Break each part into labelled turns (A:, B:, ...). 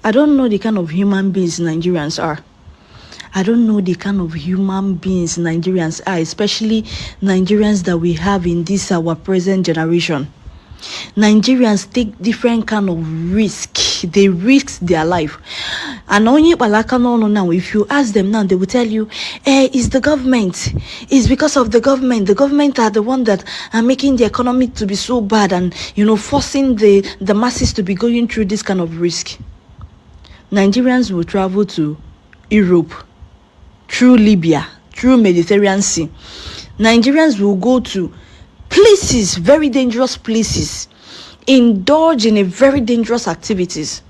A: I don't know the kind of human beings Nigerians are. I don't know the kind of human beings Nigerians are, especially Nigerians that we have in this our present generation. Nigerians take different kind of risk. They risk their life. And only now, if you ask them now, they will tell you, it's the government. It's because of the government. The government are the one that are making the economy to be so bad and, forcing the masses to be going through this kind of risk. Nigerians will travel to Europe, through Libya, through Mediterranean Sea. Nigerians will go to places, very dangerous places, indulge in a very dangerous activities.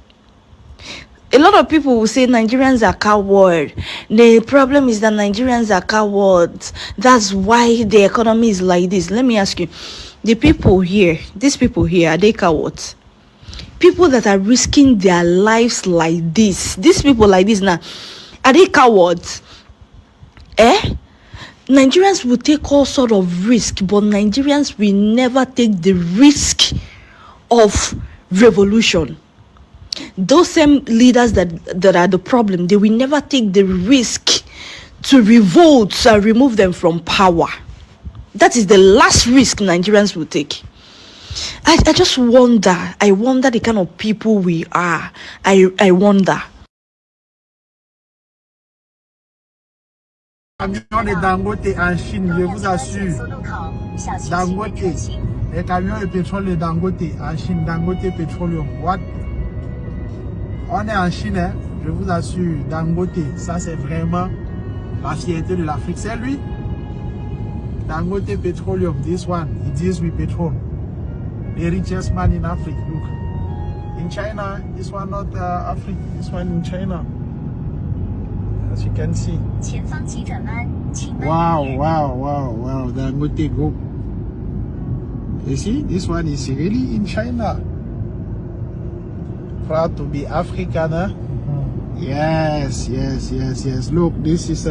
A: A lot of people will say Nigerians are cowards. The problem is that Nigerians are cowards. That's why the economy is like this. Let me ask you, these people here, are they cowards? People that are risking their lives like this, these people like this now, are they cowards? Nigerians will take all sort of risk, but Nigerians will never take the risk of revolution. Those same leaders that are the problem, they will never take the risk to revolt and remove them from power. That is the last risk Nigerians will take. I just wonder. I wonder the kind of people we are. I wonder.
B: Camions de Dangote en Chine, je vous assure. Dangote, les camions de pétrole de Dangote en Chine, Dangote Petroleum. What? On est en Chine, hein? Je vous assure, Dangote, ça c'est vraiment la fierté de l'Afrique. C'est lui. Dangote Petroleum, this one, it deals with petrol. The richest man in Africa, look. In China, this one not Africa, this one in China. As you can see. Wow, Dangote Group. You see, this one is really in China. Proud to be African, huh? Yes. Look, this is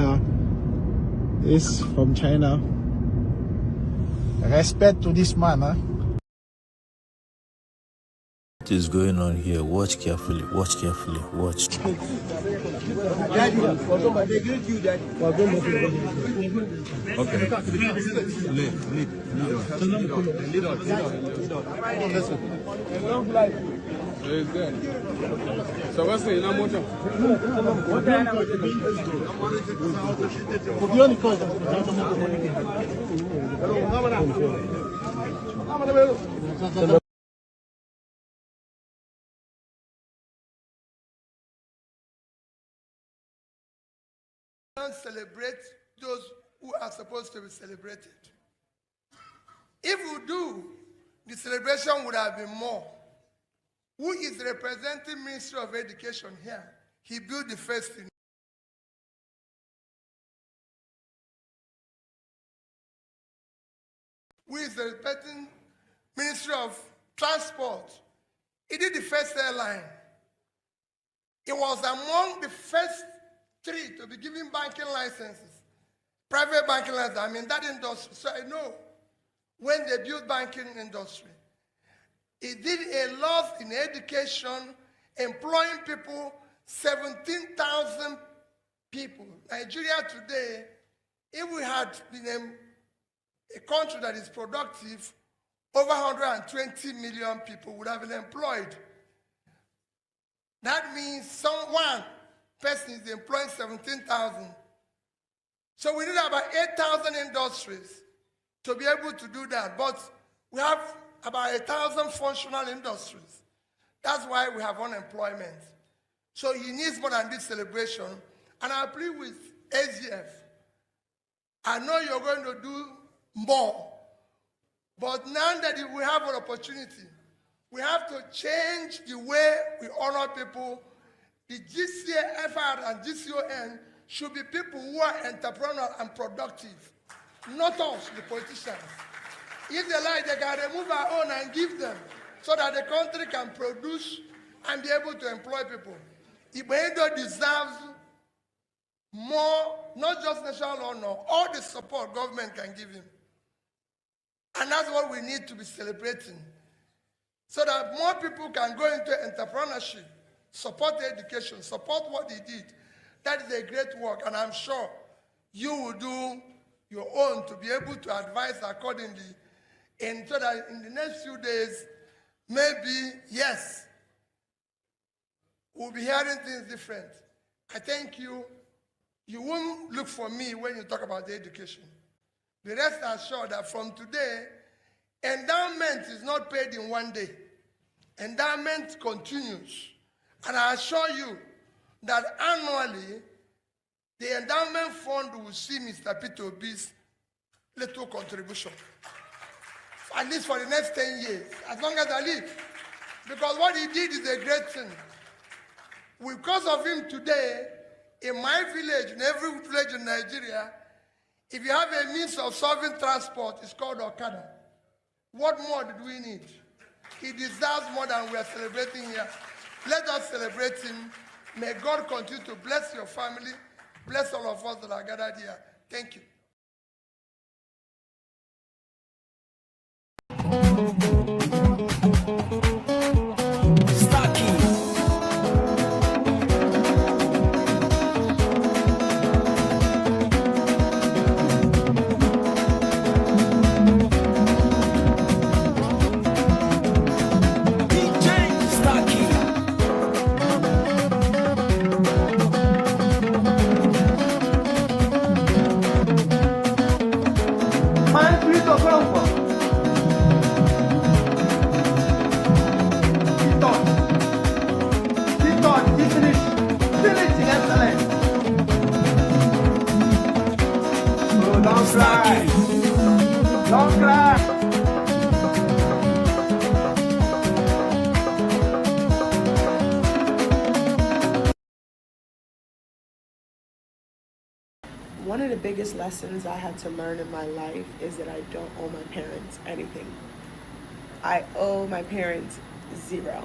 B: this from China. Respect to this man, huh?
C: What is going on here? Watch carefully. Watch. Okay.
D: So what's the motor?
E: Don't celebrate those who are supposed to be celebrated. If we do, the celebration would have been more. Who is representing Ministry of Education here? He built the first thing. Who is representing Ministry of Transport? He did the first airline. It was among the first 3 to be given banking licenses, private banking licenses. I mean, that industry. So I know when they built banking industry, it did a lot in education, employing people, 17,000 people. Nigeria today, if we had been a country that is productive, over 120 million people would have been employed. That means one person is employing 17,000. So we need about 8,000 industries to be able to do that. But we have about 1,000 functional industries. That's why we have unemployment. So he needs more than this celebration. And I plead with AGF. I know you're going to do more. But now that we have an opportunity, we have to change the way we honor people. The GCFR and GCON should be people who are entrepreneurial and productive, not us, the politicians. If they like, they can remove our own and give them so that the country can produce and be able to employ people. Ibedo deserves more, not just national honor, all the support government can give him. And that's what we need to be celebrating, so that more people can go into entrepreneurship support education, support what he did. That is a great work, and I'm sure you will do your own to be able to advise accordingly, and so that in the next few days, maybe, yes, we'll be hearing things different. I thank you. You won't look for me when you talk about the education. The rest assured that from today, endowment is not paid in one day. Endowment continues. And I assure you that annually, the endowment fund will see Mr. Peter Obi's little contribution. At least for the next 10 years, as long as I live. Because what he did is a great thing. Because of him today, in my village, in every village in Nigeria, if you have a means of solving transport, it's called Okada. What more did we need? He deserves more than we are celebrating here. Let us celebrate him. May God continue to bless your family, bless all of us that are gathered here. Thank you.
D: One of the biggest lessons I had to learn in my life is that I don't owe my parents anything. I owe my parents zero.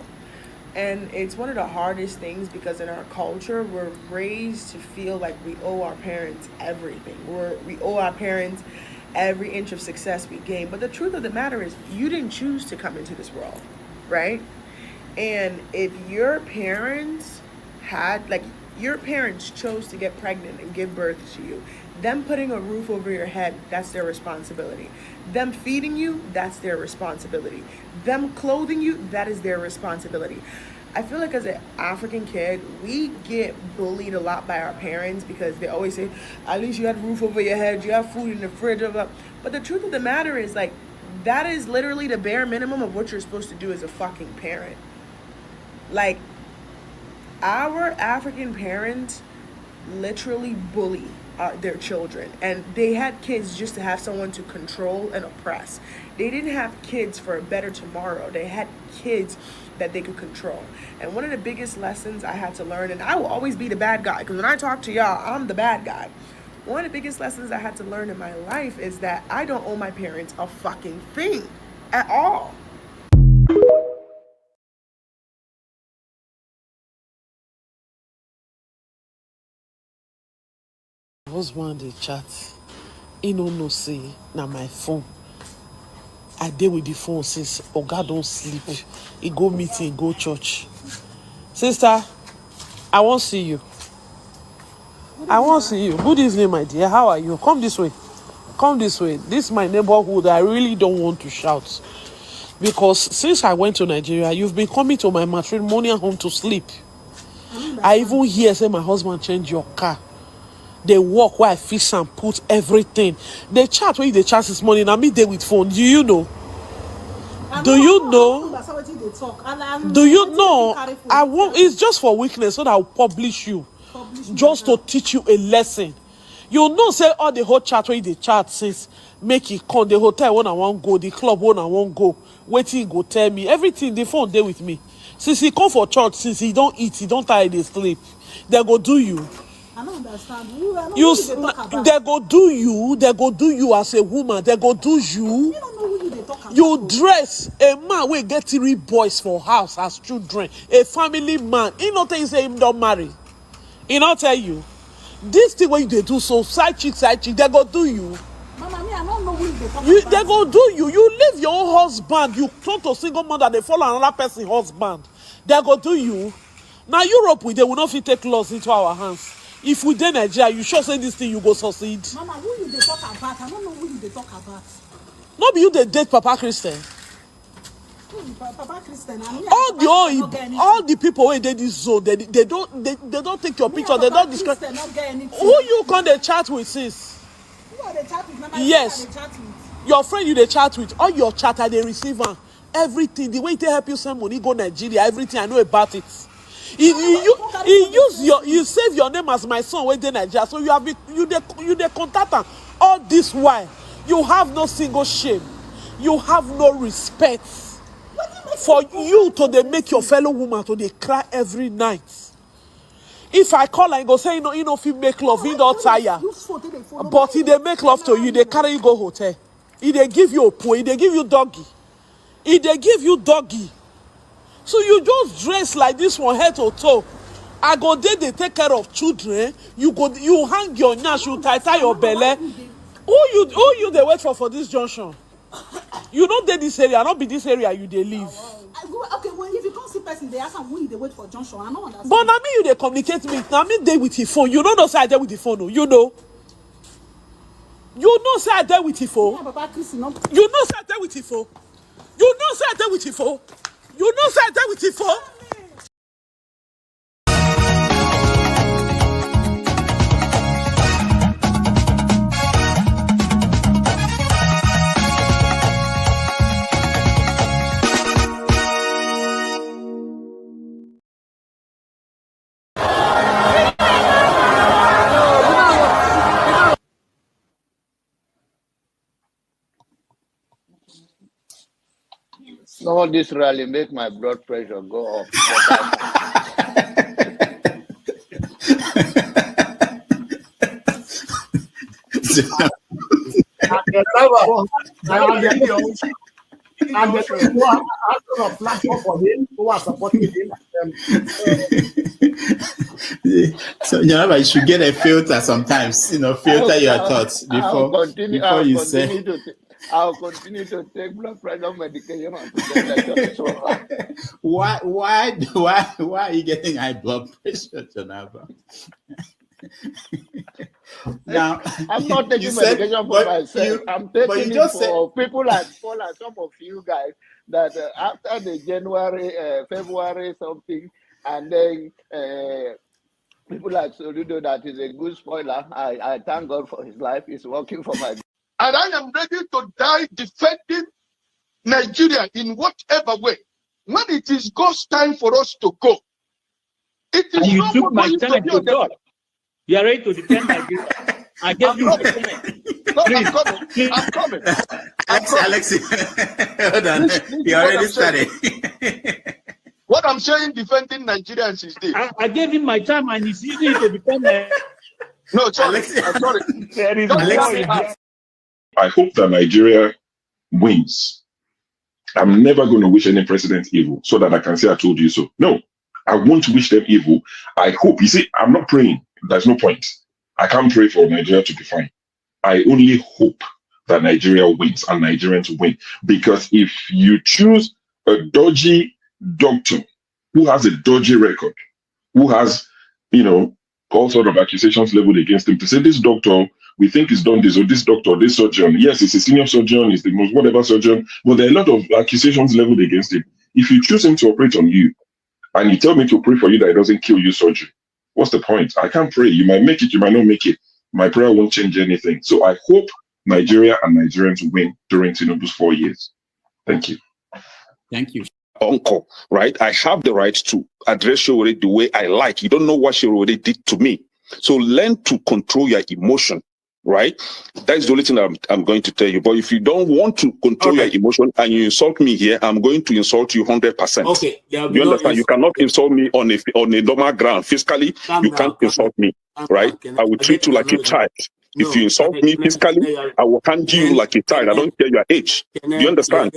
D: And it's one of the hardest things because in our culture, we're raised to feel like we owe our parents everything. We owe our parents every inch of success we gain. But the truth of the matter is, you didn't choose to come into this world, right? And if your parents chose to get pregnant and give birth to you, them putting a roof over your head, that's their responsibility. Them feeding you, that's their responsibility. Them clothing you, that is their responsibility. I feel like as an African kid, we get bullied a lot by our parents because they always say, at least you had a roof over your head, you have food in the fridge. But the truth of the matter is, like, that is literally the bare minimum of what you're supposed to do as a fucking parent. Like, our African parents literally bully their children, and they had kids just to have someone to control and oppress. They didn't have kids for a better tomorrow. They had kids that they could control. And one of the biggest lessons I had to learn, and I will always be the bad guy, because when I talk to y'all, I'm the bad guy. One of the biggest lessons I had to learn in my life is that I don't owe my parents a fucking thing at all.
F: Husband dey chat, he no know say na my phone. I dey with the phone since Oga don't sleep. He go meeting, go church. Sister, I won't see you. I won't see you. Good evening, my dear. How are you? Come this way. Come this way. This is my neighborhood. I really don't want to shout. Because since I went to Nigeria, you've been coming to my matrimonial home to sleep. I even hear say my husband changed your car. They walk where I fix and put everything. They chat when they chat this morning. I meet there with phone. Do you know? Do you know? Do you know? I won't. It's just for weakness, so that I'll publish you. Just to teach you a lesson. You know, say all the whole chat where they chat since make it come. The hotel when I want go, the club when I want go. Waiting go tell me everything. The phone there with me. Since he come for church, since he don't eat, he don't tire, they sleep. They go do you.
G: I don't understand.
F: They go do you. They go do you as a woman. They go do you.
G: You don't know who they talk about.
F: You dress a man will get 3 boys for house as children. A family man. He not tell you say him don't marry. He not tell you. This thing when they do so side chick. They go do you.
G: Mama, me, I don't know who they talk about.
F: They go do you. You leave your own husband. You turn to single mother. They follow another person's husband. They go do you. Now Europe, they will not fit take laws into our hands. If we dey Nigeria, you sure say this thing you go succeed.
G: Mama, who you dey talk about? I don't know who you dey talk about.
F: No be you dey date Papa Christian.
G: Papa Christian,
F: all the people who dey this zone, they don't take your picture, they don't describe. Who you come dey chat with, sis?
G: Who are they chat with? Mama,
F: yes,
G: who are they chat with?
F: Your friend you dey chat with. All your chat they receive everything. The way they help you send money go Nigeria, everything I know about it. You save your name as my son when they Nigeria, so you dey contact am all this while. You have no single shame. You have no respect for you to dey make your fellow woman to dey cry every night. If I call and go say you know if you make love, he don't tire. But he dey make love to you, they carry you go hotel. He dey give you a poo, he dey give you doggy. He dey give you doggy. So you just dress like this one head to toe. I go there, they take care of children. You hang your nyash, you tie your belly. Who you they wait for this junction? You don't dey this area, not be this area you they live.
G: Okay, well, if you can't see person, they ask them who they wait for junction. I don't understand.
F: But now me you they communicate with. Now me they with the phone. You don't know say I there with the phone. No. You know. You know say I there with the phone.
G: Yeah, Papa Christian, no.
F: You know say I there with the phone. You know say I there with the phone. You know say I there with the phone.
H: No, this rally make my blood pressure go up.
B: And the people who are asking a platform for him, who are supporting him.
I: So you should get a filter sometimes. Filter your thoughts before you say.
H: I'll continue to take blood pressure medication.
I: Why are you getting high blood pressure, Jonava? Now
H: I'm not taking medication for myself. I'm taking it for people like Paul and some of you guys that after the January, February something, and then people like Soludo that is a good spoiler. I thank God for his life. He's working for my.
E: And I am ready to die defending Nigeria in whatever way. When it is God's time for us to go, it is
J: and you
E: not
J: took my
E: going
J: time
E: to be
J: to God. You are ready to defend Nigeria. I gave you my time.
E: No, I'm coming.
I: Alexi, hold on. You already started.
E: What I'm saying, defending Nigerians is this.
J: I gave him my time and he's using it to defend Nigeria.
E: No, sorry. I'm sorry.
K: I hope that Nigeria wins. I'm never going to wish any president evil so that I can say I told you so. No, I won't wish them evil. I hope. You see, I'm not praying. There's no point. I can't pray for Nigeria to be fine. I only hope that Nigeria wins and Nigerians win. Because if you choose a dodgy doctor who has a dodgy record, who has, all sort of accusations leveled against him, to say this doctor, we think he's done this, or this doctor, this surgeon. Yes, he's a senior surgeon, he's the most whatever surgeon, but there are a lot of accusations leveled against him. If you choose him to operate on you, and you tell me to pray for you that it doesn't kill you surgery, what's the point? I can't pray. You might make it, you might not make it. My prayer won't change anything. So I hope Nigeria and Nigerians win during Tinubu's 4 years. Thank you.
I: Thank you.
L: Uncle, right? I have the right to address you the way I like. You don't know what she already did to me. So learn to control your emotion, right? That is the only thing I'm going to tell you. But if you don't want to control your emotion and you insult me here, I'm going to insult you 100%.
J: Okay.
L: You understand? You cannot insult me on a normal ground. Physically, you can't insult me, right? I will treat you like a child. If you insult me physically, I will handle you like a child. I don't care your age. Do you understand?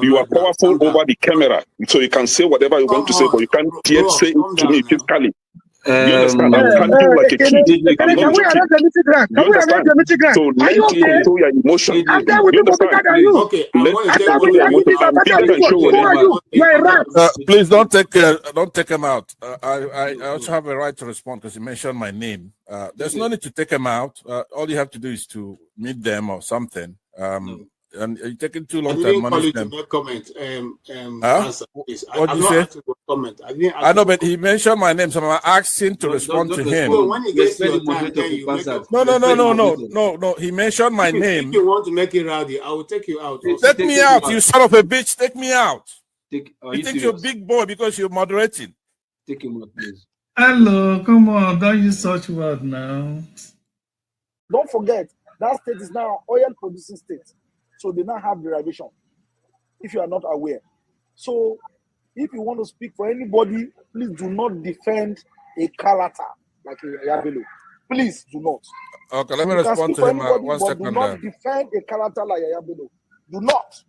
L: You are powerful over the camera, so you can say whatever you want to say, but you can't dare say it to me physically. You understand? I'm handling like a king. I'm not joking. You understand? So learn to control your emotion.
B: I'm there with
L: You
B: the
L: understand?
B: than you.
J: Okay,
L: Learn to control your emotion.
B: Who are you? You're a rat.
C: Please don't take him out. I also have a right to respond because he mentioned my name. There's no need to take him out. All you have to do is to meet them or something. And you're taking too long to admonish them.
M: Comment.
C: What did you say?
M: Comment.
C: I know, but he mentioned my name, so I'm asking to respond to him.
M: So when he gets your time, then you make a...
C: No. He mentioned my name.
M: If you want to make it rowdy, I will take you out.
C: Take me out, you son of a bitch. Take me out. You think you're a big boy because you're moderating.
J: Take him out, please.
B: Hello, come on, don't use such word now.
N: Don't forget, that state is now an oil producing state. So they now have derivation, if you are not aware. So if you want to speak for anybody, please do not defend a character like a Yabelo. Please do not.
C: Okay, let me respond to him. One second.
N: Do not defend a character like Yabelo. Do not.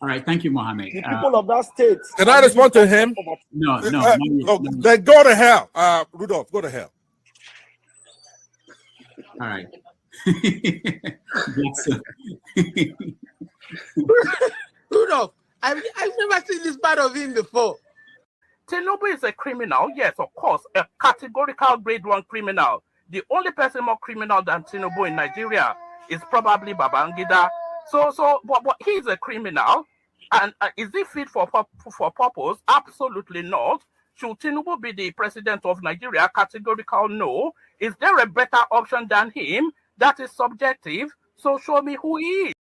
O: All right, thank you, Mohammed.
N: The people of that state.
C: Can I respond to him?
O: No.
C: Then go to hell. Rudolph, go to hell.
O: All right.
P: Rudolph, I've never seen this part of him before.
Q: Tinubu is a criminal, yes, of course, a categorical grade 1 criminal. The only person more criminal than Tinubu in Nigeria is probably Babangida. But he's a criminal, and is he fit for purpose? Absolutely not. Should Tinubu be the president of Nigeria? Categorical no. Is there a better option than him? That is subjective. So show me who he is.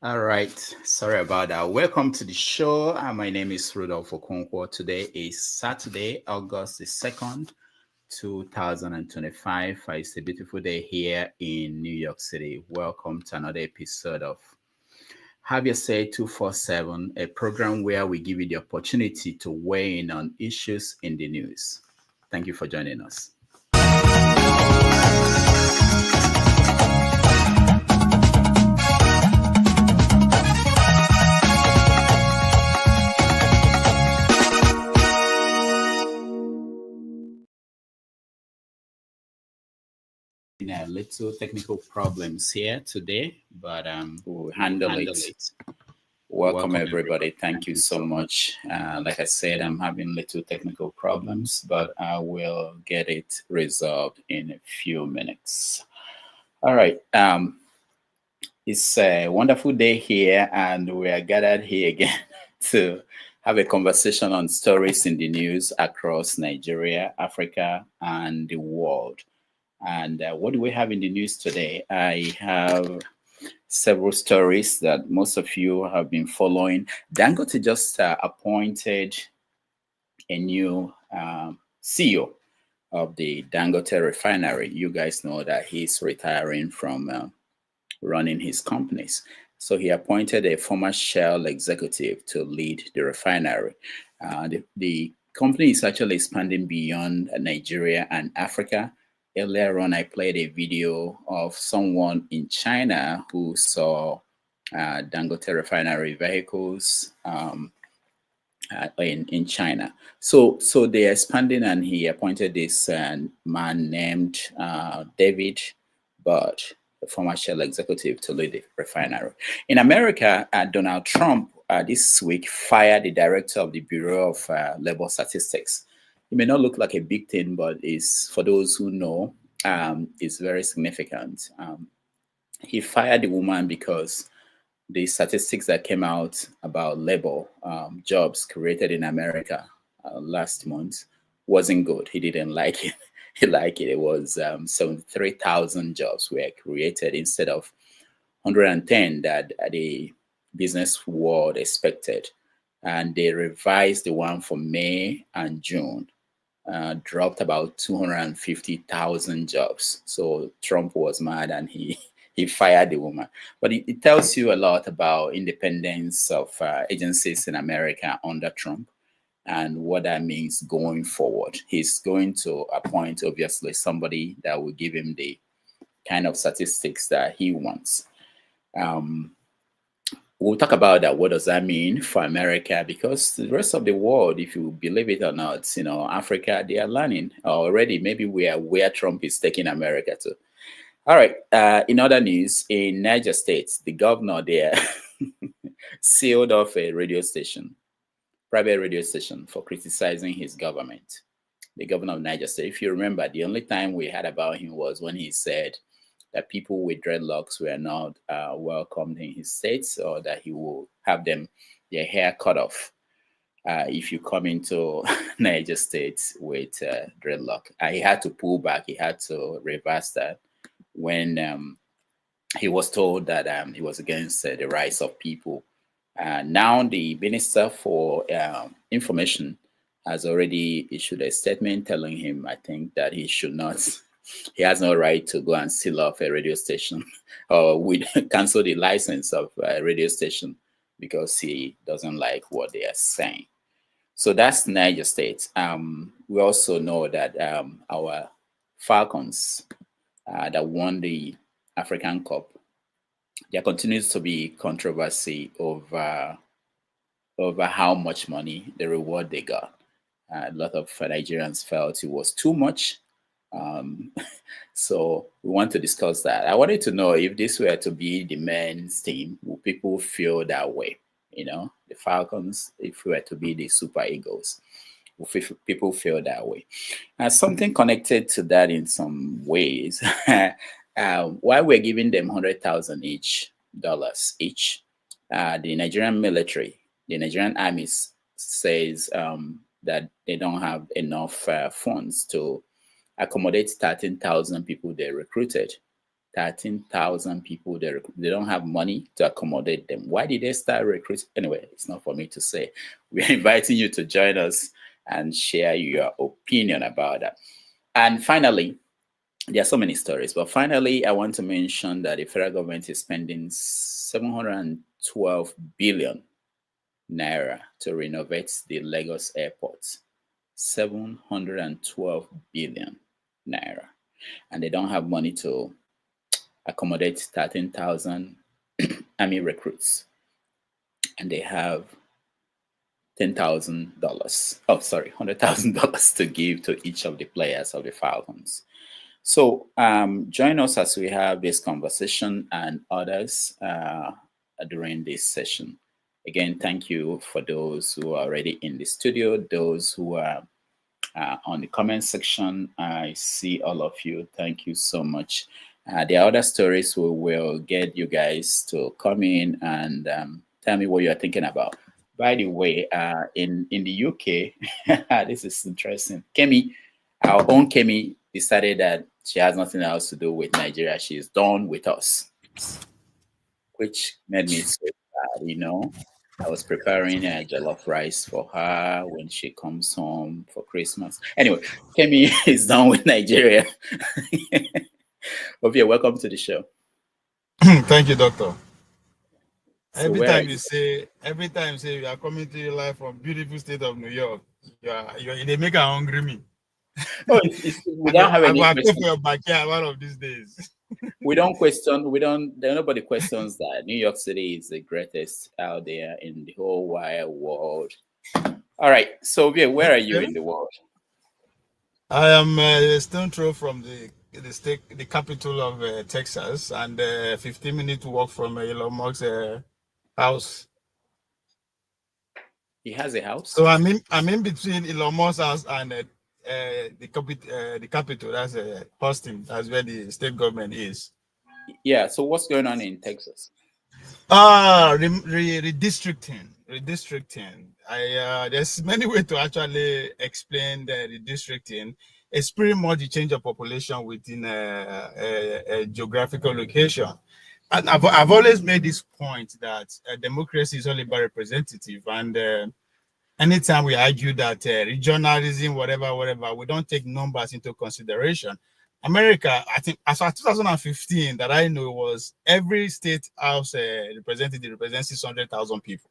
O: All right, sorry about that. Welcome to the show. My name is Rudolph Okonkwo. Today is Saturday, August the 2nd, 2025. It's a beautiful day here in New York City. Welcome to another episode of Have Your Say 247, a program where we give you the opportunity to weigh in on issues in the news. Thank you for joining us. Little technical problems here today, but we'll handle it. Welcome everybody. Thank you so much. Like I said, I'm having little technical problems, but I will get it resolved in a few minutes. All right. It's a wonderful day here, and we are gathered here again to have a conversation on stories in the news across Nigeria, Africa, and the world. And what do we have in the news today? I have several stories that most of you have been following. Dangote just appointed a new CEO of the Dangote refinery. You guys know that he's retiring from running his companies. So he appointed a former Shell executive to lead the refinery. The company is actually expanding beyond Nigeria and Africa. Earlier on, I played a video of someone in China who saw Dangote refinery vehicles in China. So they're expanding, and he appointed this man named David Byrd, a former Shell executive, to lead the refinery. In America, Donald Trump this week fired the director of the Bureau of Labor Statistics. It may not look like a big thing, but it's, for those who know, is very significant. He fired the woman because the statistics that came out about labor jobs created in America last month wasn't good. He didn't like it. He liked it. It was 73,000 jobs were created instead of 110 that the business world expected. And they revised the one for May and June, dropped about 250,000 jobs. So Trump was mad and he fired the woman. But it tells you a lot about independence of agencies in America under Trump and what that means going forward. He's going to appoint, obviously, somebody that will give him the kind of statistics that he wants. We'll talk about that. What does that mean for America? Because the rest of the world, if you believe it or not, Africa, they are learning already. Maybe we are where Trump is taking America to. All right. In other news, in Niger State, the governor there sealed off a radio station, private radio station, for criticizing his government. The governor of Niger State. If you remember, the only time we heard about him was when he said that people with dreadlocks were not welcomed in his states, or that he will have their hair cut off if you come into Niger State with dreadlock. He had to pull back. He had to reverse that when he was told that he was against the rights of people. Now the Minister for Information has already issued a statement telling him, I think, that he has no right to go and seal off a radio station or cancel the license of a radio station because he doesn't like what they are saying. So that's Niger State. We also know that our Falcons that won the African Cup, there continues to be controversy over how much money, the reward they got. A lot of Nigerians felt it was too much. So we want to discuss that. I wanted to know if this were to be the men's team, would people feel that way? The Falcons, if we were to be the Super Eagles, would people feel that way? Something connected to that in some ways. Why we're giving them $100,000 each, the Nigerian military, the Nigerian army says that they don't have enough funds to accommodate 13,000 people they recruited. 13,000 people they don't have money to accommodate them. Why did they start recruiting? Anyway, it's not for me to say. We're inviting you to join us and share your opinion about that. And finally, there are so many stories, but finally, I want to mention that the federal government is spending 712 billion naira to renovate the Lagos airport. 712 billion naira. And they don't have money to accommodate 13,000 army recruits. And they have $100,000 to give to each of the players of the Falcons. So join us as we have this conversation and others during this session. Again, thank you for those who are already in the studio, those who are on the comment section. I see all of you. Thank you so much. There are other stories we will get you guys to come in and tell me what you're thinking about. By the way, in the UK, this is interesting. Kemi, our own Kemi, decided that she has nothing else to do with Nigeria. She's done with us, which made me so sad, I was preparing jollof rice for her when she comes home for Christmas. Anyway, Kemi is done with Nigeria. Ovia, welcome to the show.
B: Thank you, Doctor.
O: So
B: every time you say you are coming to your life from beautiful state of New York, they make her hungry me.
O: Oh, we don't have any
B: question for your backyard one of these days.
O: Nobody questions that New York City is the greatest out there in the whole wide world. All right, so where are you in the world?
B: I am a stone throw from the capital of Texas, and 15-minute walk from Elon Musk's house.
O: He has a house.
B: So I'm in between Elon Musk's house and
R: the capital. That's Austin. That's where the state government is.
O: Yeah. So what's going on in Texas?
R: Redistricting. There's many ways to actually explain the redistricting. It's pretty much the change of population within a geographical location. And I've always made this point that democracy is all about representative, and anytime we argue that regionalism, whatever, we don't take numbers into consideration. America, I think, as of 2015, that I know, was every state house representative represents 600,000 people.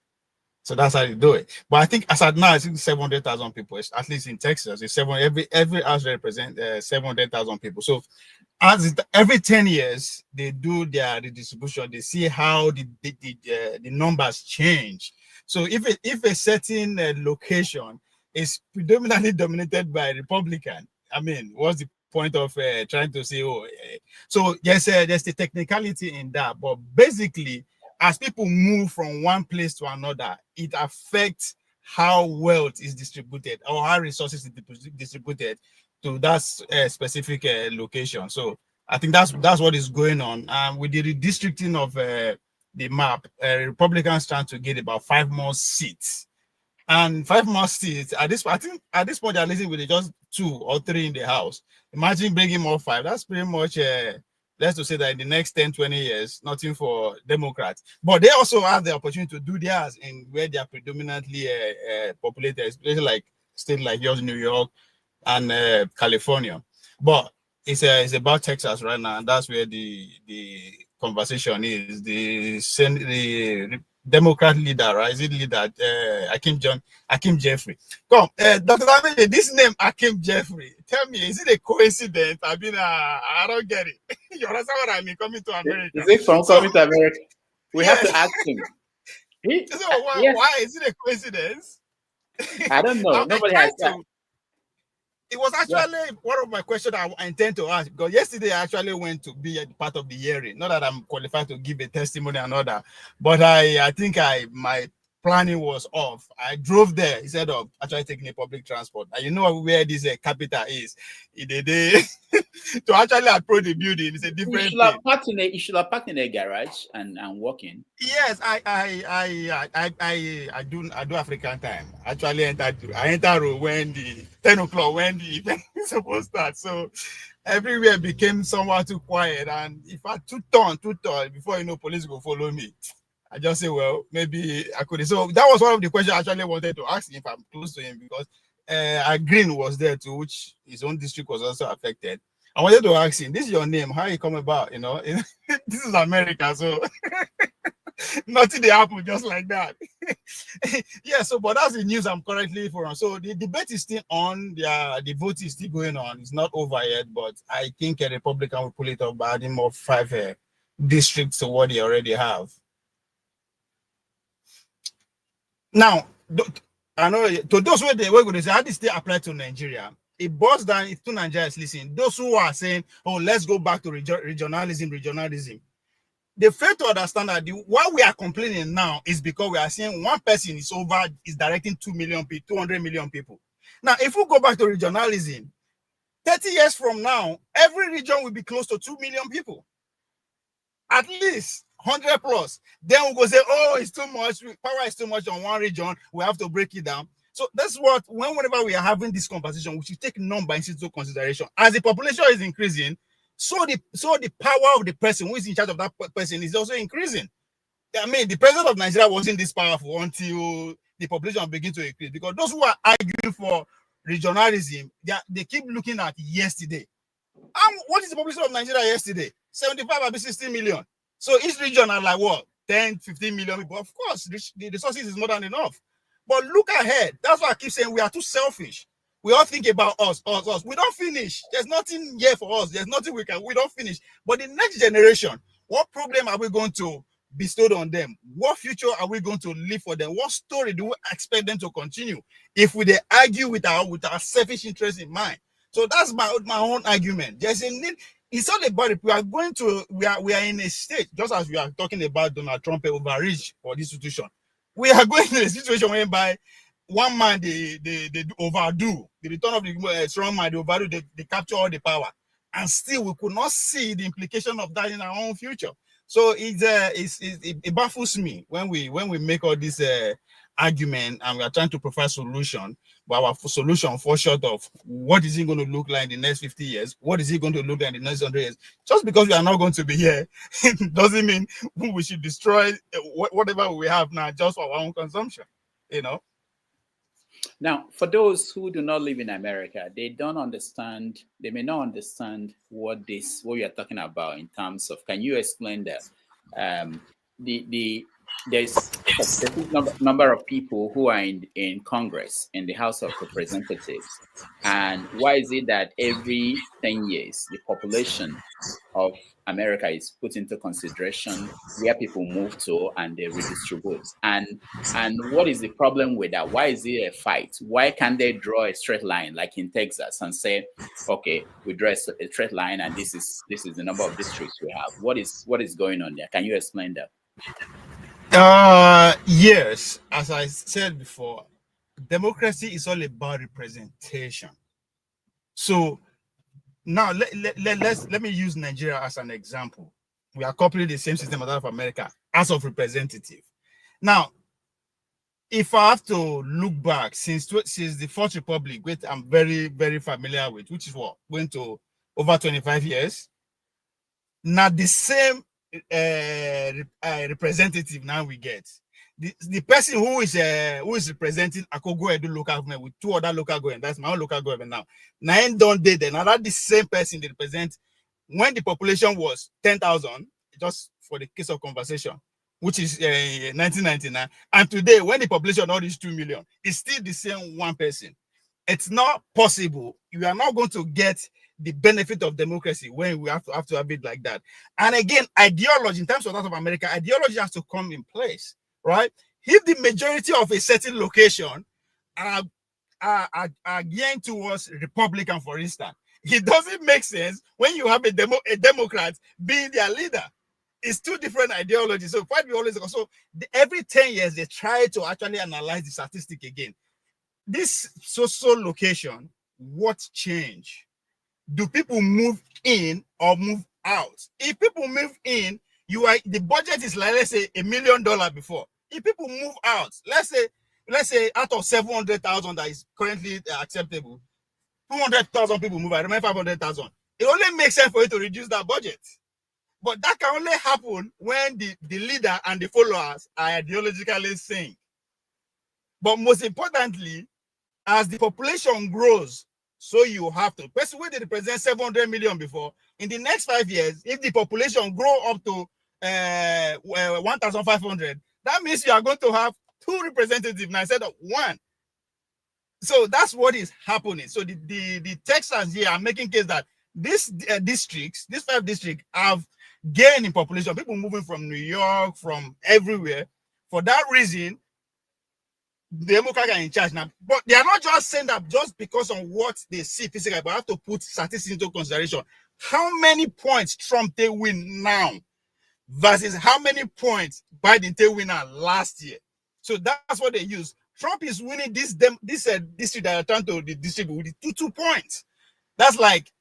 R: So that's how you do it. But I think as of now, it's 700,000 people. At least in Texas, it's every house represents 700,000 people. So every 10 years, they do their redistribution. They see how the numbers change. So if a certain location is predominantly dominated by Republican, I mean, what's the point of trying to say, so there's the technicality in that, but basically, as people move from one place to another, it affects how wealth is distributed or how resources is distributed to that specific location. So I think that's what is going on. With the redistricting of the map, Republicans trying to get about 5 more seats. And 5 more seats, I think at this point, they're listening with just 2 or 3 in the House. Imagine bringing more 5. That's pretty much, let's just say that in the next 10, 20 years, nothing for Democrats. But they also have the opportunity to do theirs in where they are predominantly populated, especially like states like yours, New York and California. But it's about Texas right now, and that's where the conversation is. The Democrat leader, right? Is it leader Hakeem Jeffrey? Come, Dr. Damage, this name Hakeem Jeffrey. Tell me, is it a coincidence? I mean, I don't get it. You understand what I mean? Coming to America.
O: Is it from coming to America? We have to ask him.
R: Why is it a coincidence?
O: I don't know. Nobody has that.
R: It was actually one of my questions I intend to ask, because yesterday I actually went to be a part of the hearing. Not that I'm qualified to give a testimony and all that, but I think my planning was off. I drove there instead of actually taking a public transport. And you know where this capital is. To actually approach the building is a different thing.
O: You should have parked in a garage and walk in.
R: Yes, I do African time. Actually, I enter when the 10 o'clock when the event is supposed to start. So everywhere became somewhat too quiet. And if I too tall, before you know, police will follow me. I just say, well, maybe I could. So that was one of the questions I actually wanted to ask him if I'm close to him, because Green was there too, which his own district was also affected. I wanted to ask him, this is your name, how you come about, you know? This is America, so nothing they happen just like that. Yeah, so but that's the news I'm currently for. So the debate is still on, the vote is still going on. It's not over yet, but I think a Republican will pull it up by adding more 5 districts to what they already have. Now, I know to those where they were going to say, how does still apply to Nigeria? It boils down to Nigerians listening. Those who are saying, oh, let's go back to regionalism. They fail to understand that why we are complaining now is because we are saying one person is directing 200 million people. Now, if we go back to regionalism, 30 years from now, every region will be close to 2 million people. At least 100 plus. Then we'll go say, oh, it's too much. Power is too much on one region. We have to break it down. So that's what, whenever we are having this conversation, we should take numbers into consideration. As the population is increasing, so the power of the person who is in charge of that person is also increasing. I mean, the president of Nigeria wasn't this powerful until the population begins to increase. Because those who are arguing for regionalism, they keep looking at yesterday. What is the population of Nigeria yesterday? 75 or 60 million. So each region are like what? 10, 15 million people. Of course, the resources is more than enough. But look ahead. That's why I keep saying we are too selfish. We all think about us. We don't finish. There's nothing here for us. There's nothing we don't finish. But the next generation, what problem are we going to bestow on them? What future are we going to leave for them? What story do we expect them to continue if we argue with our selfish interest in mind? So that's my own argument. There's a need. It's all about it. We are in a state, just as we are talking about Donald Trump overreach for this institution. We are going to a situation whereby one man they overdo the return of the strong man, they overdo, they capture all the power, and still we could not see the implication of that in our own future. So it baffles me when we make all this argument and we are trying to provide solution, but our solution falls short of what is it going to look like in the next 50 years? What is it going to look like in the next 100 years? Just because we are not going to be here doesn't mean we should destroy whatever we have now just for our own consumption, you know.
O: Now, for those who do not live in America, they don't understand, they may not understand what you're talking about in terms of, can you explain that? There's a specific number of people who are in Congress, in the House of Representatives. And why is it that every 10 years, the population of America is put into consideration where people move to and they redistribute? And what is the problem with that? Why is it a fight? Why can't they draw a straight line like in Texas and say, okay, we draw a straight line and this is the number of districts we have? What is going on there? Can you explain that?
R: Yes, as I said before, democracy is all about representation. So now let me use Nigeria as an example. We are copying the same system as that of America, House of Representative. Now, if I have to look back since the Fourth Republic, which I'm very, very familiar with, which is what going to over 25 years. Now the same representative now we get the person who is representing Akogo Edo local government with two other local government. That's my own local government now. Now don't they then? Now that the same person they represent when the population was 10,000, just for the case of conversation, which is 1999, and today when the population all is 2 million, it's still the same one person. It's not possible. You are not going to get the benefit of democracy when we have to have it like that. And again, ideology in terms of that of America, ideology has to come in place, right? If the majority of a certain location are gearing towards Republican, for instance, it doesn't make sense when you have a Democrat being their leader. It's two different ideologies. So quite we always so every 10 years they try to actually analyze the statistic again. This social location, what change? Do people move in or move out? If people move in, the budget is like, let's say $1 million before. If people move out, let's say out of 700,000 that is currently acceptable, 200,000 people move. I remember 500,000. It only makes sense for you to reduce that budget. But that can only happen when the leader and the followers are ideologically sane. But most importantly, as the population grows, so you have to. Person where they represent 700 million before, in the next 5 years, if the population grow up to 1,500, that means you are going to have 2 representatives now instead of 1. So that's what is happening. So the Texans here are making case that these districts, these 5 districts, have gained in population. People moving from New York, from everywhere. For that reason, the Democrats are in charge now. But they are not just saying that just because of what they see physically, but have to put statistics into consideration. How many points Trump they win now versus how many points Biden they win last year? So that's what they use. Trump is winning this district that are trying to distribute with 2 points. That's like,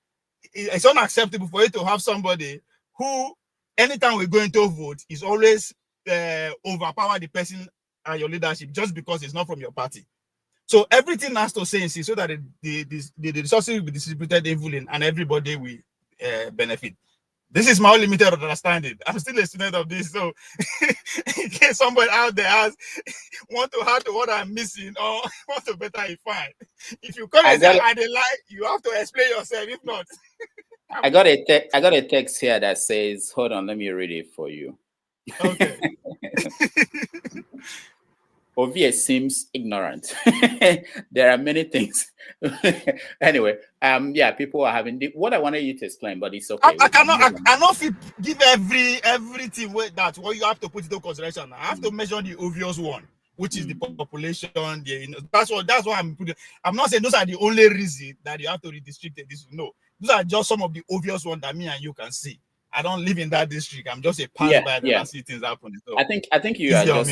R: it's unacceptable for you to have somebody who, anytime we go into a vote, is always overpower the person and your leadership just because it's not from your party. So everything has to say so that the resources will be distributed evenly and everybody will benefit. This is my limited understanding. I'm still a student of this, so in case somebody out there want to add to what I'm missing or want to better define, if you come and say I dey lie, you have to explain yourself. If not,
O: I got a text here that says, "Hold on, let me read it for you."
R: Okay.
O: Ovie seems ignorant. There are many things. Anyway, yeah, people are having what I wanted you to explain, but it's okay.
R: I cannot give everything with that. What you have to put into consideration. I have to measure the obvious one, which is the population. That's what I'm putting. I'm not saying those are the only reason that you have to redistrict this. No, those are just some of the obvious ones that me and you can see. I don't live in that district. I'm just a passerby that I see things happening. So
O: I think you are just.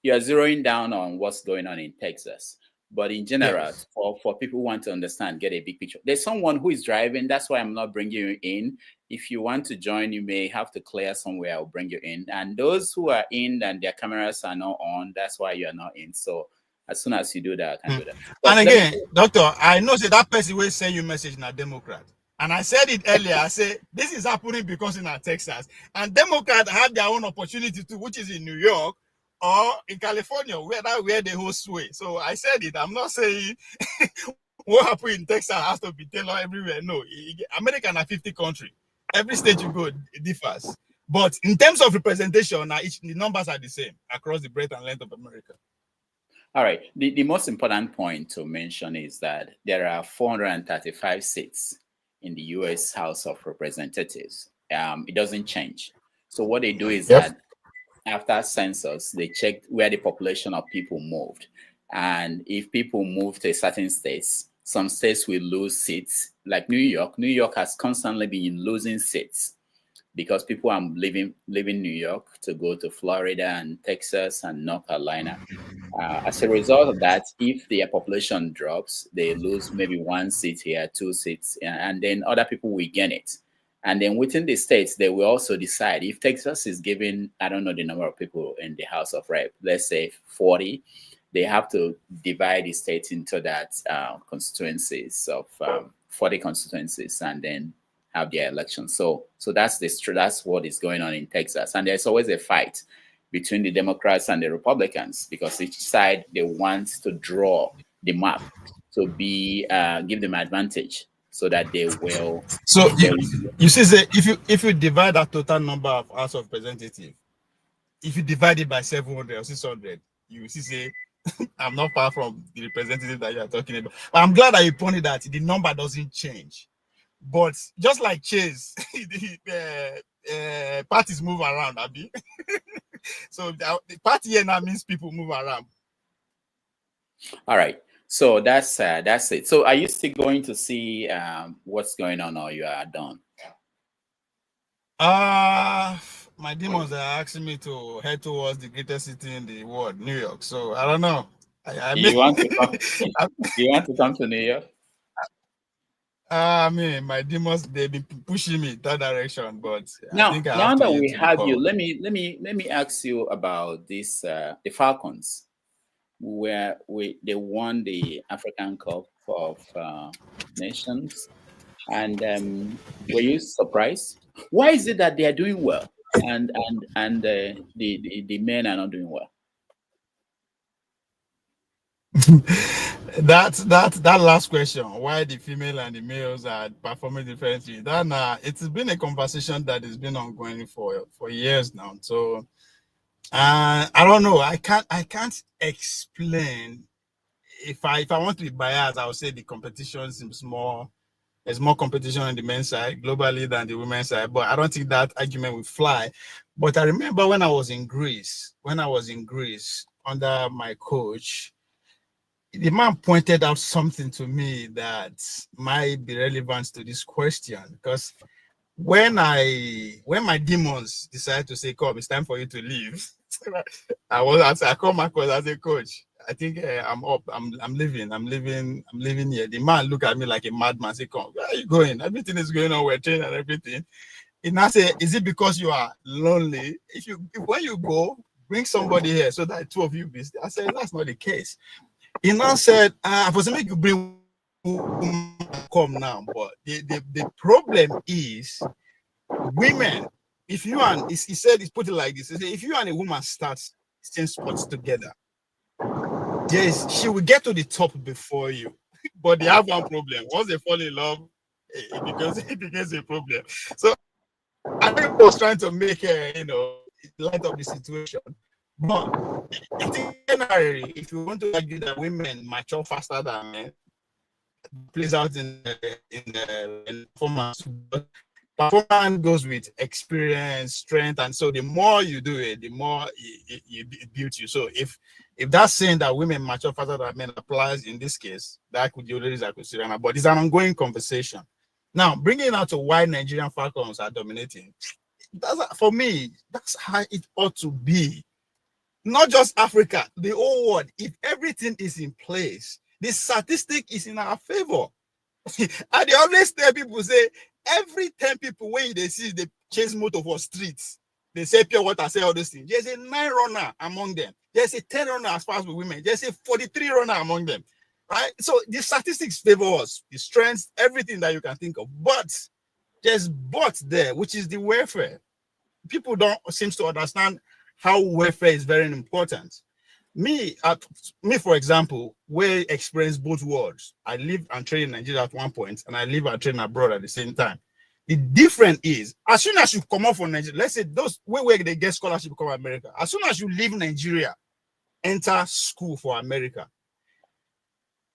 O: you are zeroing down on what's going on in Texas. But in general,
R: Yes.
O: for people who want to understand, get a big picture. There's someone who is driving. That's why I'm not bringing you in. If you want to join, you may have to clear somewhere. I'll bring you in. And those who are in and their cameras are not on, that's why you're not in. So as soon as you do that, I can do that. But
R: and again, doctor, I know that person will send you message in a Democrat. And I said it earlier. I said this is happening because in Texas. And Democrats have their own opportunity too, which is in New York or in California, where they hold sway. So I said it. I'm not saying what happened in Texas has to be tailored everywhere. No, America is a 50 country. Every state you go, it differs. But in terms of representation, the numbers are the same across the breadth and length of America.
O: All right. The most important point to mention is that there are 435 seats in the U.S. House of Representatives. It doesn't change. So what they do is that after census, they check where the population of people moved. And if people move to a certain states, some states will lose seats. Like New York. New York has constantly been losing seats because people are leaving New York to go to Florida and Texas and North Carolina. As a result of that, if their population drops, they lose maybe 1 seat here, 2 seats, and then other people will gain it. And then within the states, they will also decide if Texas is giving, I don't know the number of people in the House of Rep, let's say 40, they have to divide the states into that constituencies of 40 constituencies and then have their elections. So that's what is going on in Texas. And there's always a fight between the Democrats and the Republicans because each side, they want to draw the map to be give them advantage so that they will.
R: So you see, if you divide that total number of House of Representatives, if you divide it by 700 or 600, you see, say, I'm not far from the representative that you are talking about. But I'm glad that you pointed that the number doesn't change. But just like Chase, the parties move around, Abi. So the party here now means people move around.
O: All right. So that's it. So are you still going to see what's going on, or you are done?
R: My demons are asking me to head towards the greatest city in the world, New York. So I don't know.
O: You want to come to New York?
R: I mean, my demons, they've been pushing me that direction, but
O: now,
R: I think
O: now that we have you, let me ask you about this the Falcons, where they won the African Cup of Nations, and were you surprised? Why is it that they are doing well and the men are not doing well?
R: that last question, why the female and the males are performing differently, it's been a conversation that has been ongoing for years now. So I don't know, I can't explain. If I want to be biased, I would say the competition seems more, there's more competition on the men's side globally than the women's side, but I don't think that argument will fly. But I remember when I was in Greece under my coach, the man pointed out something to me that might be relevant to this question, because when my demons decided to say, "Come, it's time for you to leave," I called my coach. I said, "Coach, I think I'm up. I'm leaving here." The man looked at me like a madman. Say, "Come, where are you going? Everything is going on. We're training and everything." And I said, "Is it because you are lonely? When you go, bring somebody here so that two of you be." I said, "That's not the case." He now said, "I was make you bring come now, but the problem is women. If you and he said, he put it like this: he said, if you and a woman start same sports together, she will get to the top before you. But they have one problem: once they fall in love, it becomes a problem." So I think I was trying to make light of the situation. But I think generally, if you want to argue that women mature faster than men, plays out in performance. Performance goes with experience, strength, and so the more you do it, the more it builds you. So if that saying that women mature faster than men applies in this case, that could be already considered. But it's an ongoing conversation. Now, bringing it out to why Nigerian Falcons are dominating, for me, that's how it ought to be. not just Africa, the whole world, if everything is in place, the statistic is in our favor. And they always tell people, say, every 10 people when they see the chase motor for streets, they say pure water, say all those things. There's a 9 runner among them. There's a 10 runner as far as with women. There's a 43 runner among them. Right? So the statistics favor us, the strengths, everything that you can think of. But there's but there, which is the welfare. People don't seem to understand how welfare is very important. Me, for example, we experience both worlds. I live and train in Nigeria at one point, and I live and train abroad at the same time. The difference is, as soon as you come out from Nigeria, let's say those where they get scholarship to come to America, as soon as you leave Nigeria, enter school for America,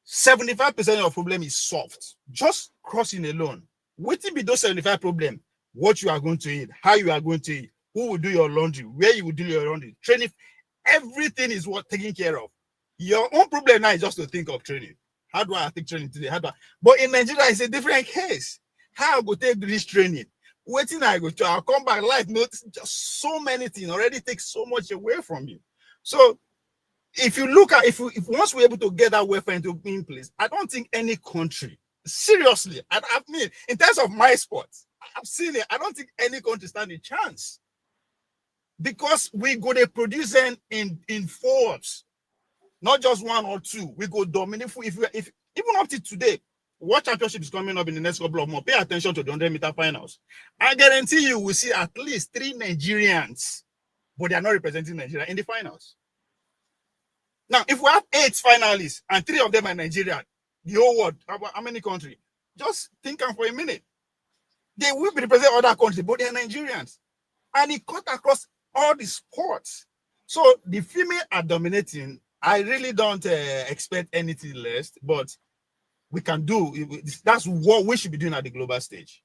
R: 75% of your problem is solved. Just crossing alone. What will be those 75 problems? What you are going to eat, how you are going to eat, who will do your laundry, where you will do your laundry, training. Everything is what taken care of. Your own problem now is just to think of training. How do I take training today? But in Nigeria, it's a different case. How I go take this training? Waiting, I'll come back. Life notes just so many things already takes so much away from you. So if you look at if once we're able to get that welfare into in place, I don't think any country, seriously, I mean, in terms of my sport, I've seen it. I don't think any country stand a chance. Because we go to produce in fours, not just 1 or 2. We go dominate. If even up to today, World Championship is coming up in the next couple of months. Pay attention to the 100-meter finals. I guarantee you will see at least 3 Nigerians, but they are not representing Nigeria in the finals. Now, if we have 8 finalists and 3 of them are Nigerian, the whole world, how many countries? Just think for a minute. They will be representing other countries, but they are Nigerians. And it cut across all the sports. So the female are dominating. I really don't expect anything less, but we can do. That's what we should be doing at the global stage.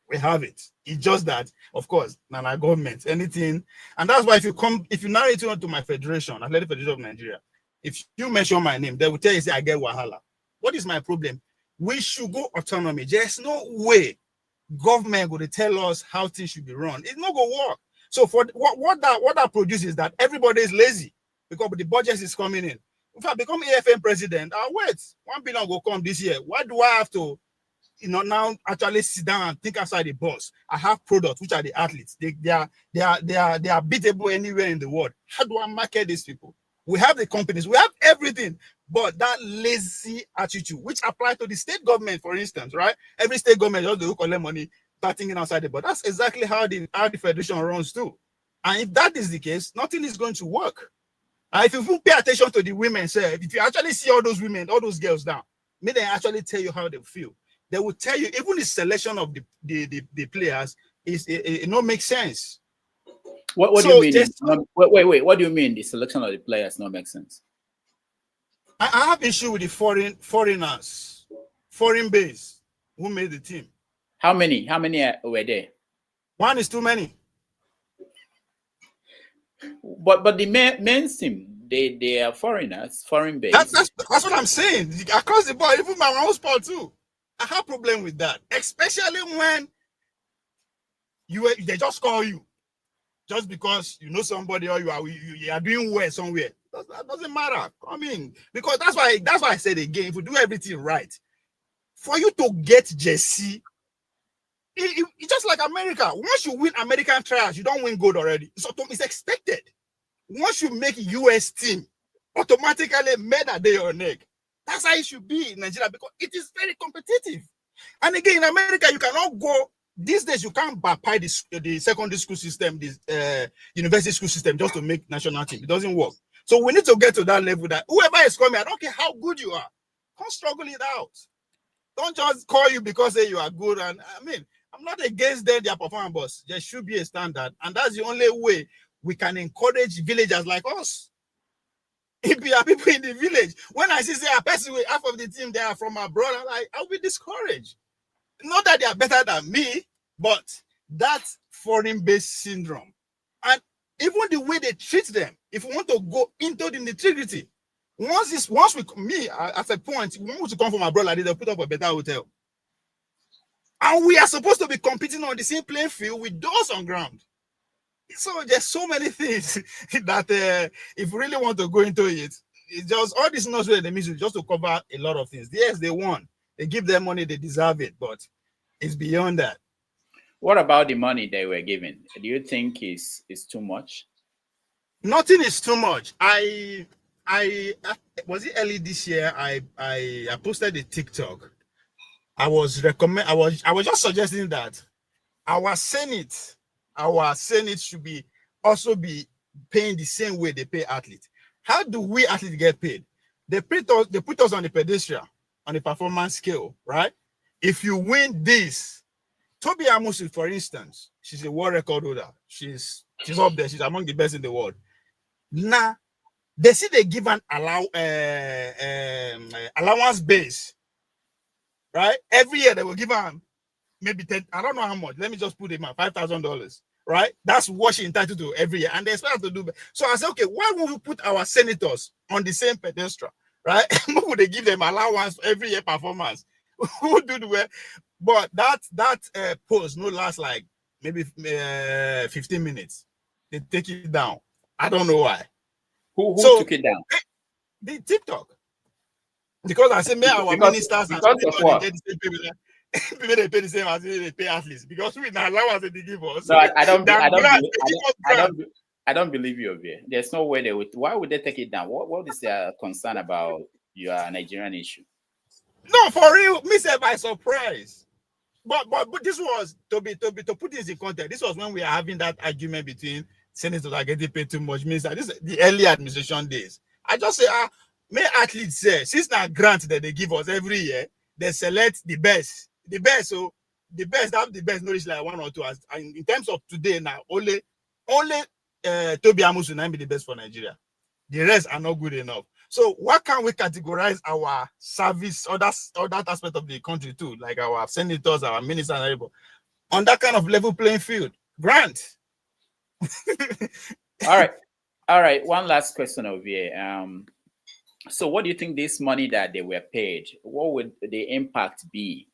R: We have it. It's just that, of course, not our government, anything. And that's why if you narrate it onto my federation, Athletic Federation of Nigeria, if you mention my name, they will tell you, say, I get wahala. What is my problem? We should go autonomy. There's no way government going to tell us how things should be run. It's not going to work. So for what that produces is that everybody is lazy because the budget is coming in. If I become AFN president, I'll wait. 1 billion will come this year. Why do I have to, now actually sit down and think outside the box? I have products which are the athletes. They are beatable anywhere in the world. How do I market these people? We have the companies, we have everything, but that lazy attitude, which applies to the state government, for instance, right? Every state government just do collect money, thinking outside the box. That's exactly how the federation runs too. And if that is the case, nothing is going to work. And if you pay attention to the women, say, if you actually see all those women, all those girls down, may they actually tell you how they feel. They will tell you, even the selection of the players is it not make sense.
O: What do you mean? Wait. What do you mean the selection of the players not make sense?
R: I have issue with the foreigners, foreign base who made the team.
O: How many were there?
R: 1 is too many.
O: But the men's team, they are foreigners, foreign base.
R: That's what I'm saying. Across the board, even my own sport too. I have problem with that, especially when they just call you just because you know somebody or you are doing well somewhere. That doesn't matter. I mean, because that's why I said again, if we do everything right, for you to get Jesse. It's just like America. Once you win American trials, you don't win gold already. So it's expected. Once you make US team, automatically medal day your neck. That's how it should be in Nigeria because it is very competitive. And again, in America, you cannot go. These days, you can't bypass the secondary school system, the university school system, just to make national team. It doesn't work. So we need to get to that level that whoever is coming, I don't care how good you are, come struggle it out. Don't just call you because say you are good. And I mean, I'm not against their performance. There should be a standard. And that's the only way we can encourage villagers like us. If you are people in the village, when I see say a person with half of the team they are from abroad, I'll be discouraged. Not that they are better than me, but that foreign-based syndrome. And even the way they treat them, if we want to go into the nitty-gritty, once we at a point, we want to come from abroad like this, they'll put up a better hotel. And we are supposed to be competing on the same playing field with those on ground. So there's so many things that if you really want to go into it, it's just all this nonsense they mean just to cover a lot of things. Yes, they won. They give them money, they deserve it, but it's beyond that.
O: What about the money they were given? Do you think is too much?
R: Nothing is too much. I was it early this year. I posted a TikTok. I was just suggesting that our Senate should also be paying the same way they pay athletes. How do we athletes get paid? They put us on the pedestrian, on the performance scale, right? If you win this, Tobi Amusu, for instance, she's a world record holder. She's up there. She's among the best in the world. Now, they see they give an allowance base, right? Every year they will give them maybe 10, I don't know how much. Let me just put it in $5,000, right? That's what she's entitled to every year. And they expect us to do. So I said, okay, why would we put our senators on the same pedestal, right? Why would they give them allowance every year performance? Who do the work? But that post no last like maybe 15 minutes. They take it down. I don't know why.
O: Who took it down?
R: The TikTok. Because I say, our ministers and senators get the same people. People they pay the same as they pay athletes because we now allow us to give us.
O: No, I don't believe you, Obie. There's no way they would. Why would they take it down? What is their concern about your Nigerian issue?
R: No, for real, me say by surprise. But this was to put this in context. This was when we are having that argument between senators are getting paid too much. Means that this is the early administration days. I just say, may athletes say since that grant that they give us every year, they select the best. So the best have the best knowledge like one or two. And in terms of today now, only Tobi Amusu will be the best for Nigeria. The rest are not good enough. So what can we categorize our service or that aspect of the country too, like our senators, our ministers, and everybody, on that kind of level playing field? Grant.
O: All right. One last question over here. So what do you think this money that they were paid, what would the impact be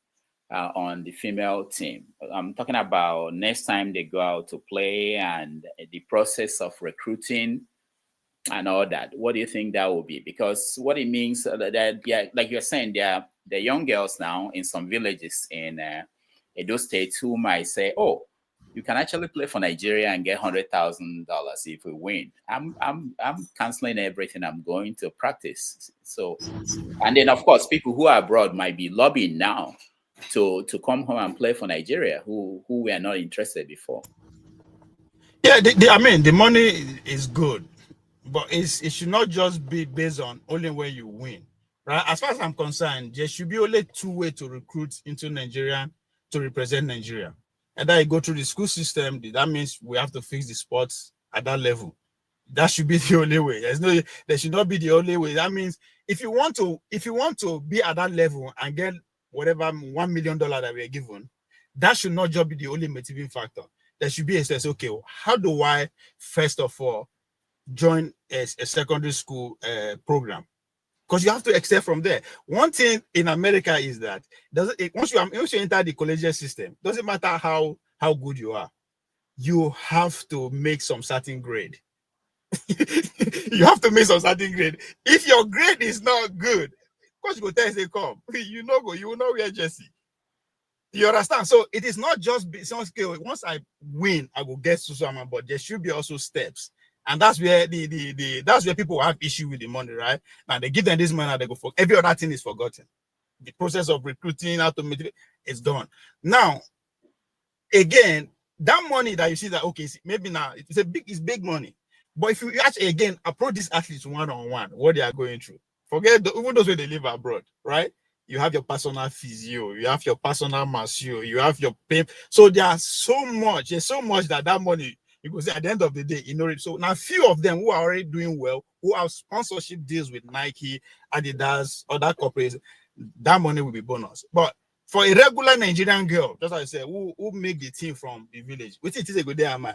O: on the female team? I'm talking about next time they go out to play and the process of recruiting and all that. What do you think that will be? Because what it means that, yeah, like you're saying, they're young girls now in some villages in Edo State who might say, oh, you can actually play for Nigeria and get $100,000 if we win. I'm canceling everything. I'm going to practice. So, and then of course, people who are abroad might be lobbying now to come home and play for Nigeria who were not interested before.
R: Yeah, I mean, the money is good, but it should not just be based on only when you win, right? As far as I'm concerned, there should be only two ways to recruit into Nigeria to represent Nigeria. And then you go through the school system. That means we have to fix the sports at that level. That should be the only way. There should not be the only way. That means if you want to be at that level and get whatever $1 million that we are given, that should not just be the only motivating factor. There should be a sense, okay, how do I first of all join a secondary school program? Because you have to excel from there. One thing in America is that once you enter the collegiate system, doesn't matter how good you are, you have to make some certain grade. You have to make some certain grade. If your grade is not good, coach go tell you, come, you will not wear jersey. You understand? So it is not just some skill. Once I win, I will get to someone, but there should be also steps. And that's where that's where people have issue with the money, right? Now they give them this money, they go for every other thing is forgotten. The process of recruiting, how to motivate is done. Now, again, that money that you see that okay, maybe now it's big money. But if you actually again approach these athletes one-on-one, what they are going through, forget even those where they live abroad, right? You have your personal physio, you have your personal masseur, you have your pay. So there's so much that money. Because at the end of the day, so now few of them who are already doing well, who have sponsorship deals with Nike, Adidas, other corporates, that money will be bonus. But for a regular Nigerian girl, just like I said, who make the team from the village, which it is a good day, I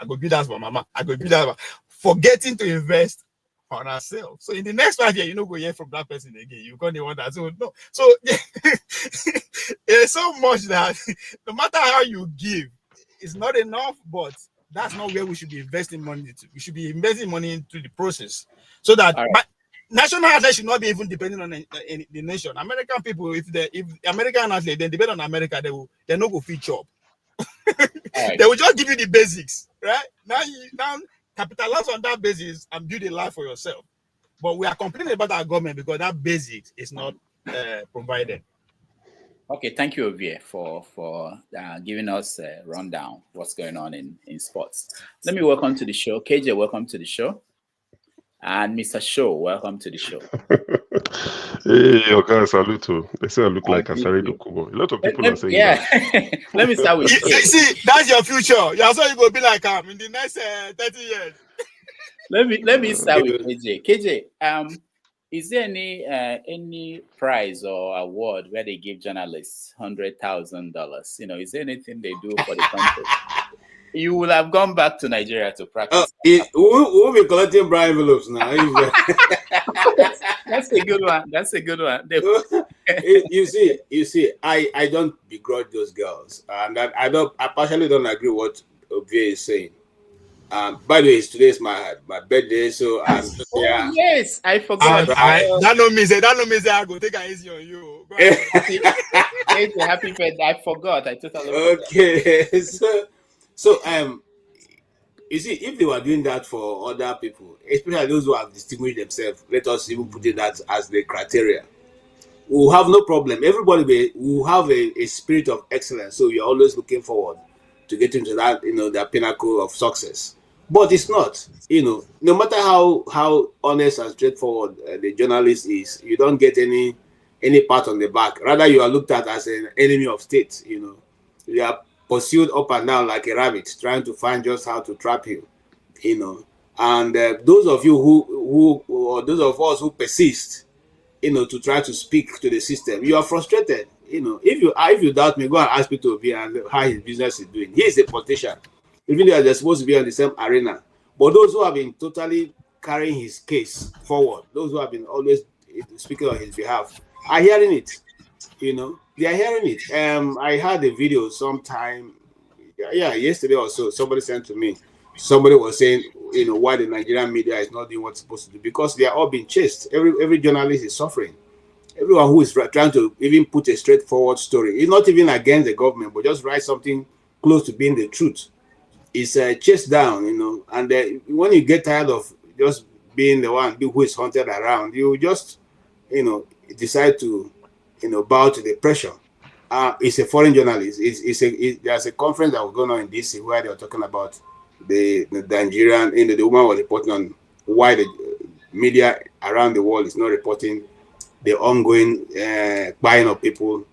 R: go be that for mama, I go be that forgetting to invest on ourselves. So in the next 5 years, go hear from that person again. You're going to want that. So no, so there's so much that no matter how you give, it's not enough, but that's not where we should be investing money to. We should be investing money into the process so that national athletes should not be even depending on the nation. American people, if American athletes then depend on America, they no go fit job. They will just give you the basics, right? Now capitalize on that basis and build a life for yourself. But we are complaining about our government because that basics is not provided.
O: Okay, thank you, Ovie, for giving us a rundown what's going on in sports. Let me welcome to the show. KJ, welcome to the show. And Mr. Show, welcome to the show.
S: Hey, okay, salute. They say I look like Asari Dokubo. A lot of people are saying that.
O: Let me start with
R: you. See, that's your future. Yeah, so you will be like in the next 30 years.
O: Let me start with KJ. KJ, is there any prize or award where they give journalists $100,000? You know, is there anything they do for the country? You will have gone back to Nigeria to practice.
M: We'll be collecting bribe envelopes now.
O: That's a good one. That's a good one.
M: You see, I don't begrudge those girls, and I partially don't agree with what Ovie is saying. By the way, today is my birthday, so I'm just here.
O: Yes, I forgot.
R: That no means I go take it easy on you.
O: Happy birthday! I forgot. I totally forgot.
M: Okay, so you see, if they were doing that for other people, especially those who have distinguished themselves, let us even put it that as the criteria. We'll have no problem. Everybody will have a spirit of excellence. So you're always looking forward to get into that, that pinnacle of success. But it's not, no matter how honest and straightforward the journalist is, you don't get any pat on the back. Rather, you are looked at as an enemy of state. You are pursued up and down like a rabbit, trying to find just how to trap you. And those of you who or those of us who persist, to try to speak to the system, you are frustrated. If you doubt me, go and ask Peter Obi and how his business is doing. He is a politician, even though they're supposed to be on the same arena. But those who have been totally carrying his case forward, those who have been always speaking on his behalf, are hearing it. They are hearing it. I had a video sometime, yesterday or so. Somebody sent to me. Somebody was saying, why the Nigerian media is not doing what's supposed to do, because they are all being chased. Every journalist is suffering. Everyone who is trying to even put a straightforward story, it's not even against the government, but just write something close to being the truth, is chased down, and when you get tired of just being the one who is hunted around, you just, decide to, bow to the pressure. It's a foreign journalist. There's a conference that was going on in DC where they were talking about the Nigerian, the woman was reporting on why the media around the world is not reporting the ongoing buying of people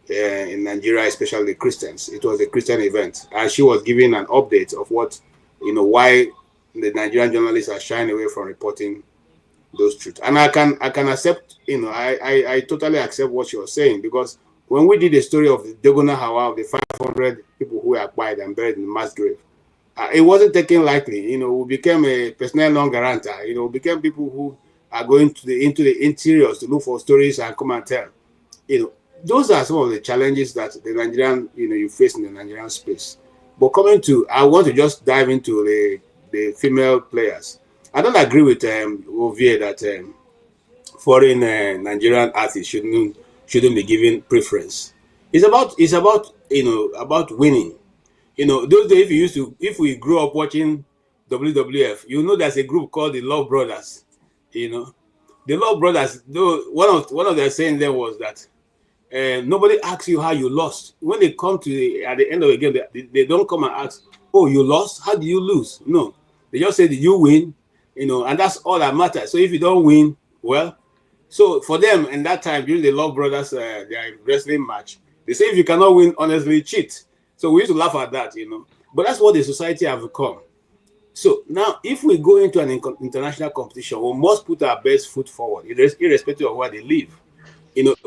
M: in Nigeria, especially the Christians. It was a Christian event, and she was giving an update of what, why the Nigerian journalists are shying away from reporting those truths. And I can accept, I totally accept what she was saying, because when we did the story of the Dogona Hawa, of the 500 people who were acquired and buried in mass grave, it wasn't taken lightly. We became a personnel non granta. We became people who are going into the interiors to look for stories and come and tell. Those are some of the challenges that the Nigerian, you face in the Nigerian space. But I want to just dive into the female players. I don't agree with Ovie that foreign Nigerian athletes shouldn't be given preference. It's about winning. Those days if we grew up watching WWF, there's a group called the Love Brothers. The Love Brothers, though one of their saying there was that nobody asks you how you lost. When they come to at the end of the game, they don't come and ask, "Oh, you lost? How did you lose?" No, they just say, "Did you win?" And that's all that matters. So if you don't win, well, so for them in that time during the Love Brothers their wrestling match, they say if you cannot win, honestly, cheat. So we used to laugh at that, But that's what the society have become. So now, if we go into an international competition, we must put our best foot forward, irrespective of where they live.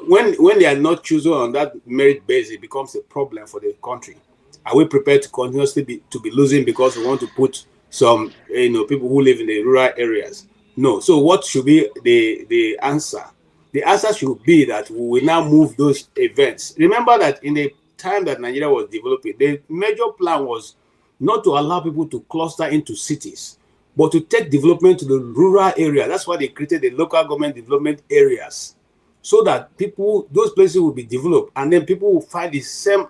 M: When they are not chosen on that merit base, it becomes a problem for the country. Are we prepared to continuously be losing because we want to put some, people who live in the rural areas? No. So what should be the answer? The answer should be that we will now move those events. Remember that in the time that Nigeria was developing, the major plan was not to allow people to cluster into cities, but to take development to the rural area. That's why they created the local government development areas, so that those places will be developed, and then people will find the same,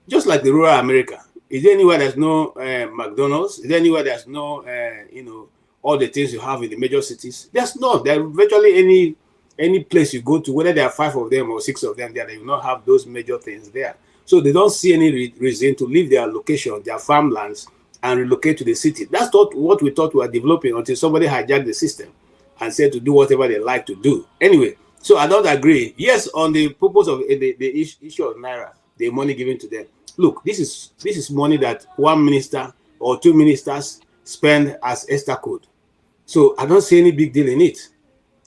M: just like the rural America. Is there anywhere there's no McDonald's? Is there anywhere there's no, all the things you have in the major cities? There's not. There virtually any place you go to, whether there are 5 of them or 6 of them, they will not have those major things there. So they don't see any reason to leave their location, their farmlands, and relocate to the city. That's not what we thought we were developing until somebody hijacked the system and said to do whatever they like to do. Anyway, so I don't agree. Yes, on the purpose of the issue of Naira, the money given to them. Look, this is money that 1 minister or 2 ministers spend as extra code. So I don't see any big deal in it,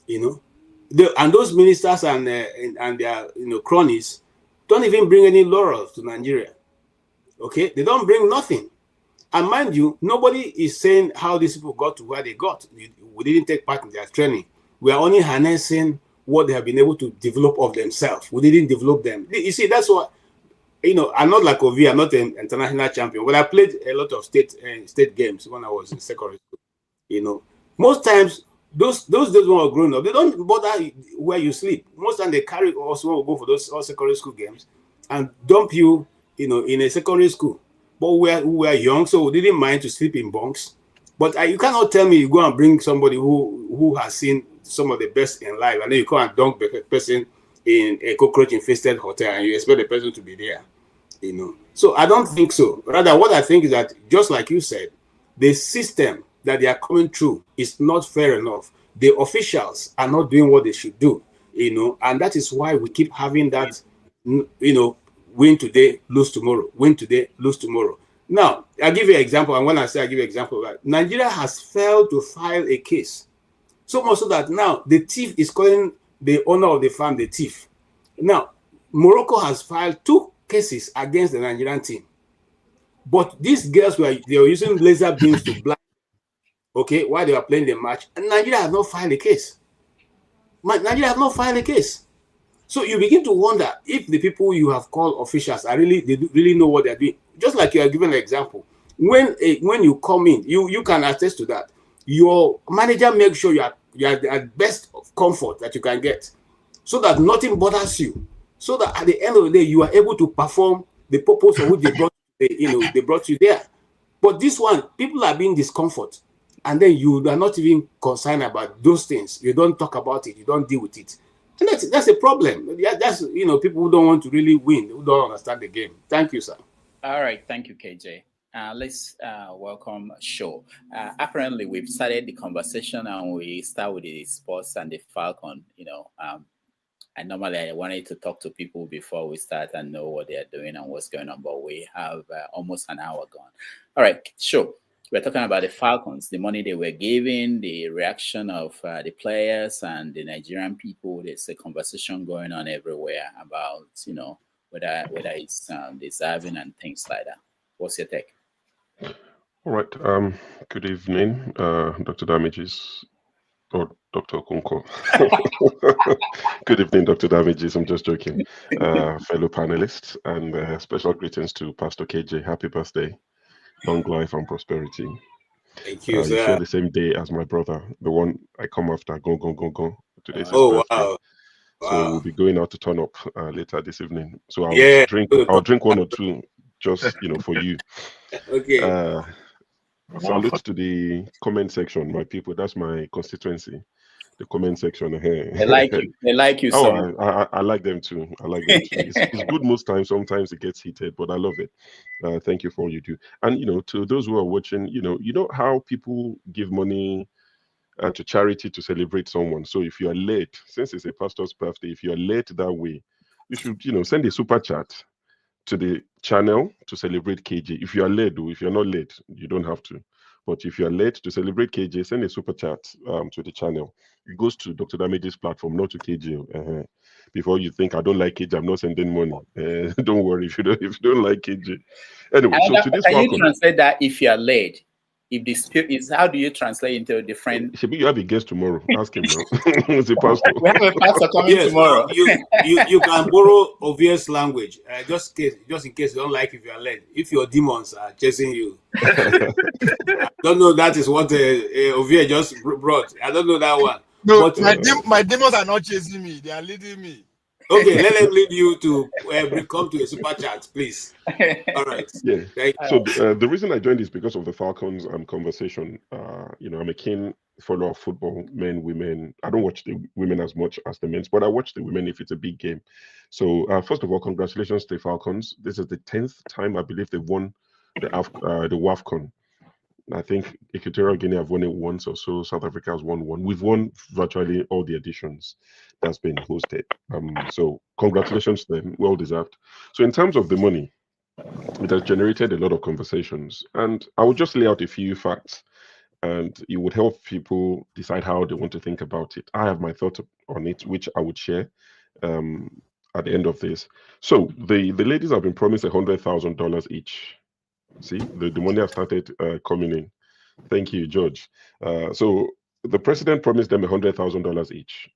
M: and those ministers and their cronies don't even bring any laurels to Nigeria. Okay, they don't bring nothing. And mind you, nobody is saying how these people got to where they got. We didn't take part in their training. We are only harnessing what they have been able to develop of themselves. We didn't develop them. You see, that's what, I'm not like Ovi, I'm not an international champion, but I played a lot of state games when I was in secondary school. Most times, those days when we were growing up, they don't bother where you sleep. Most times they carry us when we go for those all secondary school games and dump you, in a secondary school. But we were young, so we didn't mind to sleep in bunks. But you cannot tell me you go and bring somebody who has seen some of the best in life, and then you come and dunk the person in a cockroach-infested hotel, and you expect the person to be there. So I don't think so. Rather, what I think is that, just like you said, the system that they are coming through is not fair enough. The officials are not doing what they should do, and that is why we keep having that, win today, lose tomorrow, win today, lose tomorrow. Now, I'll give you an example, and when I say I give you an example, right, Nigeria has failed to file a case. So much so that now the thief is calling the owner of the farm the thief. Now, Morocco has filed 2 cases against the Nigerian team. But these girls were using laser beams to blind, okay, while they were playing the match, and Nigeria has not filed a case. Nigeria has not filed a case. So you begin to wonder if the people you have called officials they really know what they're doing. Just like you are given an example. When you come in, you can attest to that. Your manager makes sure you are at best of comfort that you can get, so that nothing bothers you. So that at the end of the day, you are able to perform the purpose of which they brought you there. But this one, people are being discomfort, and then you are not even concerned about those things. You don't talk about it. You don't deal with it. And that's a problem. That's people who don't want to really win, who don't understand the game. Thank you, sir.
O: All right, thank you, KJ. Let's welcome Show. Apparently, we've started the conversation and we start with the sports and the Falcon. And normally I wanted to talk to people before we start and know what they're doing and what's going on, but we have almost an hour gone. All right, Show. We're talking about the Falcons, the money they were giving, the reaction of the players and the Nigerian people. There's a conversation going on everywhere about, whether it's deserving and things like that. What's your take?
S: All right. Good evening, Dr. Damages, or Dr. Okunko. Good evening, Dr. Damages. I'm just joking. Fellow panelists, and special greetings to Pastor KJ. Happy birthday. Long life and prosperity.
M: Thank you,
S: You
M: sir.
S: share the same day as my brother, the one I come after. Go. Today's his
M: Oh,
S: birthday.
M: wow.
S: So we'll be going out to turn up later this evening. So I'll drink 1 or 2 just for you.
M: Okay.
S: Salute to the comment section, my people. That's my constituency. The comment section here.
O: They like you. They like you.
S: Oh, I like them too. It's good most times. Sometimes it gets heated, but I love it. Thank you for all you do. And to those who are watching, you know how people give money to charity to celebrate someone. So if you are late, since it's a pastor's birthday, if you are late that way, you should send a super chat to the channel to celebrate KJ. If you are late, or if you're not late, you don't have to. But if you are late to celebrate KJ, send a super chat to the channel. It goes to Dr. Damage's platform, not to KJ. Before you think I don't like KJ, I'm not sending money. Don't worry if you don't like KJ. Anyway, so to this
O: can you translate that? If you are late, if the spirit is, how do you translate into a different?
S: Should you have a guest tomorrow? Ask him now. It's a pastor.
O: We have a pastor coming tomorrow.
M: You can borrow obvious language, just in case you don't like if you are led. If your demons are chasing you, I don't know. That is what Ovie just brought. I don't know that one.
B: No,
M: but
B: my demons are not chasing me; they are leading me.
M: Okay, let them lead you to come to a super chat, please. All right.
S: Yeah. So the reason I joined is because of the Falcons conversation. I'm a keen follower of football, men, women. I don't watch the women as much as the men's, but I watch the women if it's a big game. So first of all, congratulations to the Falcons. This is the 10th time I believe they've won the WAFCON. I think Equatorial Guinea have won it once or so. South Africa has won one. We've won virtually all the editions that's been hosted. So congratulations to them. Well deserved. So in terms of the money, it has generated a lot of conversations. And I will just lay out a few facts, and it would help people decide how they want to think about it. I have my thoughts on it, which I would share at the end of this. So the ladies have been promised $100,000 each. See, the money has started coming in. Thank you, George. So the president promised them $100,000 each.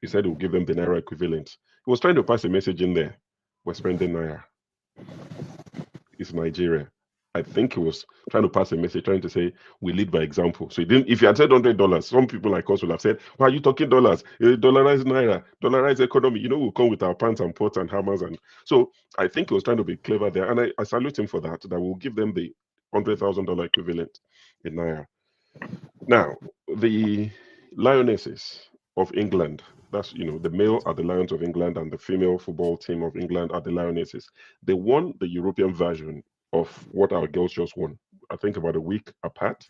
S: He said he would give them the Naira equivalent. He was trying to pass a message in there. We're spending Naira. It's Nigeria. I think he was trying to pass a message, trying to say we lead by example. So he didn't. If he had said $100, some people like us would have said, "Why are you talking dollars? Dollarize Naira, dollarize economy." We'll come with our pants and pots and hammers. And so I think he was trying to be clever there, and I salute him for that. That will give them the $100,000 equivalent in Naira. Now, the Lionesses of England. That's, the male are the Lions of England and the female football team of England are the Lionesses. They won the European version of what our girls just won, I think about a week apart.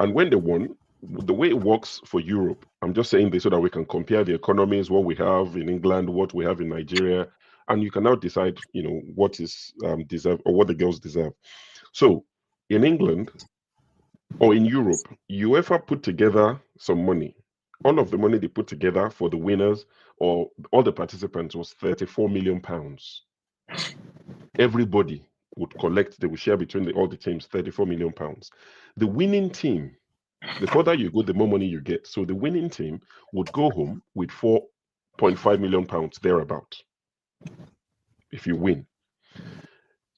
S: And when they won, the way it works for Europe, I'm just saying this so that we can compare the economies, what we have in England, what we have in Nigeria, and you can now decide, what is deserved or what the girls deserve. So in England or in Europe, UEFA put together some money. All of the money they put together for the winners or all the participants was £34 million. Everybody would collect, they would share between all the teams, £34 million. The winning team, the further you go, the more money you get. So the winning team would go home with £4.5 million thereabout if you win.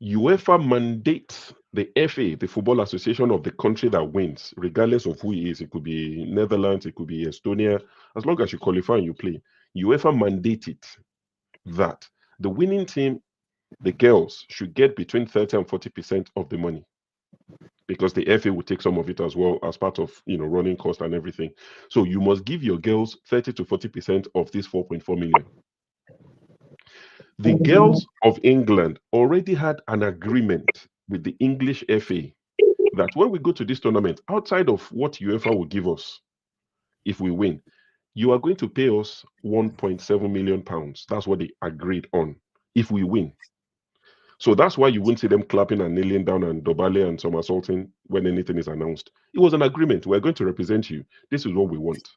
S: UEFA mandates the FA, the Football Association of the country that wins, regardless of who he is. It could be Netherlands, it could be Estonia. As long as you qualify and you play, UEFA mandated that the winning team, the girls, should get between 30 and 40% of the money, because the FA will take some of it as well as part of running cost and everything. So you must give your girls 30 to 40% of this 4.4 million. The girls of England already had an agreement with the English FA that when we go to this tournament, outside of what UEFA will give us if we win, you are going to pay us £1.7 million. That's what they agreed on if we win. So that's why you won't see them clapping and kneeling down and dobale and somersaulting when anything is announced. It was an agreement. We're going to represent you. This is what we want.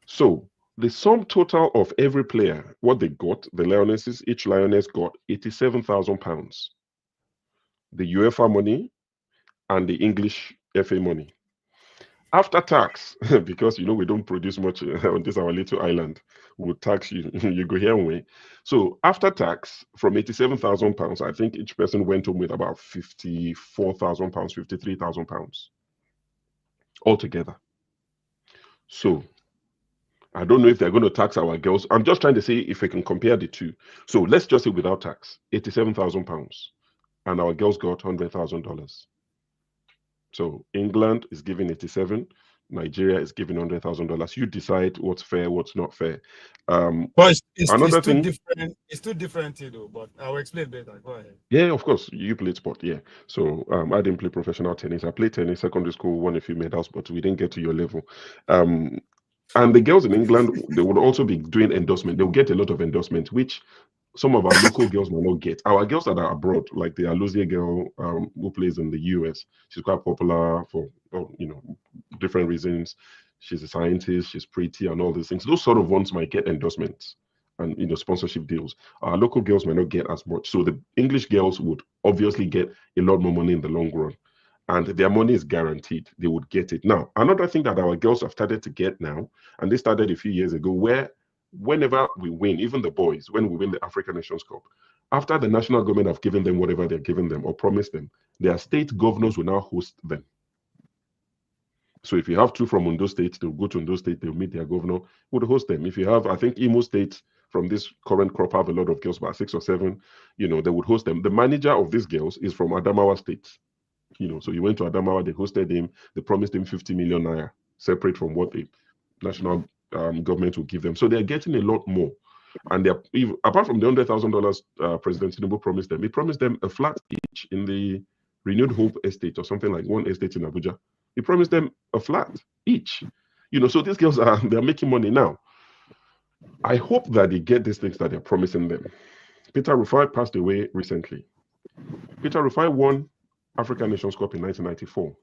S: So the sum total of every player, what they got, the Lionesses, each Lioness got £87,000. The UEFA money and the English FA money. After tax, because we don't produce much on this our little island, we'll tax you. You go here and way. So after tax, from £87,000, I think each person went home with about £54,000, £53,000 altogether. So I don't know if they're going to tax our girls. I'm just trying to see if we can compare the two. So let's just say without tax, £87,000, and our girls got $100,000. So England is giving 87, Nigeria is giving $100,000. You decide what's fair, what's not fair.
B: But it's too different, though. But I'll explain later. Go ahead.
S: Yeah, of course. You played sport, yeah. So I didn't play professional tennis. I played tennis, secondary school, won a few medals, but we didn't get to your level. And the girls in England, they would also be doing endorsement. They'll get a lot of endorsement, which some of our local girls might not get. Our girls that are abroad, like the Alusia girl who plays in the US, she's quite popular for different reasons. She's a scientist, she's pretty, and all these things. Those sort of ones might get endorsements and sponsorship deals. Our local girls might not get as much. So the English girls would obviously get a lot more money in the long run. and their money is guaranteed, they would get it. Now, another thing that our girls have started to get now, and they started a few years ago, where whenever we win, even the boys, when we win the African Nations Cup, after the national government have given them whatever they're giving them or promised them, their state governors will now host them. So if you have two from Ondo State, they'll go to Ondo State, they'll meet their governor, would host them. If you have, I think Imo State from this current crop have a lot of girls, about 6 or 7, they would host them. The manager of these girls is from Adamawa State. So he went to Adamawa, they hosted him, they promised him 50 million naira, separate from what the national government will give them. So they're getting a lot more. And they're, apart from the $100,000 President Tinubu promised them, he promised them a flat each in the Renewed Hope estate or something like one estate in Abuja. He promised them a flat each. So these girls they're making money now. I hope that they get these things that they're promising them. Peter Rufai passed away recently. Peter Rufai won African Nations Cup in 1994.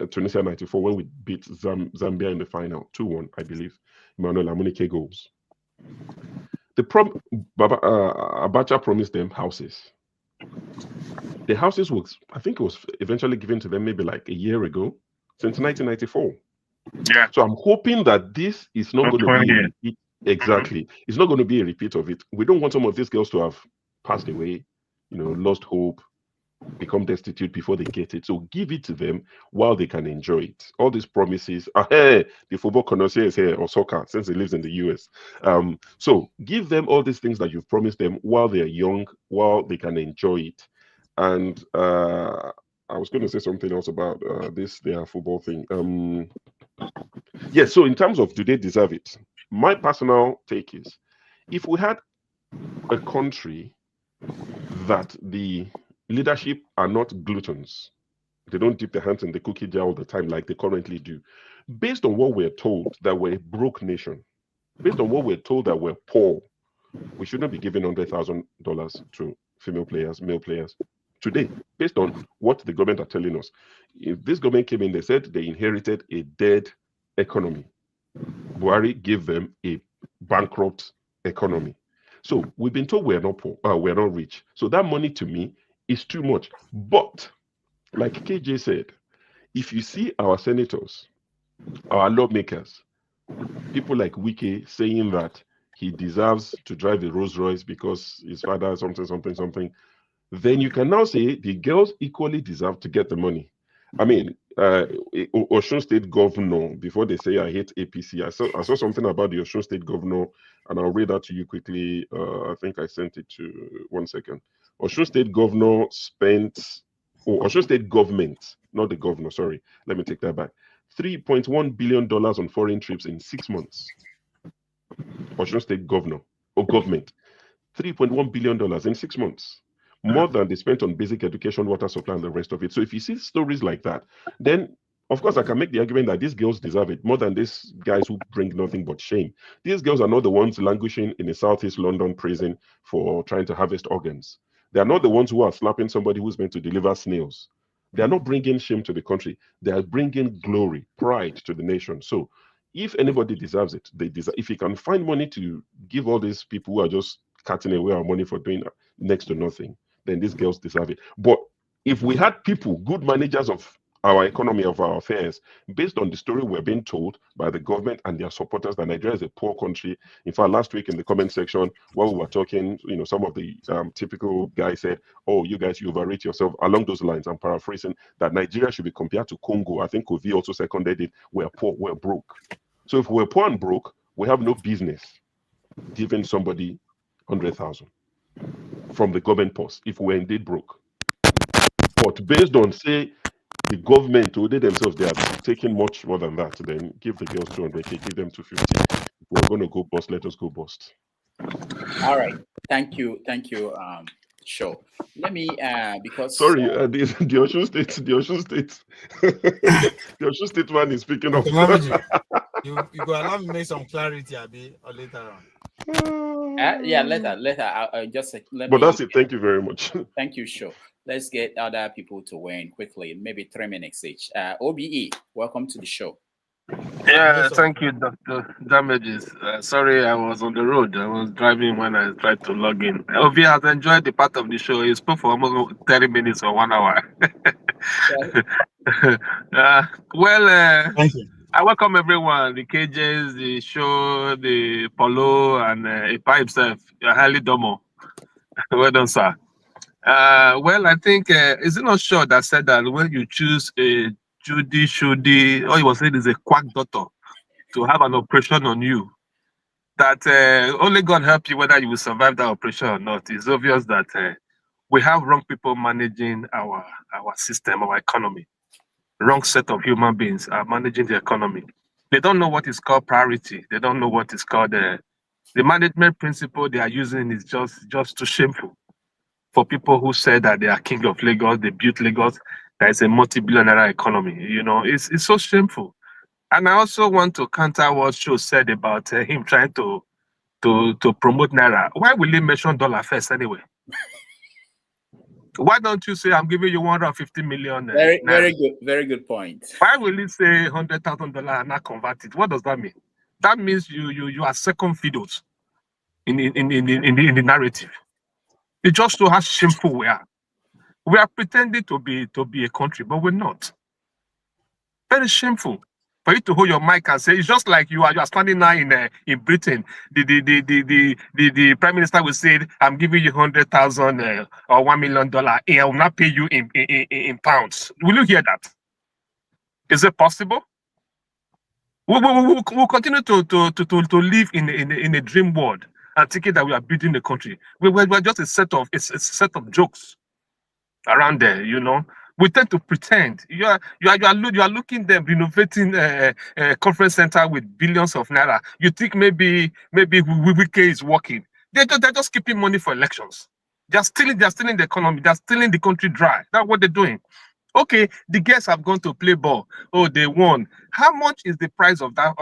S: Tunisia 94, when we beat Zambia in the final, 2-1, I believe. Emmanuel Amunike goals. Abacha promised them houses. The houses was, I think it was eventually given to them maybe like a year ago, since 1994. Yeah. So I'm hoping that this is not going to be a repeat. Exactly. It's not going to be a repeat of it. We don't want some of these girls to have passed away, lost hope, become destitute before they get it. So give it to them while they can enjoy it. All these promises. Hey, the football connoisseur is here, or soccer, since he lives in the US. So give them all these things that you've promised them while they're young, while they can enjoy it. And I was going to say something else about their football thing. Yes, so in terms of do they deserve it? My personal take is, if we had a country that the leadership are not gluttons, they don't dip their hands in the cookie jar all the time like they currently do, based on what we're told that we're a broke nation, based on what we're told that we're poor, we shouldn't be giving $100,000 to female players, male players today, based on what the government are telling us. If this government came in, they said they inherited a dead economy. Buhari gave them a bankrupt economy. So we've been told we're not poor, we're not rich. So that money to me is too much. But like KJ said, if you see our senators, our lawmakers, people like Wike saying that he deserves to drive a Rolls Royce because his father something, then you can now say the girls equally deserve to get the money. I mean, Osun State governor, before they say I hate APC, I saw something about the Osun State governor, and I'll read that to you quickly. I think I sent it to 1 second. Osun State governor Osun State government, not the governor, sorry, let me take that back. $3.1 billion on foreign trips in 6 months. Osun State governor or government, $3.1 billion in 6 months. More than they spent on basic education, water supply, and the rest of it. So if you see stories like that, then of course I can make the argument that these girls deserve it more than these guys who bring nothing but shame. These girls are not the ones languishing in a Southeast London prison for trying to harvest organs. They are not the ones who are slapping somebody who's meant to deliver snails. They are not bringing shame to the country. They are bringing glory, pride to the nation. So if anybody deserves it, they deserve. If you can find money to give all these people who are just cutting away our money for doing next to nothing, then these girls deserve it. But if we had people, good managers of our economy, of our affairs, based on the story we're being told by the government and their supporters that Nigeria is a poor country. In fact, last week in the comment section, while we were talking, some of the typical guys said, oh, you guys, you overrate yourself. Along those lines, I'm paraphrasing, that Nigeria should be compared to Congo. I think Kovi also seconded it. We're poor, we're broke. So if we're poor and broke, we have no business giving somebody 100,000 from the government purse if we're indeed broke. But based on, say, the government or they themselves, they are taking much more than that, then give the girls 200K, give them 250. If we're going to go bust, let us go bust.
O: All right. Thank you. Sure. Let me because
S: sorry, the Osun State, the Osun State one is speaking of.
R: you go allow me make some clarity, Abi, or later on.
O: Yeah, later. I'll just let
S: but that's it. Thank you very much.
O: Thank you, sure. Let's get other people to weigh in quickly, maybe 3 minutes each. OBE, welcome to the show.
T: Yeah, thank you, Dr. Damages. Sorry, I was on the road. I was driving when I tried to log in. Ovi has enjoyed the part of the show. He spoke for almost 30 minutes or 1 hour.
R: Thank you.
T: I welcome everyone, the KJs, the show, the Polo, and Ipa himself. You're highly domo. Well done, sir. I think, is it not sure that said that when you choose a Judy, Shudi, all you was saying is a quack doctor to have an operation on you, that only God help you whether you will survive that operation or not. It's obvious that we have wrong people managing our system, our economy. Wrong set of human beings are managing the economy. They don't know what is called priority. They don't know what is called the management principle they are using is just too shameful for people who say that they are king of Lagos, they built Lagos, that is a multi-billionaire economy. You know, it's so shameful. And I also want to counter what Sho said about him trying to promote Naira. Why will he mention dollar first anyway? Why don't you say I'm giving you 150 million?
O: Very good point.
T: Why will he say $100,000 and not convert it? What does that mean? That means you are second fiddles in the narrative. It just shows how shameful we are. We are pretending to be a country, but we're not. Very shameful for you to hold your mic and say it's just like you are standing now in Britain. The prime minister will say, "I'm giving you 100,000 or $1 million. I will not pay you in pounds." Will you hear that? Is it possible? We'll continue to live in a dream world and thinking that we are building the country. We're just a set of jokes around there, you know. We tend to pretend. You are looking them renovating a conference center with billions of naira. You think maybe WK is working. They're just keeping money for elections. They're stealing the economy. They're stealing the country dry. That's what they're doing. Okay, the guests have gone to play ball. Oh, they won. How much is the price of that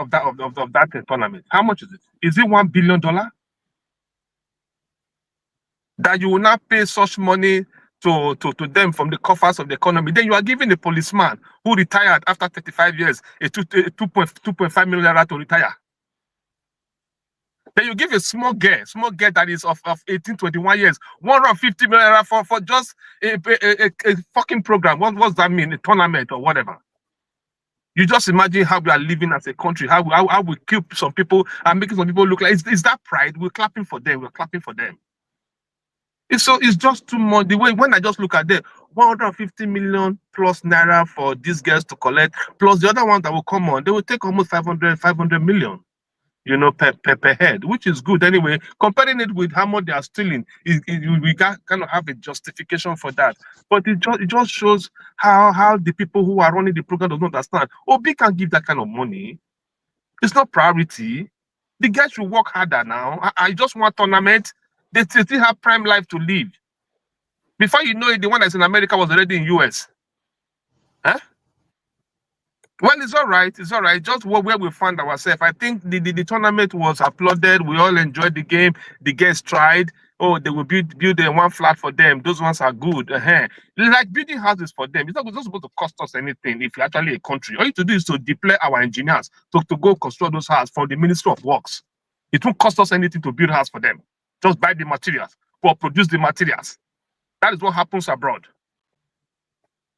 T: tournament? How much is it? Is it $1 billion? That you will not pay such money to them from the coffers of the economy. Then you are giving a policeman who retired after 35 years a 2.5 million naira to retire. Then you give a small girl that is of 18, 21 years, 150 million naira for just a fucking program. What's that mean? A tournament or whatever. You just imagine how we are living as a country, how we kill some people and making some people look like, is that pride? We're clapping for them. We're clapping for them. It's just too much. The way when I just look at them, 150 million plus naira for these girls to collect, plus the other one that will come on, they will take almost 500 million, you know, per head, which is good anyway. Comparing it with how much they are stealing, we kind of have a justification for that. But it just shows how the people who are running the program don't understand. Obi can't give that kind of money. It's not priority. The guys should work harder now. I just want tournament. They still have prime life to live. Before you know it, the one that's in America was already in US. Huh? Well, it's all right. It's all right. Just where we found ourselves. I think the tournament was applauded. We all enjoyed the game. The guests tried. Oh, they will build one flat for them. Those ones are good. Like building houses for them. It's not supposed to cost us anything if you're actually a country. All you have to do is to deploy our engineers to go construct those houses from the Ministry of Works. It won't cost us anything to build a house for them. Just buy the materials or produce the materials. That is what happens abroad.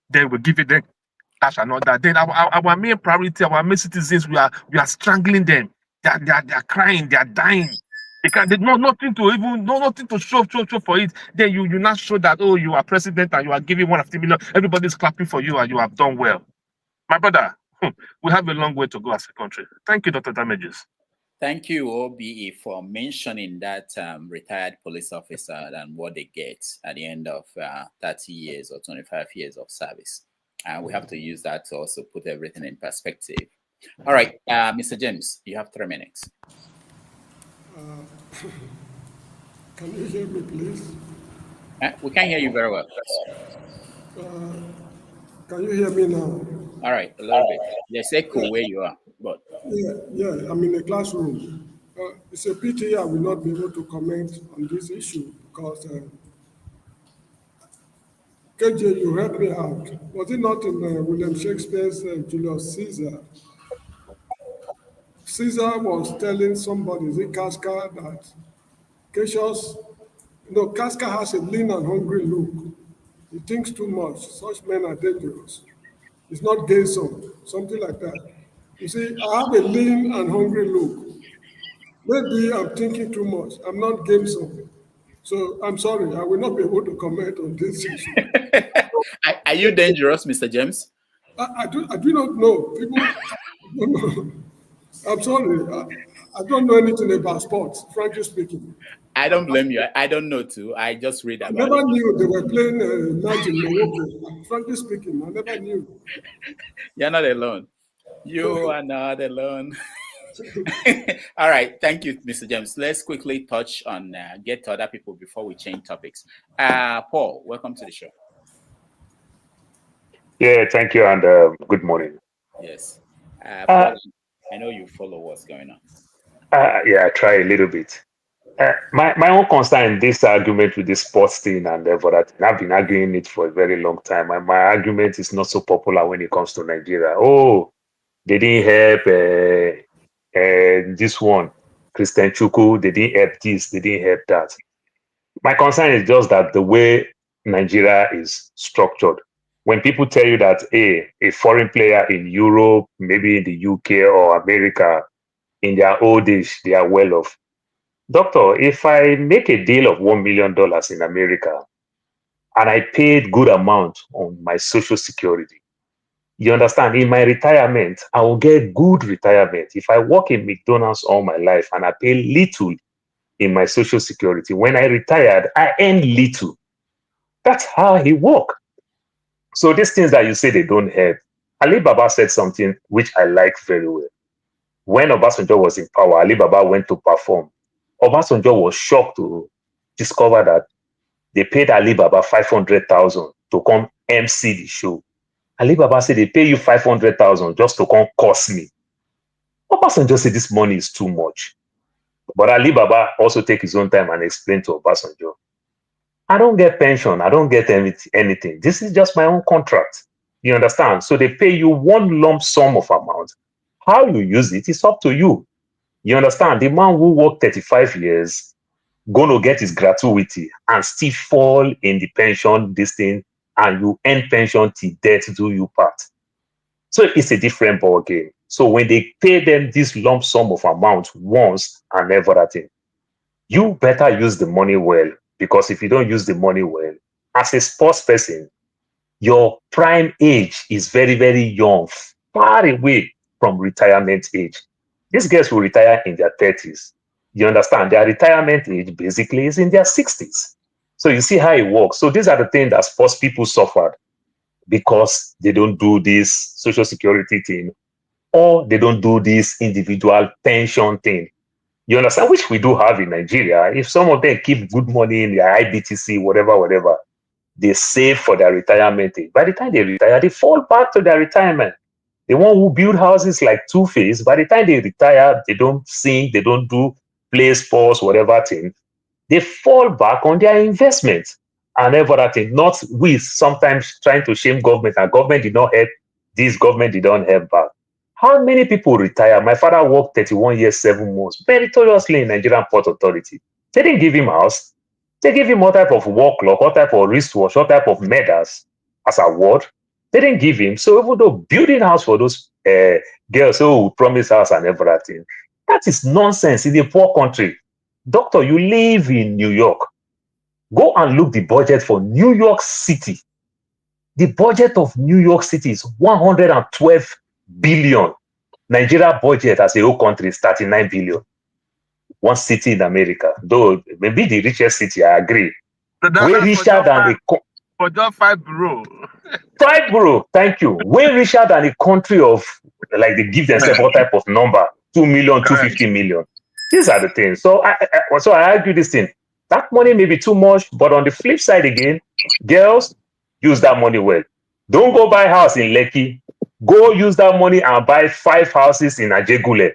T: Then we give it them cash and all that. Then our main priority, our main citizens, we are strangling them. They are crying. They are dying. There's nothing to show for it. Then you not show that, oh, you are president and you are giving 150 million. Everybody's clapping for you and you have done well. My brother, we have a long way to go as a country. Thank you, Dr. Damages.
O: Thank you, OBE, for mentioning that retired police officer and what they get at the end of 30 years or 25 years of service. We have to use that to also put everything in perspective. All right, Mr. James, you have 3 minutes.
U: Can you hear me, please?
O: We can hear you very well.
U: Can you hear me now?
O: All right, a little bit. There's echo where you are, but
U: yeah, I'm in a classroom. It's a pity I will not be able to comment on this issue because KJ, you heard me out. Was it not in William Shakespeare's Julius Caesar Caesar was telling somebody, is it Casca, that Cassius, Casca has a lean and hungry look. He thinks too much. Such men are dangerous. It's not gamesome, something like that. You see, I have a lean and hungry look. Maybe I'm thinking too much. I'm not gamesome. So I'm sorry, I will not be able to comment on this issue.
O: Are you dangerous, Mr. James?
U: I do not know. People don't know. I'm sorry. I don't know anything about sports, frankly speaking.
O: I don't blame you. I don't know too. I just read about
U: I never
O: it.
U: knew they were playing match in Morocco. Frankly speaking, I never knew.
O: You're not alone. You are not alone. All right. Thank you, Mr. James. Let's quickly touch on, get to other people before we change topics. Paul, welcome to the show.
A: Yeah, thank you, and good morning.
O: Yes. Paul, I know you follow what's going on.
A: Yeah, I try a little bit. My own concern in this argument with this sports thing and for that, I've been arguing it for a very long time. And my argument is not so popular when it comes to Nigeria. Oh, they didn't help this one, Christian Chukwu, they didn't help this, they didn't help that. My concern is just that the way Nigeria is structured. When people tell you that a foreign player in Europe, maybe in the UK or America, in their old age, they are well off. Doctor, if I make a deal of $1 million in America and I paid good amount on my social security, you understand, in my retirement, I will get good retirement. If I work in McDonald's all my life and I pay little in my social security, when I retired, I earn little. That's how he work. So these things that you say they don't help, Ali Baba said something which I like very well. When Obasanjo was in power, Ali Baba went to perform. Obasanjo was shocked to discover that they paid Ali Baba 500,000 to come MC the show. Ali Baba said, they pay you 500,000 just to come curse me. Obasanjo said, this money is too much. But Ali Baba also take his own time and explain to Obasanjo, I don't get pension. I don't get anything. This is just my own contract. You understand? So they pay you one lump sum of amount. How you use it is up to you. You understand? The man who worked 35 years going to get his gratuity and still fall in the pension, this thing, and you earn pension till death do you part. So it's a different ball game. So when they pay them this lump sum of amount once and never that thing, you better use the money well, because if you don't use the money well, as a sports person, your prime age is very, very young, far away from retirement age. These guys will retire in their 30s. You understand? Their retirement age basically is in their 60s. So you see how it works. So these are the things that sports people suffered because they don't do this social security thing, or they don't do this individual pension thing. You understand? Which we do have in Nigeria. If some of them keep good money in their IBTC, whatever, they save for their retirement age. By the time they retire, they fall back to their retirement. The one who build houses like Two-Face, by the time they retire, they don't sing, they don't do play sports, whatever thing. They fall back on their investment and everything. Not with sometimes trying to shame government, and government did not help this, government did not help back. How many people retire? My father worked 31 years, 7 months, meritoriously in Nigerian Port Authority. They didn't give him house. They gave him all type of work clock, all type of wristwatch, all type of medals as a award. They didn't give him. So even though building house for those girls who promise house and everything, that is nonsense in a poor country. Doctor, you live in New York. Go and look the budget for New York City. The budget of New York City is 112 billion. Nigeria budget as a whole country is 39 billion. One city in America, though maybe the richest city, I agree. Way richer than
T: for just 5 bro.
A: 5 bro, thank you. Way richer than a country of, like, they give themselves all type of number, 2 million, 250 million. These are the things. So I argue this thing. That money may be too much, but on the flip side again, girls, use that money well. Don't go buy house in Lekki. Go use that money and buy 5 houses in Ajegule,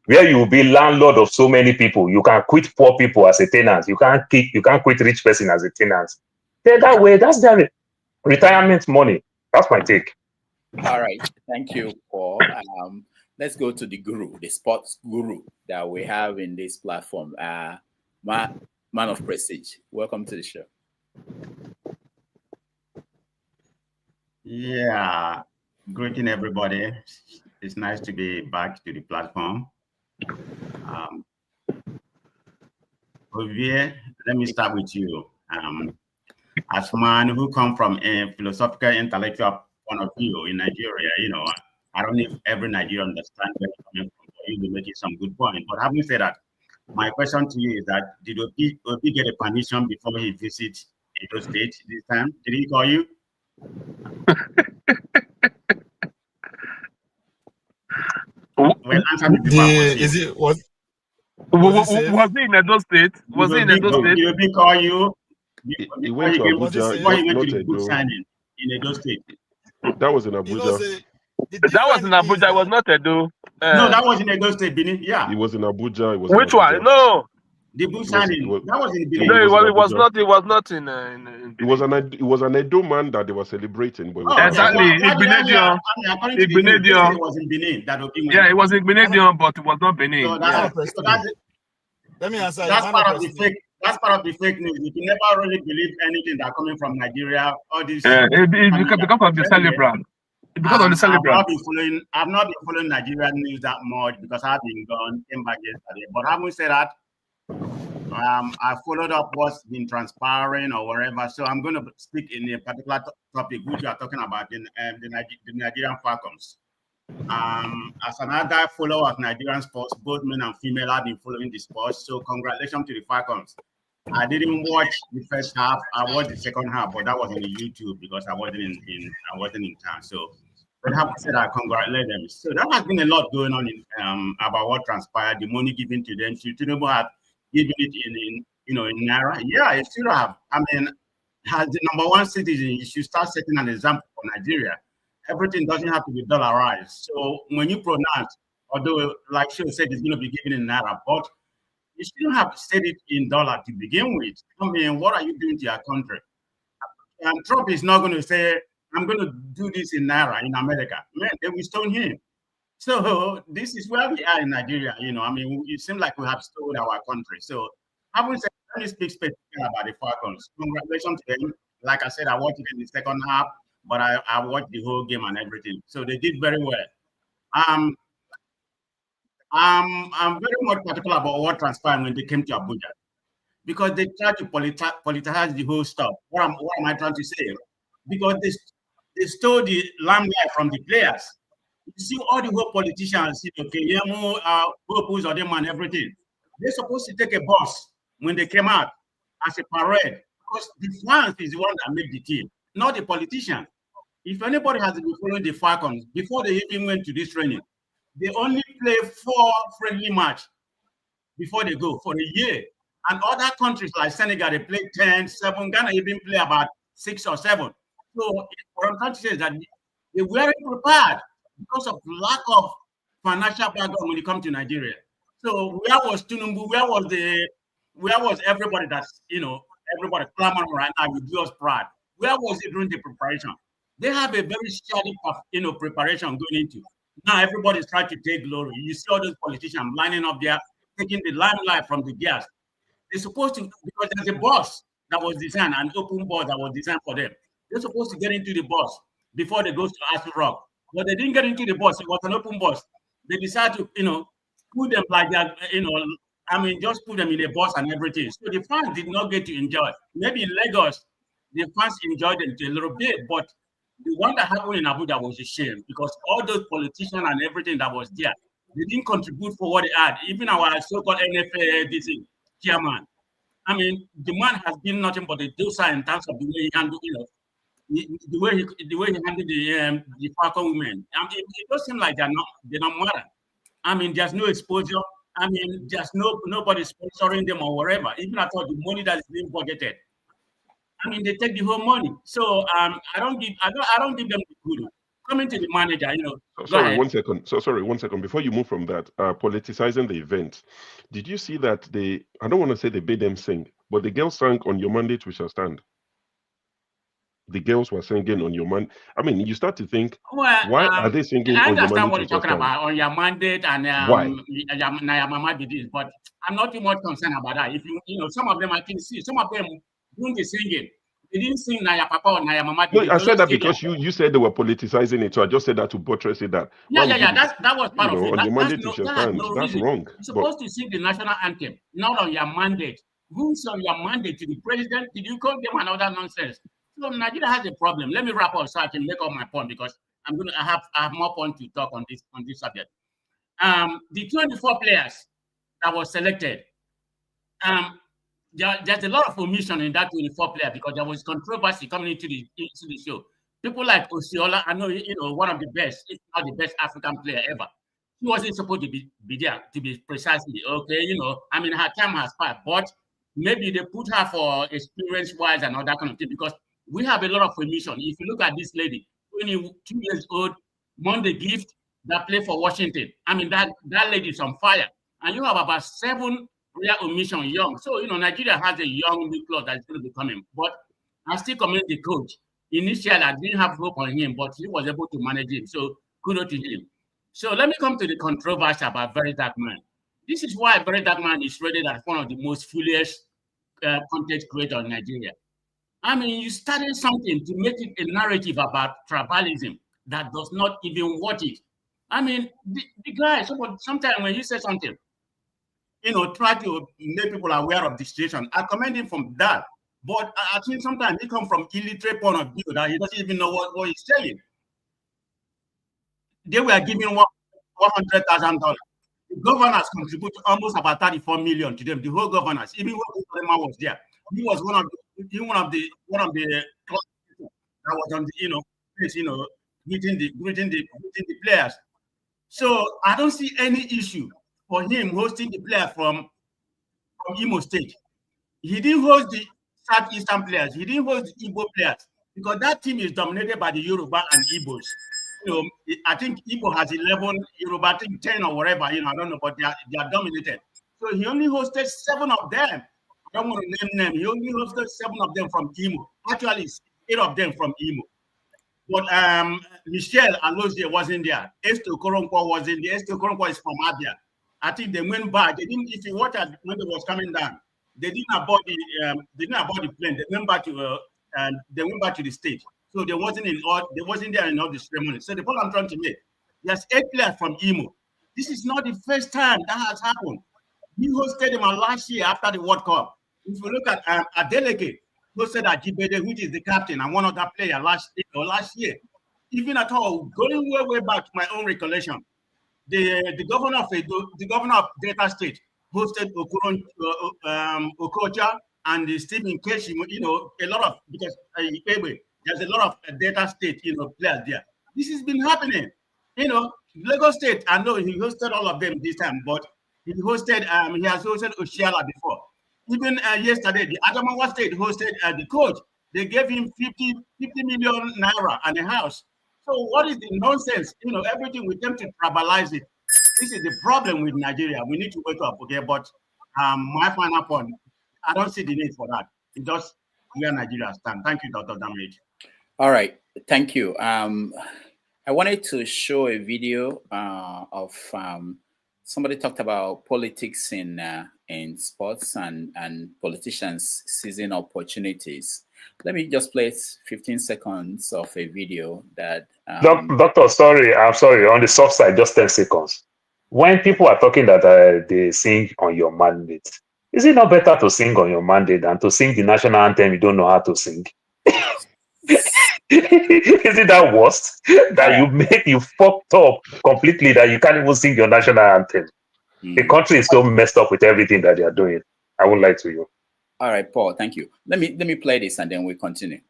A: where you will be landlord of so many people. You can quit poor people as a tenant. You can't quit rich person as a tenant. Then that way, that's their retirement money. That's my take.
O: All right. Thank you, Paul. let's go to the guru, the sports guru that we have in this platform. Man of prestige, welcome to the show.
D: Yeah, greeting everybody. It's nice to be back to the platform. Olivier, let me start with you. As a man who come from a philosophical, intellectual point of view in Nigeria, I don't know if every Nigerian understands where you're coming from. You will make some good point. But having said that, my question to you is that did Obi get a permission before he visits Edo State this time? Did he call you? Well, answer me before
T: was he in Edo State? Was he in Edo State?
D: Did Obi call you?
S: He went to Abuja, not
D: Edo.
S: Edo.
D: Signing in Edo State.
S: That was in Abuja.
T: That was in Abuja. It was not Edo.
D: No, that was in Edo State, Benin. Yeah.
S: It was in Abuja. It was
T: Which
S: in Abuja.
T: one? No.
D: The book signing. That was in Benin.
T: No, it was not. It was not in.
S: It was an Edo man that they were celebrating. But
T: exactly.
D: It was in Benin.
T: Yeah, it was in Benin, but it was not Benin.
D: So let me answer. That's part of the fake. That's part of the fake news. You can never really believe anything that coming from Nigeria. All this.
T: Because of the celebrant. Because of the celebrant.
D: I've not been following Nigerian news that much because I've been gone, came back yesterday. But having said that, I followed up what's been transpiring or wherever. So I'm going to speak in a particular topic which you are talking about in the Nigerian Falcons. As another follower of Nigerian sports, both men and female have been following the sports. So congratulations to the Falcons. I didn't watch the first half. I watched the second half, but that was on the YouTube because I wasn't in town. So, but having said I congratulate them. So there has been a lot going on in about what transpired. The money given to them. Tinubu had given it in naira. Yeah, it should have. I mean, as the #1 citizen, you should start setting an example for Nigeria. Everything doesn't have to be dollarized. So when you pronounce, although like she said, it's going to be given in naira, but you shouldn't have said it in dollar to begin with. I mean, what are you doing to your country? And Trump is not going to say, I'm going to do this in naira in America. Man, they will stone him. So this is where we are in Nigeria. I mean, it seems like we have stolen our country. So I would say, let me speak specifically about the Falcons. Congratulations to them. Like I said, I watched it in the second half, but I watched the whole game and everything. So they did very well. I'm very much particular about what transpired when they came to Abuja because they tried to politicize the whole stuff. What am I trying to say? Because they stole the limelight from the players. You see all the whole politicians, Keyemo, Purpose, or them and everything. They're supposed to take a bus when they came out as a parade because the fans is the one that made the team, not the politicians. If anybody has been following the Falcons before they even went to this training, they only play 4 friendly matches before they go for a year. And other countries like Senegal, they play 10, 7. Ghana even play about 6 or 7. So what I'm trying to say is that they weren't prepared because of lack of financial background when it comes to Nigeria. So where was Tinubu? Where was everybody that's everybody clamoring right now with us pride? Where was it during the preparation? They have a very shoddy preparation going into. Now everybody's trying to take glory. You see all those politicians lining up there, taking the limelight from the gas. They're supposed to, because there's a bus that was designed, an open bus that was designed for them. They're supposed to get into the bus before they go to Asu Rock. But they didn't get into the bus. It was an open bus. They decided to, put them like that, just put them in a bus and everything. So the fans did not get to enjoy. Maybe in Lagos, the fans enjoyed it a little bit, but the one that happened in Abuja was a shame because all those politicians and everything that was there, they didn't contribute for what they had. Even our so-called NFA chairman. I mean, the man has been nothing but a doer in terms of the way he handled, the way he handled the Falcon women. I mean, it does seem like they're not modern. I mean, there's no exposure. I mean, there's nobody sponsoring them or whatever. Even I thought the money that is being budgeted. I mean, they take the whole money. So I don't give them the good. Coming to the manager,
S: Sorry, 1 second. Sorry, 1 second. Before you move from that, politicizing the event, did you see that I don't want to say they made them sing, but the girls sang On Your Mandate We Shall Stand? the girls were singing on your man. I mean, you start to think,
D: well,
S: why are they singing
D: I
S: on your
D: understand what
S: mandate
D: you're
S: for
D: talking about on your mandate and
S: Why?
D: Naya Mama did this, but I'm not too much concerned about that. If you know, some of them I can see, some of them doing the singing. They didn't sing Naya Papa or Naya Mama did
S: No,
D: it.
S: I said that because you said they were politicizing it, so I just said that to buttress it. That why would you be,
D: That was part of it.
S: on your
D: That's
S: mandate
D: no,
S: is your
D: that has
S: stand.
D: no
S: That's
D: reason.
S: wrong.
D: You're
S: But
D: supposed to sing the national anthem, not on your mandate. Who's on your mandate to the president? Did you call them another nonsense? So Nigeria has a problem. Let me wrap up so I can make up my point because I have more points to talk on this subject. The 24 players that was selected, there's a lot of omission in that 24 player because there was controversy coming into the show. People like Osceola, I know one of the best, if not the best African player ever. He wasn't supposed to be there, to be precisely okay. I mean, her time has passed, but maybe they put her for experience-wise and all that kind of thing because we have a lot of omission. If you look at this lady, 22 years old, Monday Gift, that played for Washington. I mean, that lady is on fire. And you have about 7 real omission young. So, Nigeria has a young nucleus that's going to be coming. But I still commend the coach. Initially, I didn't have hope on him, but he was able to manage it. So, kudos to him. So, let me come to the controversy about Very Dark Man. This is why Very Dark Man is rated as one of the most foolish content creators in Nigeria. I mean, you started something to make it a narrative about tribalism that does not even watch it. I mean, the guy, sometimes when he says something, try to make people aware of the situation. I commend him from that. But I think sometimes he comes from illiterate point of view that he doesn't even know what he's saying. They were giving $100,000. The governors contributed almost about 34 million to them. The whole governors, even when Obama was there, he was one of the that was on the greeting the players. So I don't see any issue for him hosting the player from Imo State. He didn't host the Southeastern players. He didn't host the Igbo players because that team is dominated by the Yoruba and Igbos. I think Igbo has 11, Yoruba I think 10 or whatever. I don't know, but they are dominated. So he only hosted 7 of them. I don't want to name them. He only hosted 7 of them from Imo. Actually, 8 of them from Imo. But Michelle Alozie wasn't there. Esther Okoronkwo wasn't there. Esther Okoronkwo is from Abia. I think they went back. They didn't. If you watch it when it was coming down, they didn't abort the plane. They went back to the stage. So they wasn't there in all the ceremony. So the point I'm trying to make, there's 8 players from Imo. This is not the first time that has happened. He hosted them last year after the World Cup. If you look at Adeleke, hosted at Gibede, which is the captain and one of that player last year. Even at all, going way back to my own recollection, the governor of Delta State hosted Okocha and Stephen Keshi. A lot of because there's a lot of Delta State players there. This has been happening. Lagos State. I know he hosted all of them this time, but he has hosted Oshiala before. Even yesterday, the Adamawa State hosted the coach. They gave him 50 million naira and a house. So what is the nonsense? Everything we attempt to tribalize it. This is the problem with Nigeria. We need to wake up, okay? But my final point, I don't see the need for that. It's just where Nigeria stands. Thank you, Dr. Damage.
O: All right, thank you. I wanted to show a video of somebody talked about politics in sports and politicians seizing opportunities. Let me just play 15 seconds of a video that...
A: Doctor, sorry, I'm sorry. On the soft side, just 10 seconds. When people are talking that they sing on your mandate, is it not better to sing on your mandate than to sing the national anthem you don't know how to sing? Is it that worst that you fucked up completely that you can't even sing your national anthem? The country is so messed up with everything that they are doing. I won't lie to you.
O: All right, Paul, thank you. Let me play this and then we continue.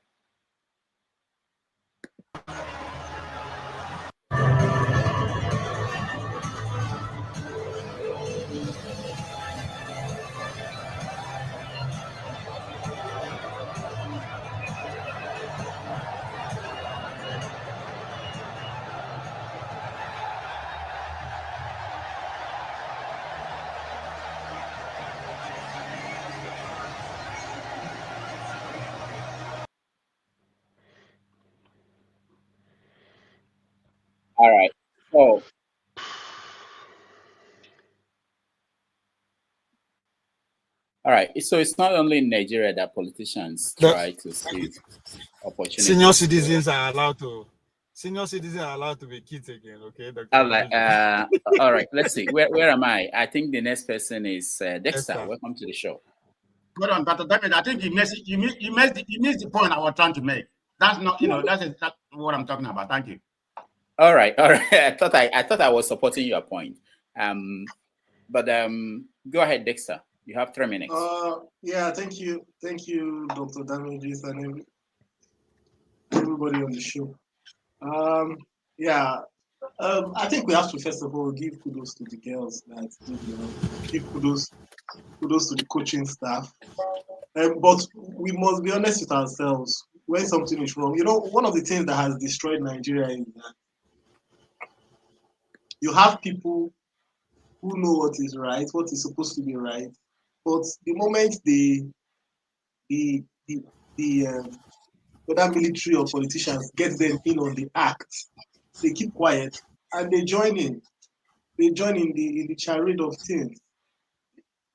O: All right. So all right. So it's not only in Nigeria that politicians try to seize opportunities.
R: Senior citizens are allowed to. Senior citizens are allowed to be kids again. Okay.
O: All right. All right. Let's see. Where am I? I think the next person is Dexter. Welcome to the show.
D: Hold on, Dr. David. I think you missed the point I was trying to make. That's not, that's what I'm talking about. Thank you.
O: All right. I thought I was supporting your point. But go ahead, Dexter. You have 3 minutes.
G: Yeah, thank you, Dr. Damages, and everybody on the show. I think we have to first of all give kudos to the girls that give kudos to the coaching staff. But we must be honest with ourselves. When something is wrong, one of the things that has destroyed Nigeria is that you have people who know what is right, what is supposed to be right, but the moment whether military or politicians get them in on the act, they keep quiet and they join in. They join in the charade of things.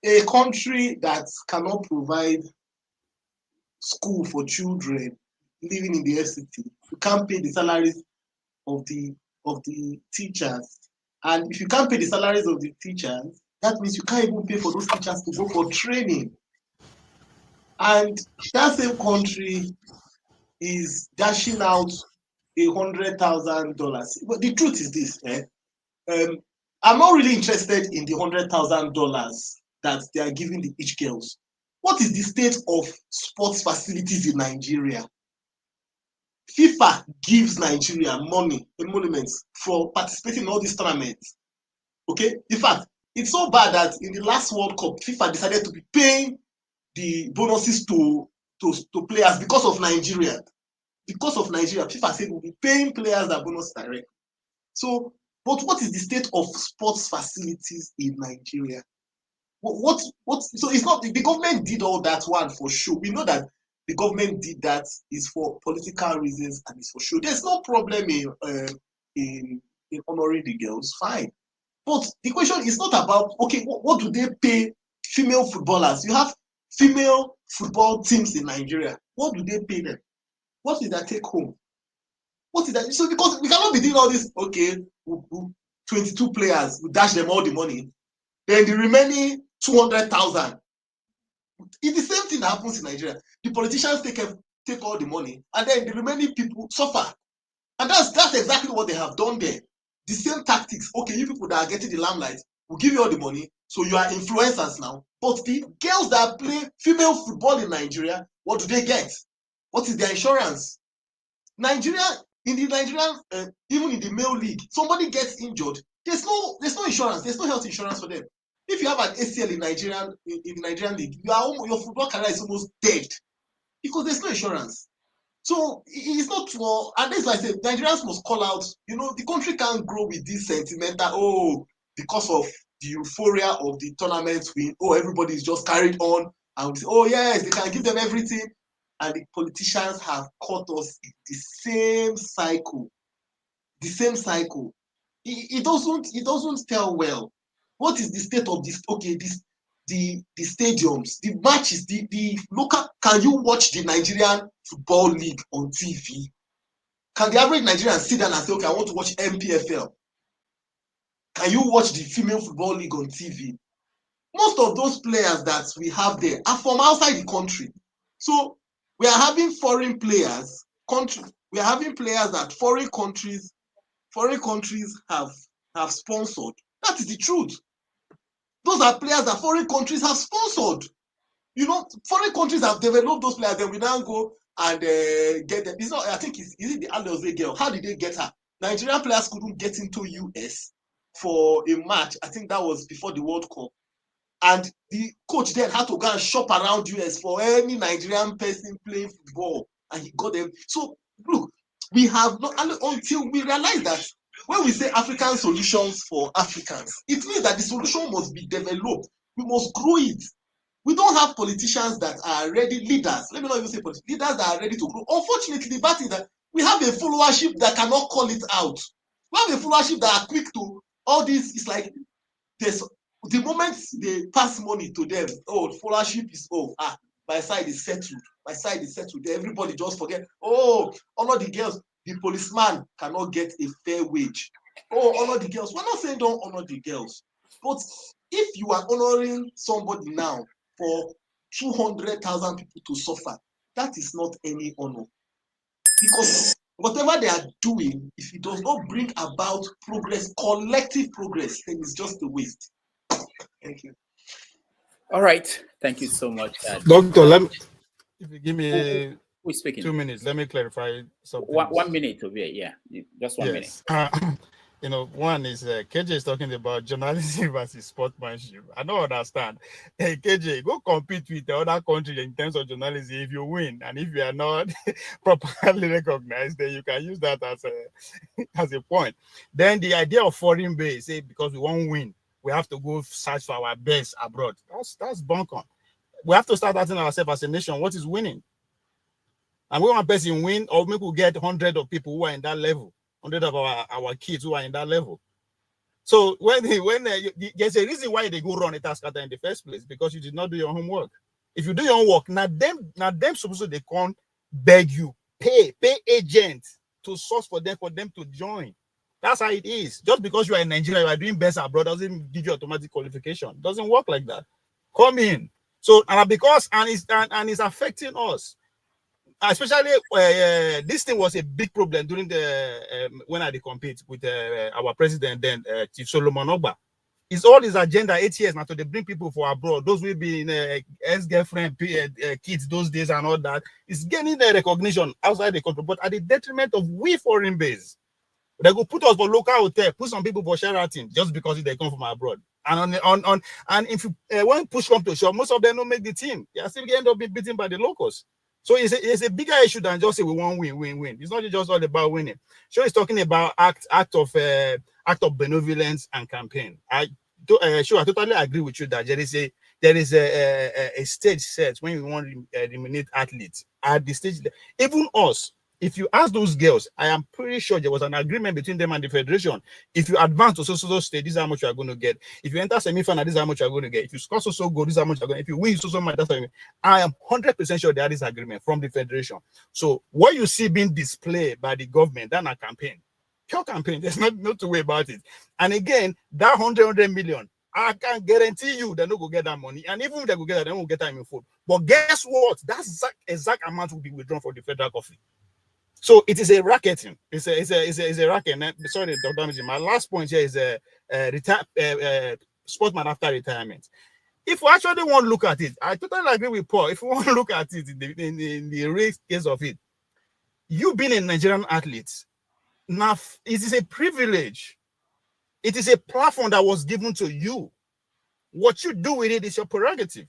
G: A country that cannot provide school for children living in the FCT, you can't pay the salaries of the teachers. And if you can't pay the salaries of the teachers, that means you can't even pay for those teachers to go for training. And that same country is dashing out $100,000. But the truth is this, I'm not really interested in the $100,000 that they are giving the each girls. What is the state of sports facilities in Nigeria? FIFA gives Nigeria money, emoluments for participating in all these tournaments. Okay, in fact, it's so bad that in the last World Cup, FIFA decided to be paying the bonuses to players because of Nigeria. Because of Nigeria, FIFA said we'll be paying players that bonus direct. So, but what is the state of sports facilities in Nigeria? What? So it's not the government did all that one for sure. We know that the government did that is for political reasons and it's for sure. There's no problem in honoring the girls, fine. But the question is not about what do they pay female footballers? You have female football teams in Nigeria. What do they pay them? What is their take home? What is that? So because we cannot be doing all this, 22 players, we dash them all the money. Then the remaining 200,000. It's the same thing that happens in Nigeria. The politicians take all the money, and then the remaining people suffer. And that's exactly what they have done there. The same tactics. Okay, you people that are getting the limelight, we'll give you all the money, so you are influencers now. But the girls that play female football in Nigeria, what do they get? What is their insurance? Nigeria, in the Nigerian, even in the male league, somebody gets injured. There's no insurance. There's no health insurance for them. If you have an ACL in the Nigerian league, your football career is almost dead because there's no insurance. So it's not for, and that's why I said Nigerians must call out. The country can't grow with this sentimental. Because of the euphoria of the tournament win. Everybody is just carried on, and we say, yes, they can give them everything. And the politicians have caught us in the same cycle. The same cycle. It doesn't tell well. What is the state of this? The stadiums, the matches, the local. Can you watch the Nigerian Football League on TV? Can the average Nigerian sit down and say, I want to watch MPFL? Can you watch the Female Football League on TV? Most of those players that we have there are from outside the country. So we are having foreign players. We are having players that foreign countries have sponsored. That is the truth. Those are players that foreign countries have sponsored. Foreign countries have developed those players. Then we now go and get them. It's not. I think is it the Alose girl? How did they get her? Nigerian players couldn't get into US for a match. I think that was before the World Cup. And the coach then had to go and shop around US for any Nigerian person playing football, and he got them. So look, we have not until we realize that when we say African solutions for Africans, it means that the solution must be developed. We must grow it. We don't have politicians that are ready, leaders. Let me not even say politicians, leaders that are ready to grow. Unfortunately, the bad thing is that we have a followership that cannot call it out. We have a followership that are quick to all this. It's like there's the moment they pass money to them, oh, followership is my side is settled. My side is settled. Everybody just forget. Oh, honor the girls. The policeman cannot get a fair wage. Oh, honor the girls. We're not saying don't honor the girls, but if you are honoring somebody now for 200,000 people to suffer, that is not any honor. Because whatever they are doing, if it does not bring about progress, collective progress, then it's just a waste. Thank you.
O: All right. Thank you so much.
R: Doctor, if you give me
O: who's speaking?
R: 2 minutes, let me clarify something.
O: 1 minute of it, yeah. Just 1 minute.
R: You know, one is KJ is talking about journalism versus sportsmanship. I don't understand. Hey, KJ, go compete with the other country in terms of journalism if you win, and if you are not properly recognized, then you can use that as a point. Then the idea of foreign base, say because we won't win, we have to go search for our best abroad. That's bunkum. We have to start asking ourselves as a nation, what is winning? And we want person win, or maybe we get 100 of people who are in that level. 100 of our kids who are in that level. So when there's a reason why they go run a task in the first place, because you did not do your homework. If you do your homework, now them supposed to they can't beg you, pay agents to source for them to join. That's how it is. Just because you are in Nigeria, you are doing best abroad doesn't give you automatic qualification. It doesn't work like that. Come in. So it's affecting us. Especially this thing was a big problem during the when I compete with our president then, Chief Solomon Ogba. It's all his agenda 8 years now to bring people for abroad. Those will be in ex-girlfriend kids those days and all that. It's getting the recognition outside the country, but at the detriment of we foreign base. They go put us for local hotel, put some people for Sheraton just because they come from abroad. And and if when push comes to shove, most of them don't make the team. They are still end up being beaten by the locals. So it's a bigger issue than just say we want win. It's not just all about winning. So it's talking about act of benevolence and campaign. I totally agree with you that there is a stage set when we want to eliminate athletes at the stage. Even us, if you ask those girls, I am pretty sure there was an agreement between them and the federation. If you advance to so stage, this is how much you are going to get. If you enter semi-final, this is how much you are going to get. If you score so good, this is how much you are going to get. If you win so much, that's how I am 100% sure there is agreement from the federation. So what you see being displayed by the government, that's a campaign. Pure campaign. There's no to worry about it. And again, that 100 million, I can guarantee you they're not going to get that money. And even if they go get that, they won't get that in food. But guess what? That exact amount will be withdrawn from the federal coffee. So it is a racketing. It's a racket. Sorry, Dr. Damiji. My last point here is sportsman after retirement. If we actually want to look at it, I totally agree with Paul. If we want to look at it in the real case of it, you being a Nigerian athlete, now it is a privilege. It is a platform that was given to you. What you do with it is your prerogative.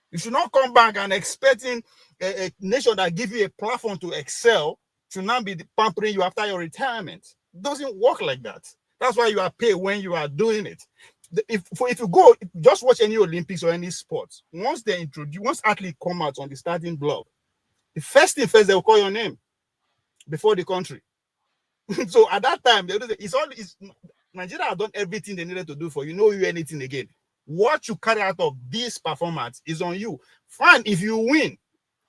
R: You should not come back and expecting a nation that gives you a platform to excel to now be pampering you after your retirement. It doesn't work like that. That's why you are paid when you are doing it. If you go, just watch any Olympics or any sports, once athletes come out on the starting block, the first thing first, they will call your name before the country. So at that time, Nigeria has done everything they needed to do for you. No you anything again. What you carry out of this performance is on you. Fine, if you win,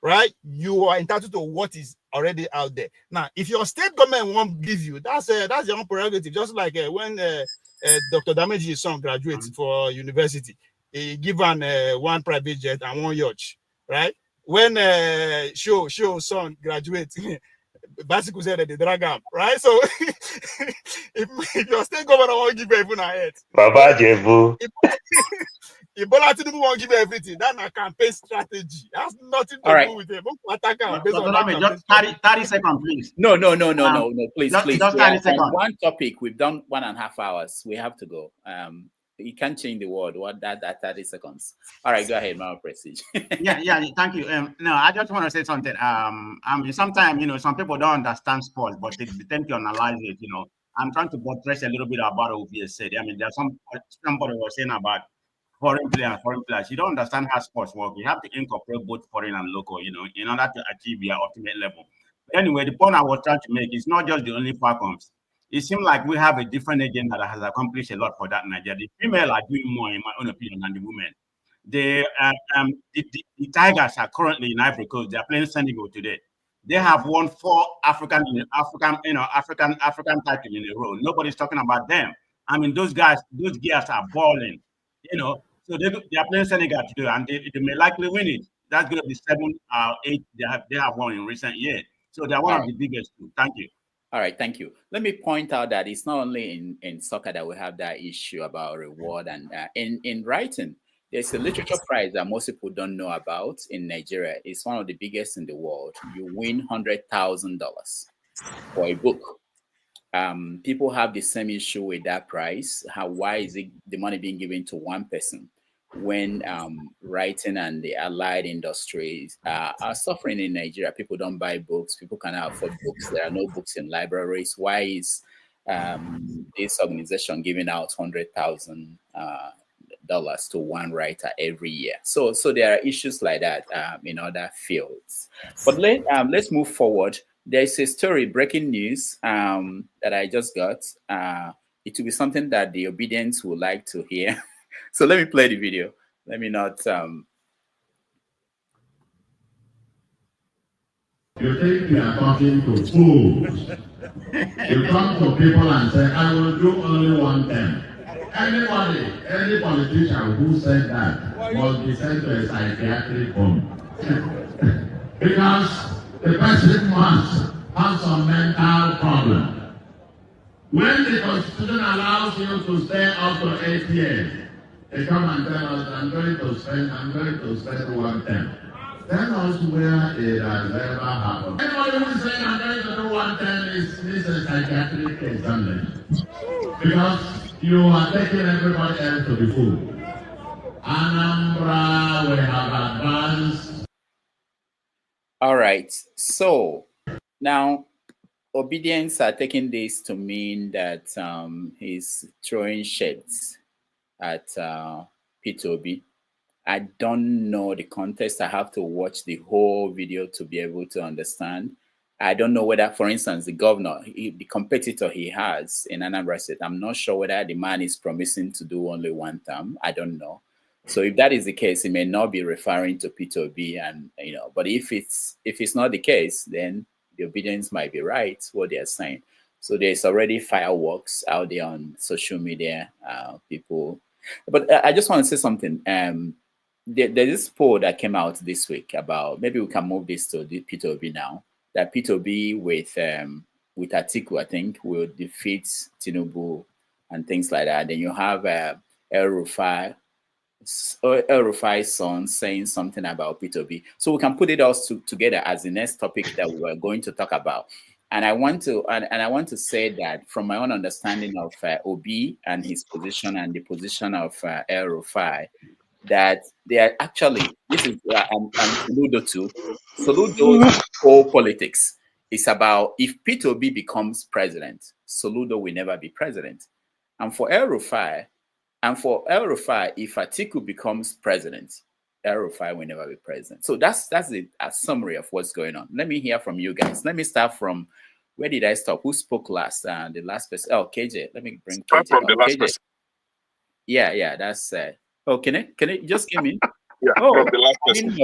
R: right, you are entitled to what is already out there. Now, if your state government won't give you, that's your own prerogative. Just like when Dr. Dameji's son graduates for university, he given one private jet and one yacht, right? When Show's son graduates, Basic said that they drag him, right? So if your state governor won't give you even a head,
A: Baba Jebu.
R: If Bola Tinubu won't give you everything, that's a campaign strategy. That's nothing to do with it.
D: Just 30 seconds, please.
O: No, please.
D: Just 30 seconds.
O: One topic, we've done 1.5 hours. We have to go. You can't change the word. What that 30 seconds. All right, go ahead, Mama Prestige.
D: yeah, thank you. No, I just want to say something. Sometimes, some people don't understand sports, but they tend to analyze it. I'm trying to buttress a little bit about what you said. I mean, there's somebody was saying about foreign players. You don't understand how sports work. You have to incorporate both foreign and local, in order to achieve your ultimate level. But anyway, the point I was trying to make is not just the only Falcons. it seems like we have a different agenda that has accomplished a lot for that Nigeria. The female are doing more, in my own opinion, than the women. The Tigers are currently in Ivory Coast. They are playing Senegal today. They have won 4 African titles in a row. Nobody's talking about them. I mean, those girls are balling, So they are playing Senegal today, and they may likely win it. That's going to be 7 or 8 they have won in recent years. So they are one of the biggest. Thank you.
O: All right, thank you. Let me point out that it's not only in soccer that we have that issue about reward, and in writing, there's a literature prize that most people don't know about in Nigeria. It's one of the biggest in the world. You win $100,000 for a book. People have the same issue with that prize. Why is it the money being given to one person when writing and the allied industries are suffering in Nigeria? People don't buy books. People cannot afford books. There are no books in libraries. Why is this organization giving out $100,000 to one writer every year? So there are issues like that in other fields. But let's move forward. There's a story, breaking news, that I just got. It will be something that the obedience would like to hear. So let me play the video. Let me not.
F: You think you are talking to fools. You come to people and say, I will do only one thing. Any politician who said that must be sent to a psychiatric home. Because the person must have some mental problem. When the Constitution allows you to stay up to 8 years, they come and tell us, I'm going to spend 110. Tell us where it has ever happened. Anybody who is saying I'm going to do 110 is a psychiatric examination. Because you are taking everybody else to the fool. Anambra, we have advanced.
O: All right. So now obedience are taking this to mean that he's throwing shades at P2B. I don't know the context. I have to watch the whole video to be able to understand. I don't know whether, for instance, the governor, the competitor he has in Anambra State, I'm not sure whether the man is promising to do only one term. I don't know. So if that is the case, he may not be referring to P2B, and but if it's not the case, then the obedience might be right, what they're saying. So there's already fireworks out there on social media, people. But I just want to say something. There's this poll that came out this week about, maybe we can move this to the P2B now, that P2B with Atiku, I think, will defeat Tinubu and things like that. Then you have El Rufai's son saying something about P2B. So we can put it all together as the next topic that we are going to talk about. And I want to say that from my own understanding of Obi and his position and the position of El Rufai, that they are actually, this is and Soludo too. Soludo's whole politics is about, if P2B becomes president, Soludo will never be president. And for El Rufai, if Atiku becomes president, El Rufai will never be president. So that's a summary of what's going on. Let me hear from you guys. Let me start from, where did I stop? Who spoke last? The last person. Oh, KJ. Let me bring KJ.
L: From the last person.
O: Yeah, that's oh, can it just give me?
L: Yeah, from the last person.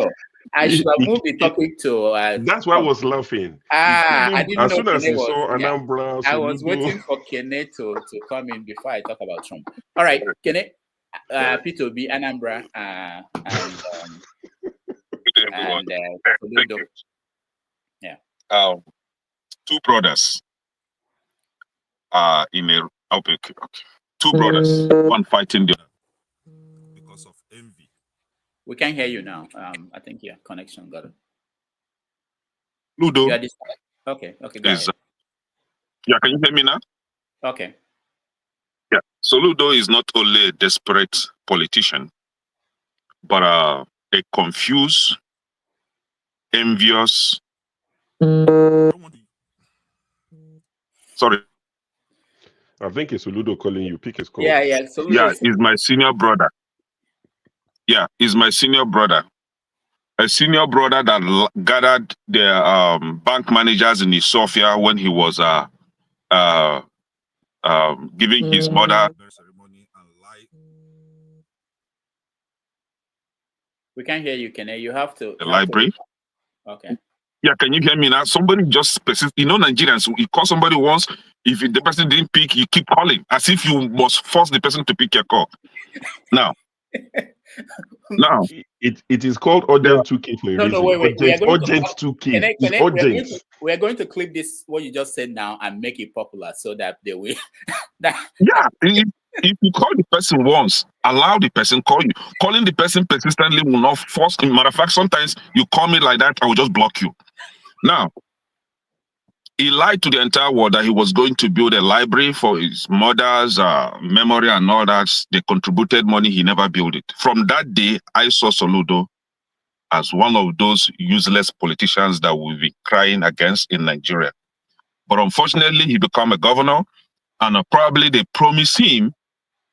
O: I should have moved the topic to.
S: That's why I was laughing.
O: I didn't
S: as
O: know
S: soon as
O: Kene
S: he saw Anambra,
O: I was waiting for Kene to come in before I talk about Trump. All right, Kene, P2B, Anambra, and
L: Thank you. Yeah. Two brothers in a two brothers, one fighting the other
C: because of envy.
O: We can hear you now. I think your connection got it.
L: Ludo.
O: Okay, go ahead.
L: Yeah, can you hear me now?
O: Okay.
L: Yeah. So Ludo is not only a desperate politician, but a confused, envious. Sorry.
S: I think it's Ludo calling you. Pick his call.
O: Yeah.
L: Yeah, he's my senior brother. Yeah, he's my senior brother. A senior brother that gathered the bank managers in Ethiopia when he was giving his mother.
O: We can't hear you, Kene. You have to.
L: The library.
O: Okay.
L: Yeah, can you hear me now? Somebody just persist. You know, Nigerians, you call somebody once. If the person didn't pick, you keep calling as if you must force the person to pick your call. Now,
S: it is called urgent 2K for a reason.
O: No, wait.
S: Urgent 2K. It's urgent.
O: We are going to clip this, what you just said now, and make it popular so that they will.
L: Yeah, if you call the person once, allow the person call you. Calling the person persistently will not force. Matter of fact, sometimes you call me like that, I will just block you. Now, he lied to the entire world that he was going to build a library for his mother's memory and all that. They contributed money, he never built it. From that day, I saw Soludo as one of those useless politicians that we'll be crying against in Nigeria. But unfortunately, he became a governor, and probably they promised him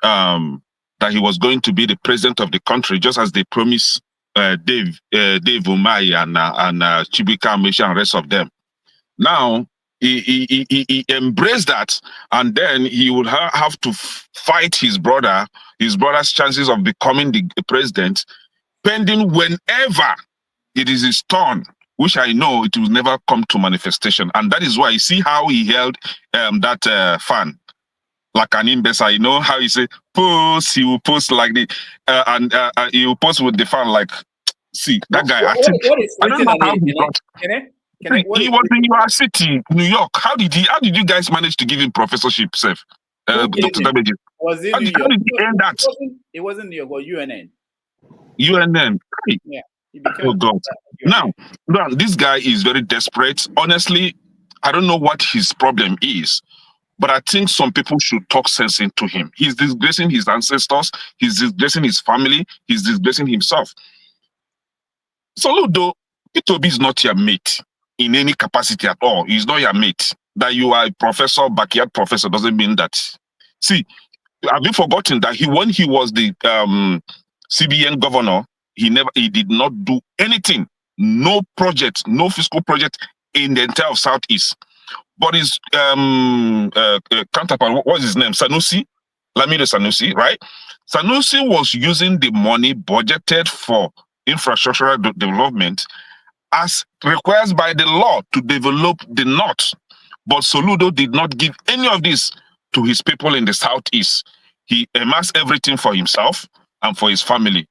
L: that he was going to be the president of the country, just as they promised Dave Umai and Chibika Amechi and rest of them. Now, he embraced that, and then he would have to fight his brother's chances of becoming the president, pending whenever it is his turn, which I know it will never come to manifestation. And that is why you see how he held that fan like an imbecile. You know how he say post, he will post like the and he will post with the fan like, see that guy. I don't know how he got. He was in your city, New York. How did you guys manage to give him professorship, Seth? Dr. Dumebi?
O: Was it
L: How did he end that?
O: It wasn't New York, or UNN.
L: UNN.
O: Yeah.
L: Oh God. Now, this guy is very desperate. Honestly, I don't know what his problem is, but I think some people should talk sense into him. He's disgracing his ancestors, he's disgracing his family, he's disgracing himself. Soludo, P2B is not your mate in any capacity at all. He's not your mate. That you are a professor, backyard professor, doesn't mean that. See, have you forgotten that when he was the CBN governor, he did not do anything, no project, no fiscal project in the entire Southeast. But his counterpart, what's his name? Sanusi, Lamido Sanusi, right? Sanusi was using the money budgeted for infrastructural development as required by the law to develop the North. But Soludo did not give any of this to his people in the Southeast. He amassed everything for himself and for his family.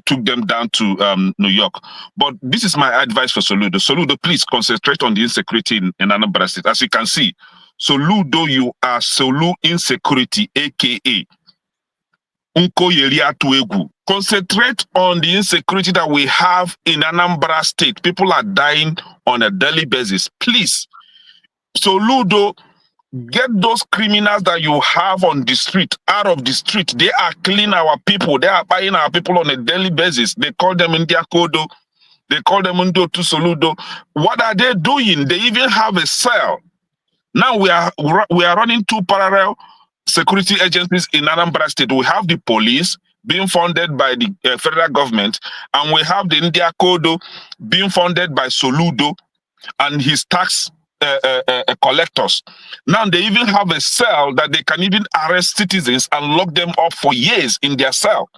L: Took them down to New York. But this is my advice for Soludo. Soludo, please concentrate on the insecurity in Anambra State. As you can see, Soludo, you are Solu insecurity, aka Unko Yeria Tuegu. Concentrate on the insecurity that we have in Anambra State. People are dying on a daily basis. Please, Soludo, get those criminals that you have on the street out of the street. They are killing our people. They are buying our people on a daily basis. They call them India Kodo. They call them Undo to Soludo. What are they doing? They even have a cell. Now we are running two parallel security agencies in Anambra State. We have the police being funded by the federal government, and we have the India Kodo being funded by Soludo and his tax collectors. Now they even have a cell that they can even arrest citizens and lock them up for years in their cell.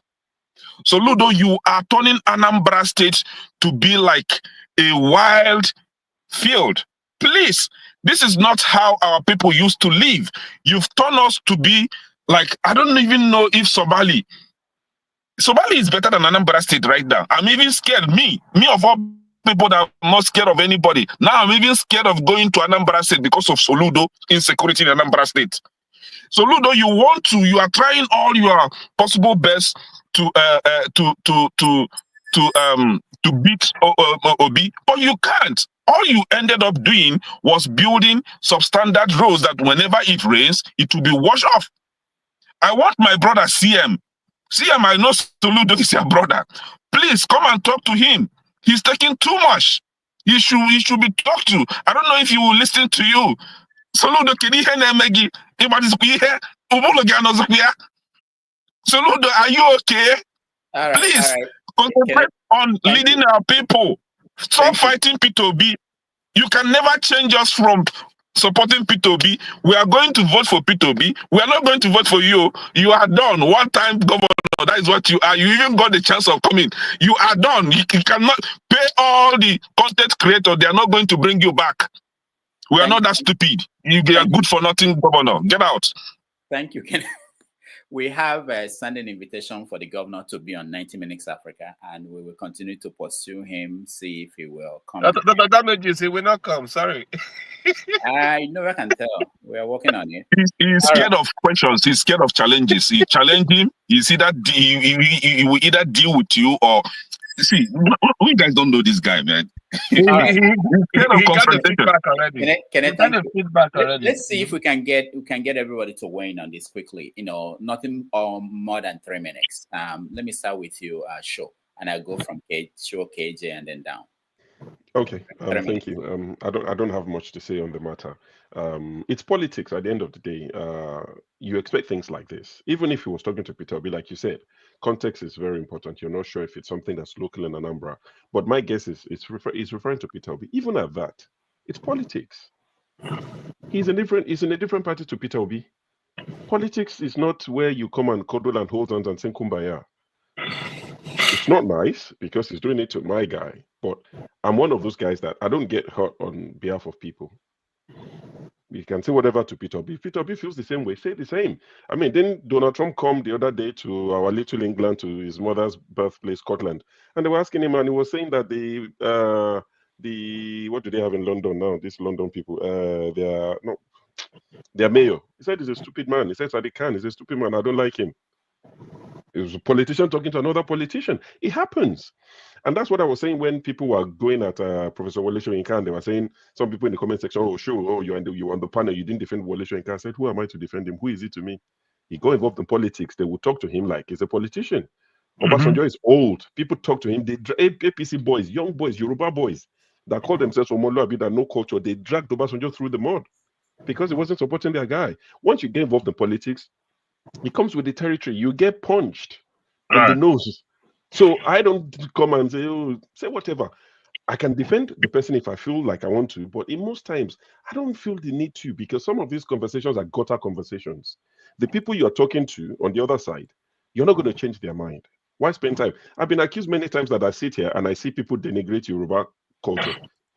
L: So Ludo, you are turning Anambra State to be like a wild field. Please, this is not how our people used to live. You've turned us to be like, I don't even know if Somali is better than Anambra State right now. I'm even scared. Me of all people that are not scared of anybody. Now I'm even scared of going to Anambra State because of Soludo insecurity in Anambra State. Soludo, you are trying all your possible best to beat Obi, but you can't. All you ended up doing was building substandard roads that whenever it rains, it will be washed off. I want my brother CM. CM, I know Soludo is your brother. Please come and talk to him. He's taking too much. He should be talked to. I don't know if he will listen to you. Soludo, can you hear Nemegi? Soludo, are you okay? Please concentrate on leading our people. Stop fighting P2B. You can never change us from supporting P2B. We are going to vote for P2B. We are not going to vote for you. You are done. One time governor. That is what you are. You even got the chance of coming. You are done. You cannot pay all the content creators. They are not going to bring you back. We are not that stupid. You are good for nothing, governor. Get out.
O: Thank you, Ken. We have a standing invitation for the governor to be on 90 Minutes Africa, and we will continue to pursue him, see if he will come.
T: That made you say will not come. Sorry.
O: I know, I can tell. We are working on it.
L: He's scared of questions. He's scared of challenges. You challenge him. You see that he will either deal with you or see. You guys don't know this guy, man.
T: He got the feedback already.
O: Let's see if we can get everybody to weigh in on this quickly. Nothing more than 3 minutes. Let me start with you, Sho, and I'll go from Sho, KJ, and then down.
S: Okay, thank you. I don't have much to say on the matter. It's politics at the end of the day. You expect things like this. Even if he was talking to Peter Obi, like you said, context is very important. You're not sure if it's something that's local in Anambra. But my guess is he's referring to Peter Obi. Even at that, it's politics. He's in a different party to Peter Obi. Politics is not where you come and cuddle and hold hands and sing kumbaya. It's not nice because he's doing it to my guy, but I'm one of those guys that I don't get hurt on behalf of people. You can say whatever to Peter Obi. If Peter Obi feels the same way, say the same. I mean, didn't Donald Trump come the other day to our little England, to his mother's birthplace, Scotland, and they were asking him, and he was saying that the what do they have in London now? These London people, their mayor. He said he's a stupid man. He said Sadiq Khan is a stupid man. I don't like him. It was a politician talking to another politician. It happens. And that's what I was saying when people were going at Professor Wole Soyinka. They were saying, some people in the comment section, oh, sure, oh, you're on the panel, you didn't defend Wole Soyinka. I said, who am I to defend him? Who is he to me? He got involved in politics. They would talk to him like he's a politician. Obasanjo is old. People talk to him. They APC boys, young boys, Yoruba boys that call themselves Omoluabi, that no culture. They dragged Obasanjo through the mud because he wasn't supporting their guy. Once you get involved in politics, it comes with the territory. You get punched in the nose. So I don't come and say, oh, say whatever. I can defend the person if I feel like I want to, but in most times, I don't feel the need to, because some of these conversations are gutter conversations. The people you are talking to on the other side, you're not going to change their mind. Why spend time? I've been accused many times that I sit here and I see people denigrate Yoruba culture.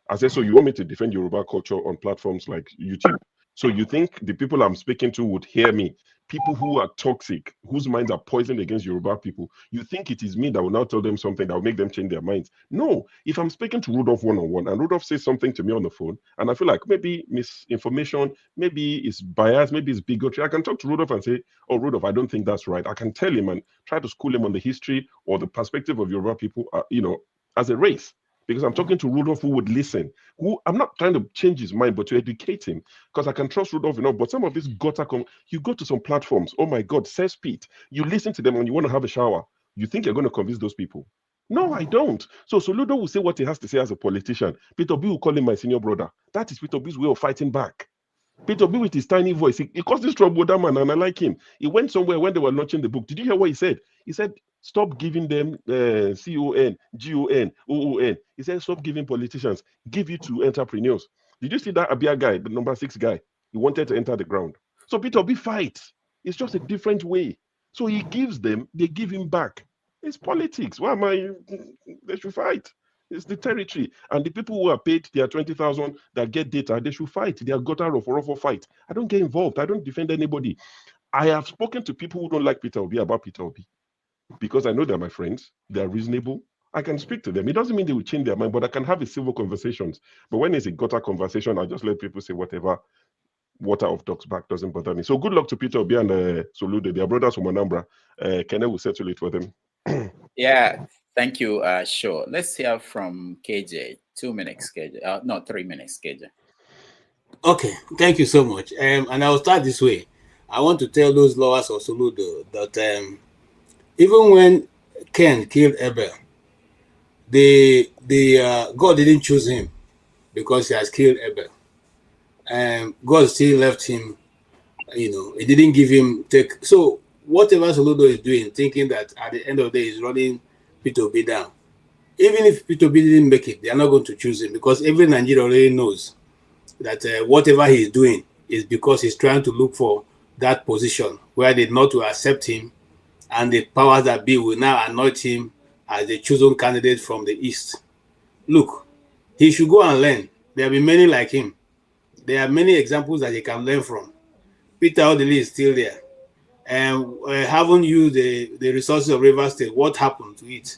S: I say, so you want me to defend Yoruba culture on platforms like YouTube? So you think the people I'm speaking to would hear me? People who are toxic, whose minds are poisoned against Yoruba people, you think it is me that will now tell them something that will make them change their minds? No. If I'm speaking to Rudolph one-on-one and Rudolph says something to me on the phone and I feel like maybe misinformation, maybe it's bias, maybe it's bigotry, I can talk to Rudolph and say, oh, Rudolph, I don't think that's right. I can tell him and try to school him on the history or the perspective of Yoruba people, as a race. Because I'm talking to Rudolph who would listen. I'm not trying to change his mind, but to educate him. Because I can trust Rudolph enough. But some of these gutter, you go to some platforms, oh my God, cesspit. You listen to them and you want to have a shower. You think you're going to convince those people? No, I don't. So Soludo will say what he has to say as a politician. Peter B will call him my senior brother. That is Peter B's way of fighting back. Peter B with his tiny voice, he caused this trouble with that man, and I like him. He went somewhere when they were launching the book. Did you hear what he said? He said, stop giving them CON, GON, OON. He said, stop giving politicians, give it to entrepreneurs. Did you see that Abia guy, the number 6 guy? He wanted to enter the ground. So Peter B fights. It's just a different way. So he gives them, they give him back. It's politics. Why am I? They should fight. It's the territory. And the people who are paid their 20,000 that get data, they should fight. They are gutter of fight. I don't get involved. I don't defend anybody. I have spoken to people who don't like Peter Obi about Peter Obi because I know they're my friends. They're reasonable. I can speak to them. It doesn't mean they will change their mind, but I can have a civil conversations. But when it's a gutter conversation, I just let people say whatever. Water off duck's back doesn't bother me. So good luck to Peter Obi and Soludo. They are brothers from Anambra. Kenneth will settle it for them.
O: Yeah, thank you. Sure. Let's hear from KJ. 2 minutes, KJ. No, 3 minutes, KJ.
M: Okay, thank you so much. And I'll start this way. I want to tell those lovers of Soludo that even when Ken killed Abel, God didn't choose him because he has killed Abel. God still left him, he didn't give him take. So whatever Soludo is doing, thinking that at the end of the day he's running Peter Obi down. Even if Peter Obi didn't make it, they are not going to choose him because every Nigerian already knows that whatever he's doing is because he's trying to look for that position where the North will accept him and the powers that be will now anoint him as the chosen candidate from the East. Look, he should go and learn. There have been many like him. There are many examples that he can learn from. Peter Odili is still there. And haven't used the resources of Rivers State. What happened to it?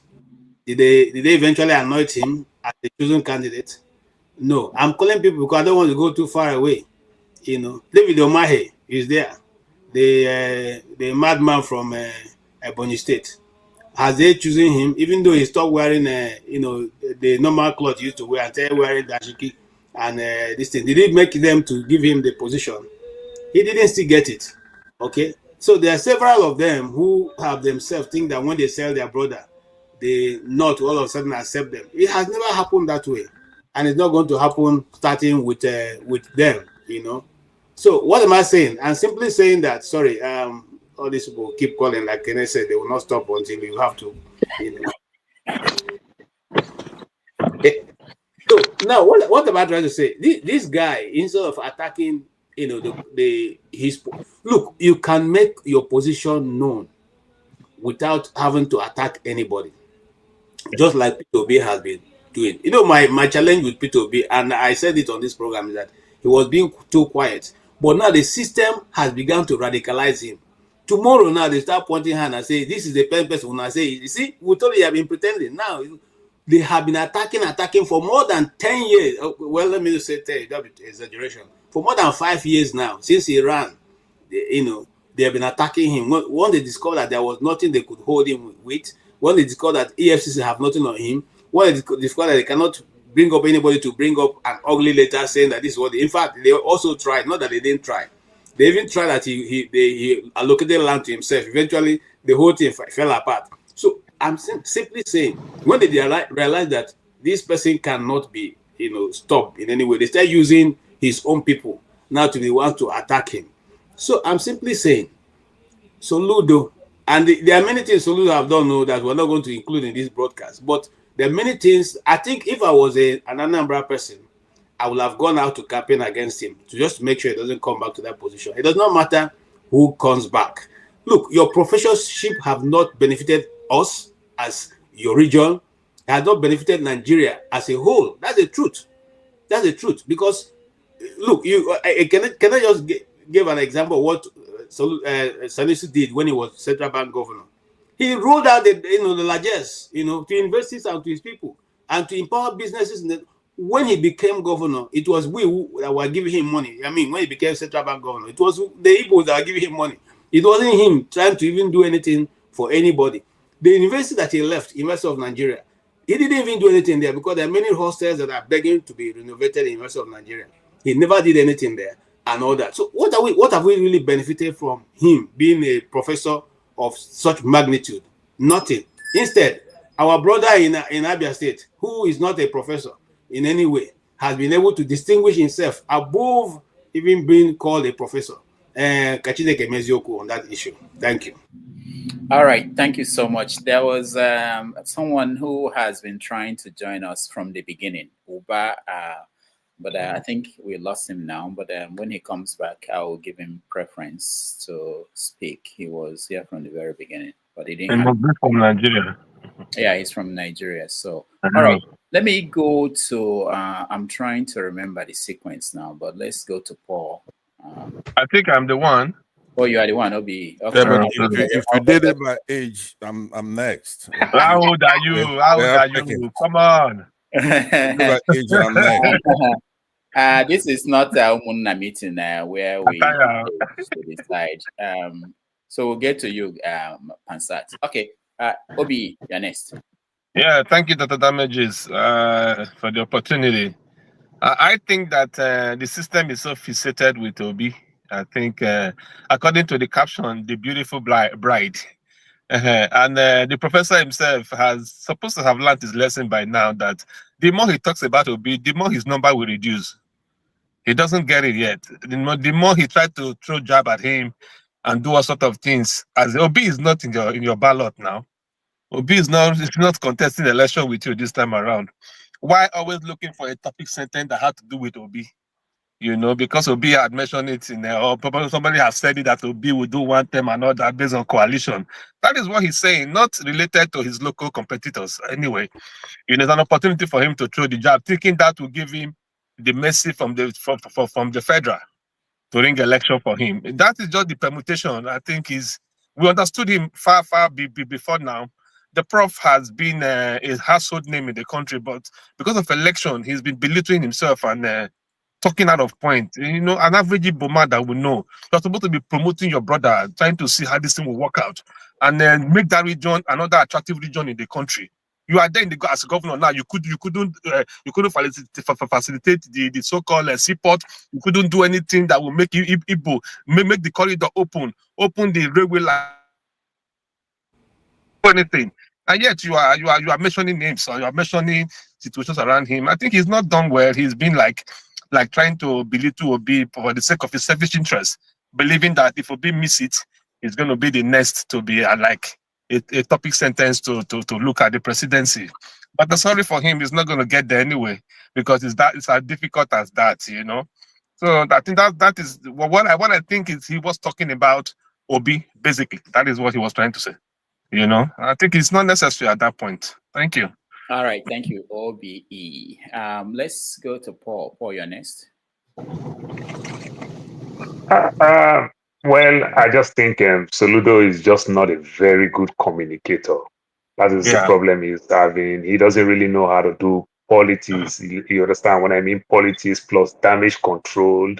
M: Did they eventually anoint him as the chosen candidate? No. I'm calling people because I don't want to go too far away. You know, David Omahe is there. The madman from Ebonyi State. Has they chosen him, even though he stopped wearing, the normal clothes he used to wear and started wearing dashiki and this thing? Did it make them to give him the position? He didn't still get it. Okay, so there are several of them who have themselves think that when they sell their brother, they not all of a sudden accept them. It has never happened that way, and it's not going to happen starting with them. You know. So what am I saying? I'm simply saying that. Sorry, all these people keep calling, like Kenneth said, they will not stop until you have to. You know. Okay. So now, what am I trying to say? This guy, instead of attacking, look, you can make your position known without having to attack anybody, just like P2B has been doing. You know, my challenge with P2B, and I said it on this program, is that he was being too quiet. But now the system has begun to radicalize him. Tomorrow now they start pointing hand and say, this is the person. When I say, you see, we told you have been pretending. Now they have been attacking for more than 10 years. Well, let me just say 10, that would be exaggeration. For more than 5 years now, since he ran, they have been attacking him. When they discovered that there was nothing they could hold him with, when they discovered that EFCC have nothing on him, when they discovered that they cannot bring up anybody to bring up an ugly letter saying that this is what in fact, they also tried, not that they didn't try. They even tried that he allocated land to himself. Eventually, the whole thing fell apart. So I'm simply saying, when they realize that this person cannot be, stopped in any way, they start using his own people now to be one to attack him. So I'm simply saying, Soludo, and there are many things Soludo have done that we're not going to include in this broadcast, but there are many things. I think if I was an Anambra person, I would have gone out to campaign against him to just make sure he doesn't come back to that position. It does not matter who comes back. Look, your professorship have not benefited us as your region. It has not benefited Nigeria as a whole. That's the truth. That's the truth. Because, look, can I just give an example of what Sanusi did when he was central bank governor? He rolled out the largesse, to universities and to his people and to empower businesses. When he became governor, it was we that were giving him money. I mean, when he became central bank governor, it was the Igbos that were giving him money. It wasn't him trying to even do anything for anybody. The university that he left, University of Nigeria, he didn't even do anything there because there are many hostels that are begging to be renovated in the University of Nigeria. He never did anything there and all that. So what have we really benefited from him being a professor of such magnitude? Nothing. Instead, our brother in Abia State, who is not a professor in any way, has been able to distinguish himself above even being called a professor. Kachineke Mezioku on that issue. Thank you.
O: All right, thank you so much. There was someone who has been trying to join us from the beginning, Uba, but I think we lost him now. But when he comes back, I will give him preference to speak. He was here from the very beginning, but he didn't.
T: He must be from Nigeria.
O: Yeah, he's from Nigeria. So, all right, let me go to, I'm trying to remember the sequence now, but let's go to Paul.
T: I think I'm the one.
O: Oh, you are the one, Obi. Okay.
C: Yeah, but if you did it by age, I'm next.
T: How old are you? How old are you? Come on.
C: By age, I'm next.
O: This is not a Umunna meeting where we decide. So we'll get to you, Pansat. Okay, Obi, you're next.
T: Yeah, thank you, Dr. Damages, for the opportunity. I think that the system is so fixated with Obi. I think, according to the caption, the beautiful bride. And the professor himself has supposed to have learned his lesson by now that the more he talks about Obi, the more his number will reduce. He doesn't get it yet. The more he tried to throw jab at him and do all sort of things, as Obi is not in your ballot now. Obi is not contesting the election with you this time around. Why always looking for a topic sentence that had to do with Obi? You know, because Obi had mentioned it in or probably somebody has said it that Obi will do one term and all that based on coalition. That is what he's saying, not related to his local competitors. Anyway, you know, it's an opportunity for him to throw the jab, thinking that will give him the mercy from the federal to ring election for him. That is just the permutation. I think we understood him far before now. The prof has been a household name in the country, but because of election, he's been belittling himself and talking out of point. You know, an average Iboma that will know. You're supposed to be promoting your brother, trying to see how this thing will work out, and then make that region another attractive region in the country. You are there as a governor now. You couldn't facilitate the so-called seaport. You couldn't do anything that will make Igbo make the corridor open the railway line, anything. And yet you are mentioning names, or you are mentioning situations around him. I think he's not done well. He's been like trying to belittle Obi for the sake of his selfish interest, believing that if Obi miss it, it's going to be the next to be like a topic sentence to look at the presidency. But the sorry for him is not going to get there anyway, because it's as difficult as that, you know. So I think that is what I think is he was talking about Obi, basically. That is what he was trying to say. You know, I think it's not necessary at that point. Thank you.
O: All right, thank you, OBE. Let's go to Paul. Paul, you're next.
A: Well, I just think Soludo is just not a very good communicator. That is the problem he's having. He doesn't really know how to do politics. You understand what I mean? Politics plus damage control.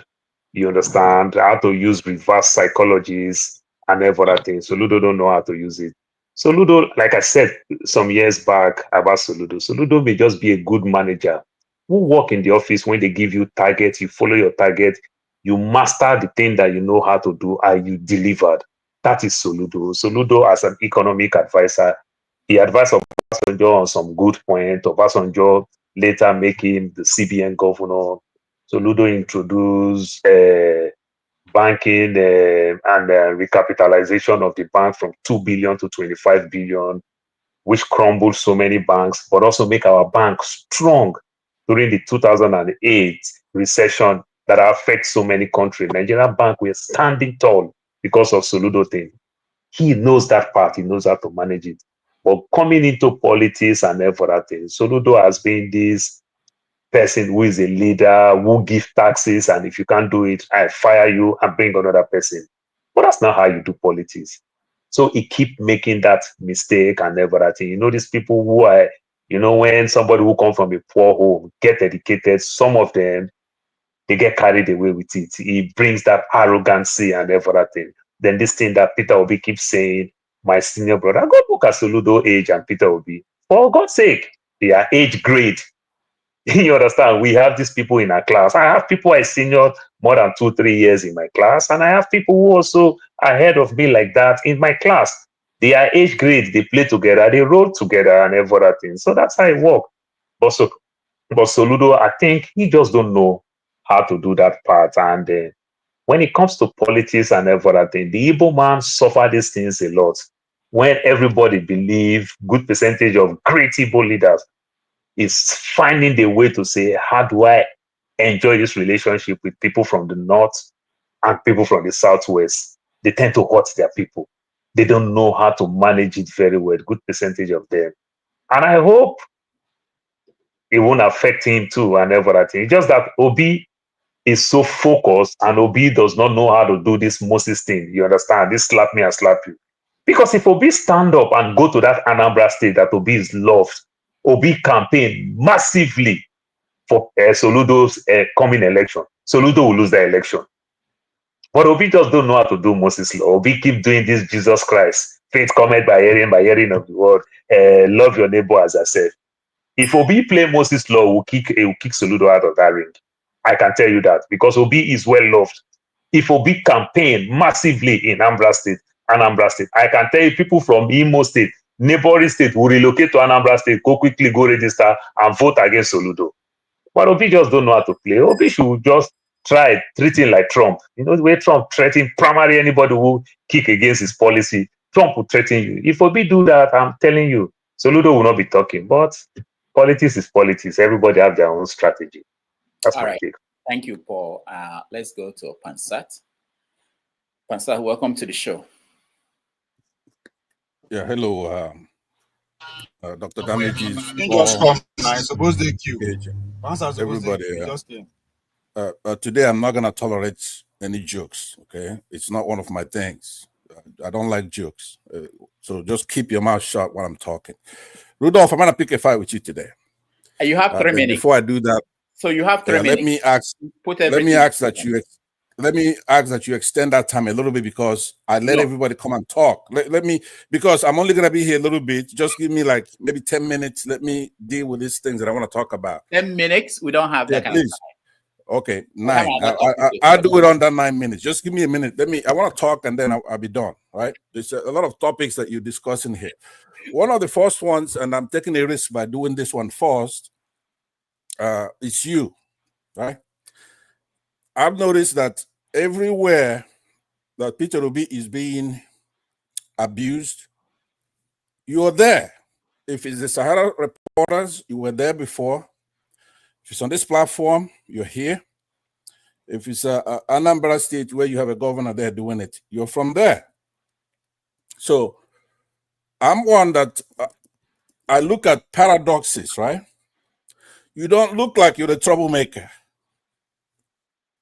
A: You understand how to use reverse psychologies and every other thing. Soludo don't know how to use it. Soludo, like I said some years back about Soludo may just be a good manager who work in the office when they give you targets, you follow your target, you master the thing that you know how to do, and you delivered. That is Soludo. Soludo, as an economic advisor, he advised Obasanjo on some good point. Obasanjo later make him the CBN governor. Soludo introduced banking and recapitalization of the bank from 2 billion to 25 billion, which crumbled so many banks, but also make our bank strong during the 2008 recession that affects so many countries. Nigerian bank were standing tall because of Soludo thing. He knows that part. He knows how to manage it. But coming into politics and everything, Soludo has been this person who is a leader, who give taxes, and if you can't do it, I fire you and bring another person. But that's not how you do politics. So he keep making that mistake and everything. You know, these people who are, you know, when somebody who come from a poor home get educated, some of them, they get carried away with it. He brings that arrogancy and everything. Then this thing that Peter Obi keeps saying, my senior brother, go look at Soludo age and Peter Obi. For God's sake, they are age grade. You understand? We have these people in our class. I have people I senior more than 2-3 years in my class, and I have people who also ahead of me like that in my class. They are age grade. They play together. They roll together and everything. So that's how it works. But Soludo, I think he just don't know how to do that part. And when it comes to politics and everything, the Igbo man suffer these things a lot. When everybody believe good percentage of great Igbo leaders is finding the way to say, how do I enjoy this relationship with people from the north and people from the southwest? They tend to hurt their people. They don't know how to manage it very well, good percentage of them. And I hope it won't affect him too and everything. It's just that Obi is so focused and Obi does not know how to do this Moses thing. You understand? This slap me and slap you. Because if Obi stand up and go to that Anambra state that Obi is loved, Obi campaign massively for Soludo's coming election. Soludo will lose the election. But Obi just don't know how to do Moses law. Obi keep doing this Jesus Christ. Faith cometh by hearing of the word. Love your neighbor as I said. If Obi play Moses law, he will kick Soludo out of that ring. I can tell you that because Obi is well loved. If Obi campaign massively in Anambra State, I can tell you people from Imo State, neighboring state will relocate to Anambra State, go quickly, go register and vote against Soludo. But Obi just don't know how to play. Obi should just try treating like Trump. You know the way Trump threatened primary anybody who kick against his policy. Trump will threaten you. If Obi do that, I'm telling you, Soludo will not be talking. But politics is politics. Everybody have their own strategy. That's my take.
O: Thank you, Paul. Let's go to Pansat. Pansat, welcome to the show.
C: Yeah, hello, Dr. Damages.
R: Just come now. I suppose they queue.
C: Everybody.
R: Just came.
C: Today, I'm not going to tolerate any jokes, okay? It's not one of my things. I don't like jokes. So just keep your mouth shut while I'm talking. Rudolph, I'm going to pick a fight with you today.
O: You have 3 minutes.
C: Before I do that,
O: so you have 3 minutes.
C: Let me ask that you extend that time a little bit, because I let everybody come and talk. Let me, because I'm only going to be here a little bit. Just give me like maybe 10 minutes. Let me deal with these things that I want to talk about.
O: 10 minutes? We don't have that kind of time.
C: Okay, 9. I'll do it under 9 minutes. Just give me a minute. I want to talk and then I'll be done, right? There's a lot of topics that you're discussing here. One of the first ones, and I'm taking a risk by doing this one first, it's you, right? I've noticed that everywhere that Peter Obi is being abused, you're there. If it's the Sahara reporters, you were there before. If it's on this platform, you're here. If it's Anambra State where you have a governor there doing it, you're from there. So I'm one that I look at paradoxes, right? You don't look like you're the troublemaker,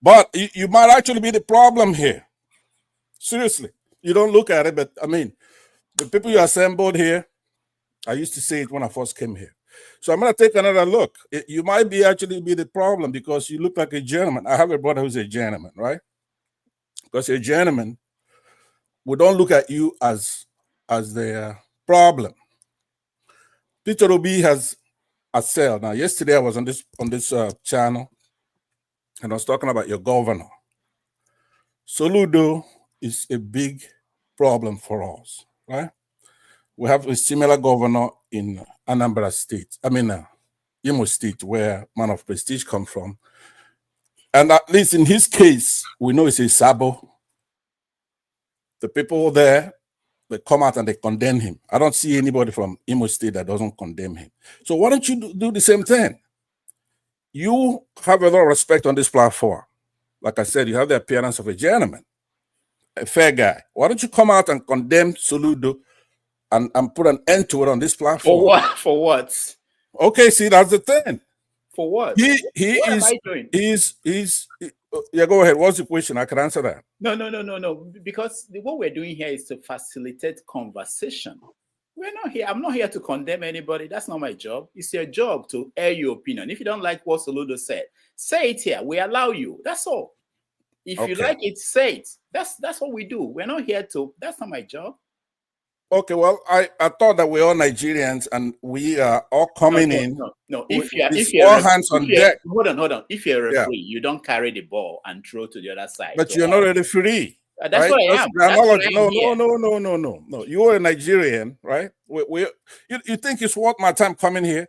C: but you might actually be the problem here. Seriously, you don't look at it, but I mean, the people you assembled here, I used to say it when I first came here. So I'm going to take another look. You might actually be the problem because you look like a gentleman. I have a brother who's a gentleman, right? Because you're a gentleman, we don't look at you as the problem. Peter Obi has a cell. Now, yesterday I was on this channel, and I was talking about your governor. Soludo is a big problem for us, right? We have a similar governor in Anambra State. I mean, Imo State, where Man of Prestige comes from. And at least in his case, we know it's a Sabo. The people there, they come out and they condemn him. I don't see anybody from Imo State that doesn't condemn him. So why don't you do the same thing? You have a lot of respect on this platform. Like I said, you have the appearance of a gentleman, a fair guy. Why don't you come out and condemn Soludo and put an end to it on this platform?
O: For what? For what?
C: Okay, see, that's the thing.
O: For what?
C: What
O: am I doing?
C: Yeah, go ahead. What's the question? I can answer that.
O: No. Because what we're doing here is to facilitate conversation. We're not here. I'm not here to condemn anybody. That's not my job. It's your job to air your opinion. If you don't like what Soludo said, say it here. We allow you. That's all. If you like it, say it. That's what we do. We're not here to. That's not my job.
C: Okay, well, I thought that we're all Nigerians and we are all coming in.
O: No. If you're
C: all hands on deck.
O: Hold on. If you're a referee, you don't carry the ball and throw to the other side.
C: But you're not a referee.
O: That's what I am.
C: No. You're a Nigerian, right? You think it's worth my time coming here?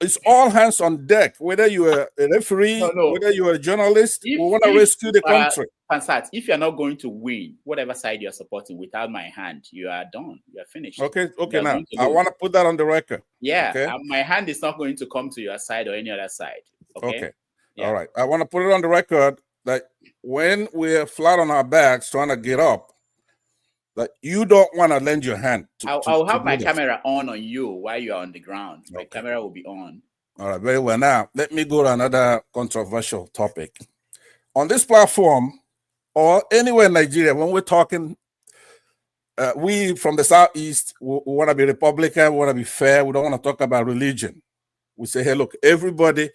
C: It's all hands on deck. Whether you're a referee, whether you're a journalist, we want to rescue the country.
O: Pansat, if you're not going to win, whatever side you're supporting, without my hand, you are done. You are finished.
C: Okay. Now I want to put that on the record.
O: Yeah,
C: okay?
O: My hand is not going to come to your side or any other side. Okay.
C: Yeah. All right. I want to put it on the record that when we're flat on our backs trying to get up, that you don't want to lend your hand.
O: I'll have my camera on you while you're on the ground. My camera will be on.
C: All right, very well. Now, let me go to another controversial topic. On this platform, or anywhere in Nigeria, when we're talking, we from the Southeast, we want to be Republican, we want to be fair, we don't want to talk about religion. We say, hey, look, everybody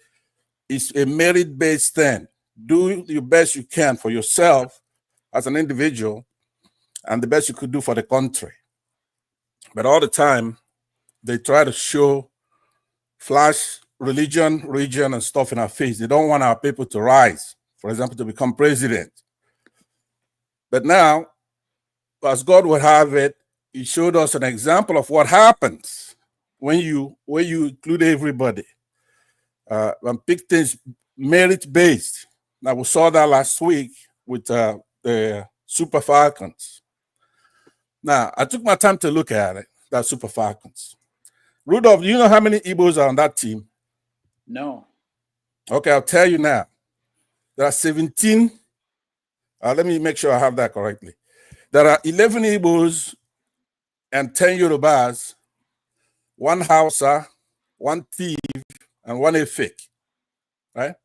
C: is a merit-based thing. Do the best you can for yourself as an individual, and the best you could do for the country. But all the time, they try to flash religion, and stuff in our face. They don't want our people to rise, for example, to become president. But now, as God would have it, He showed us an example of what happens when you include everybody and pick things merit-based. Now, we saw that last week with the Super Falcons. Now, I took my time to look at it, that Super Falcons. Rudolph, do you know how many Igbos are on that team?
O: No.
C: Okay, I'll tell you now. There are 17. Let me make sure I have that correctly. There are 11 Igbos and 10 Yorubas, 1 Hausa, 1 thief, and 1 Efik, right?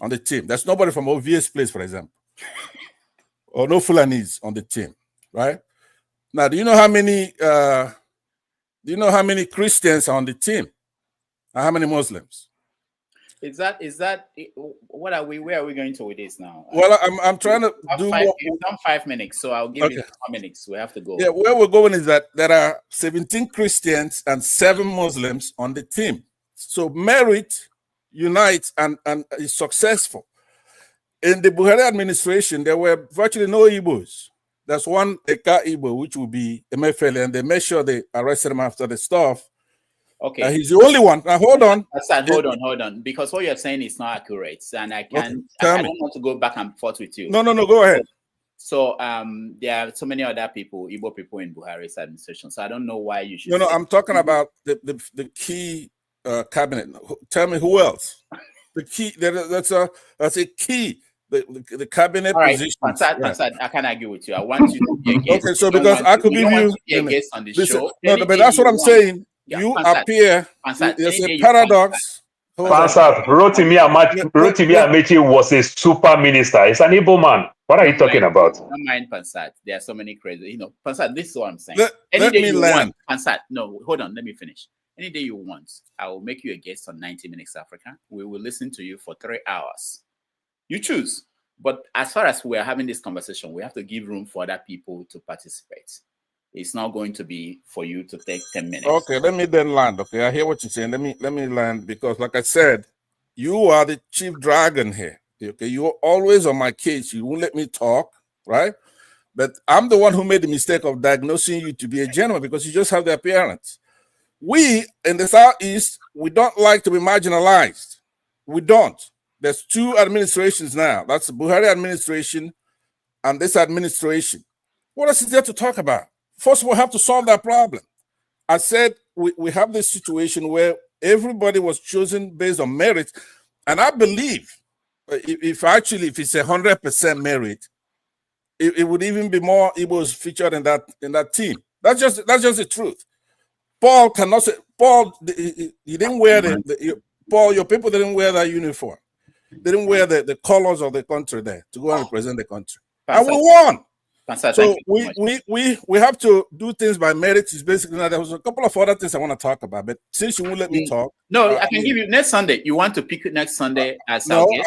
C: On the team. There's nobody from OVS place, for example, or no Fulanese on the team, right? Now, do you know how many Christians are on the team? And how many Muslims?
O: Is that where are we going to with this now?
C: Well, I'm trying to do more.
O: It's done 5 minutes, so I'll give you 4 minutes. We have to go.
C: Yeah, where we're going is that there are 17 Christians and 7 Muslims on the team. So merit unites and is successful. In the Buhari administration, there were virtually no Igbos. There's one Eka Igbo, which will be Emefiele, and they made sure they arrested him after the stuff.
O: Okay.
C: He's the only one. Now, hold on.
O: Hold on. Because what you're saying is not accurate. And I don't want to go back and forth with you.
C: No, go ahead.
O: So there are so many other people, Igbo people in Buhari's administration. So I don't know why you should.
C: No, I'm talking about the key cabinet. Tell me who else? The key, that's a key. The cabinet position.
O: Pansat, I can't argue with you. I want you to be a guest.
C: Okay, so because I could give you
O: a guest on the show.
C: No, but that's what I'm saying. You appear. There's a paradox.
A: Pansat, Rotimi Amechi was a super minister. He's an Igbo man. What are you talking about?
O: Don't mind Pansat. There are so many crazy. Pansat, this is what I'm saying.
C: Let me land.
O: Pansat, no, hold on. Let me finish. Any day you want, I will make you a guest on 90 Minutes Africa. We will listen to you for 3 hours. You choose. But as far as we're having this conversation, we have to give room for other people to participate. It's not going to be for you to take 10 minutes.
C: Okay, let me then land. Okay, I hear what you're saying. Let me land, because like I said, you are the chief dragon here. Okay, you're always on my case. You won't let me talk, right? But I'm the one who made the mistake of diagnosing you to be a gentleman because you just have the appearance. We in the Southeast, we don't like to be marginalized. We don't. There's 2 administrations now. That's the Buhari administration and this administration. What else is there to talk about? First, we have to solve that problem. I said we have this situation where everybody was chosen based on merit. And I believe if it's 100% merit, it would even be more Igbos featured in that team. That's just the truth. Paul cannot say, Paul, he didn't wear Paul, your people didn't wear that uniform. They didn't wear the colors of the country there to go and represent the country. And we won. So we have to do things by merit. Is basically now. There was a couple of other things I want to talk about, but since you won't let me talk,
O: no, I can give you next Sunday. You want to pick it next Sunday as
C: no? Me.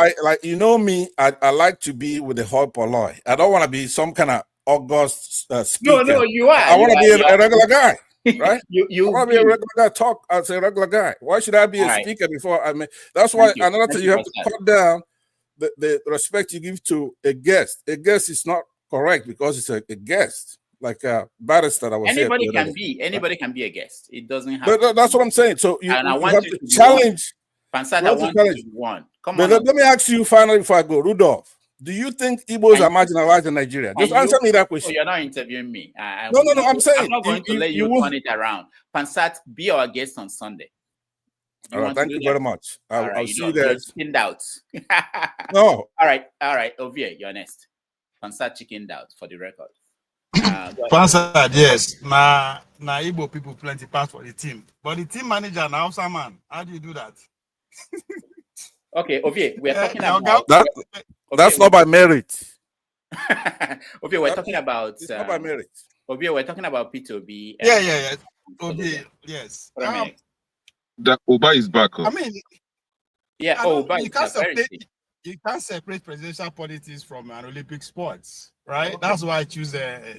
C: I like to be with the hoi polloi. I don't want to be some kind of August speaker.
O: No, you are.
C: I want to be a regular guy. Right?
O: you
C: want to be a regular guy, talk as a regular guy. Why should I be a speaker before I mean? That's why another thing you have to cut down the respect you give to a guest. A guest is not correct because it's a guest, like a barrister that was
O: anybody can be a guest. It doesn't have.
C: But that's what I'm saying. So you have to challenge.
O: Pansat, I want you to won. Come on.
C: Let me ask you finally before I go, Rudolph. Do you think Igbos are marginalized in Nigeria? Just answer me that question.
O: You're not interviewing me.
C: No. I'm saying
O: I'm not going to let you turn it around. Pansat, be our guest on Sunday.
C: All right, thank you very much. I'll see you there.
O: Chickened out.
C: No.
O: All right. Ovie, you're next. Pansat chickened out for the record.
R: Pansat, yes. Now Igbo people plenty pass for the team, but the team manager now, man. How do you do that?
O: Okay, Ovie, we're talking about
C: that. That's not by merit.
O: Ovie, we're talking about.
C: It's not by merit.
O: Ovie, we're talking about P2B.
R: Yeah. Ovie, yes.
K: That Oba is back.
O: Yeah. Oba
R: you can't separate presidential politics from an Olympic sports, right? That's why I choose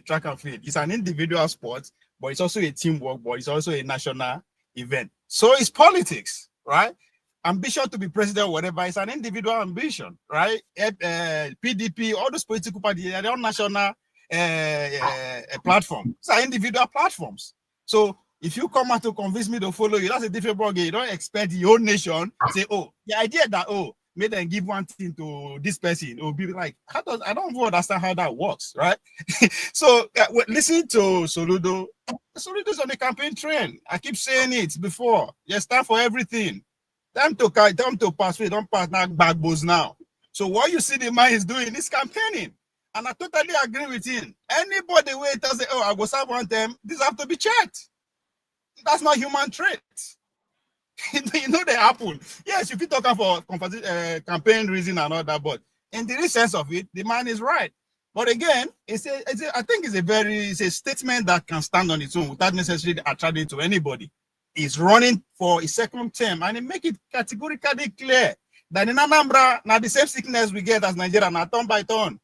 R: track and field. It's an individual sport, but it's also a teamwork, but it's also a national event. So it's politics, right? Ambition to be president, whatever, it's an individual ambition, right? PDP, all those political parties, they're on national platform. It's individual platforms. So if you come out to convince me to follow you, that's a different ballgame. You don't expect the whole nation say, oh, the idea that, may then give one thing to this person, it will be like, I don't even understand how that works, right? So listen to Soludo. Soludo's on the campaign train. I keep saying it before. Yes, time for everything. Time to pass. We don't pass now backbones now. So what you see the man is doing is campaigning. And I totally agree with him. Anybody who tells say, oh, I go serve one term, this have to be checked. That's not human trait. You know they happen. Yes, you can talk for campaign reason and all that, but in the real sense of it, the man is right. But again, I think it's a statement that can stand on its own without necessarily attracting to anybody. He's running for a second term, and he make it categorically clear that in Anambra, now the same sickness we get as Nigeria, now turn by turn.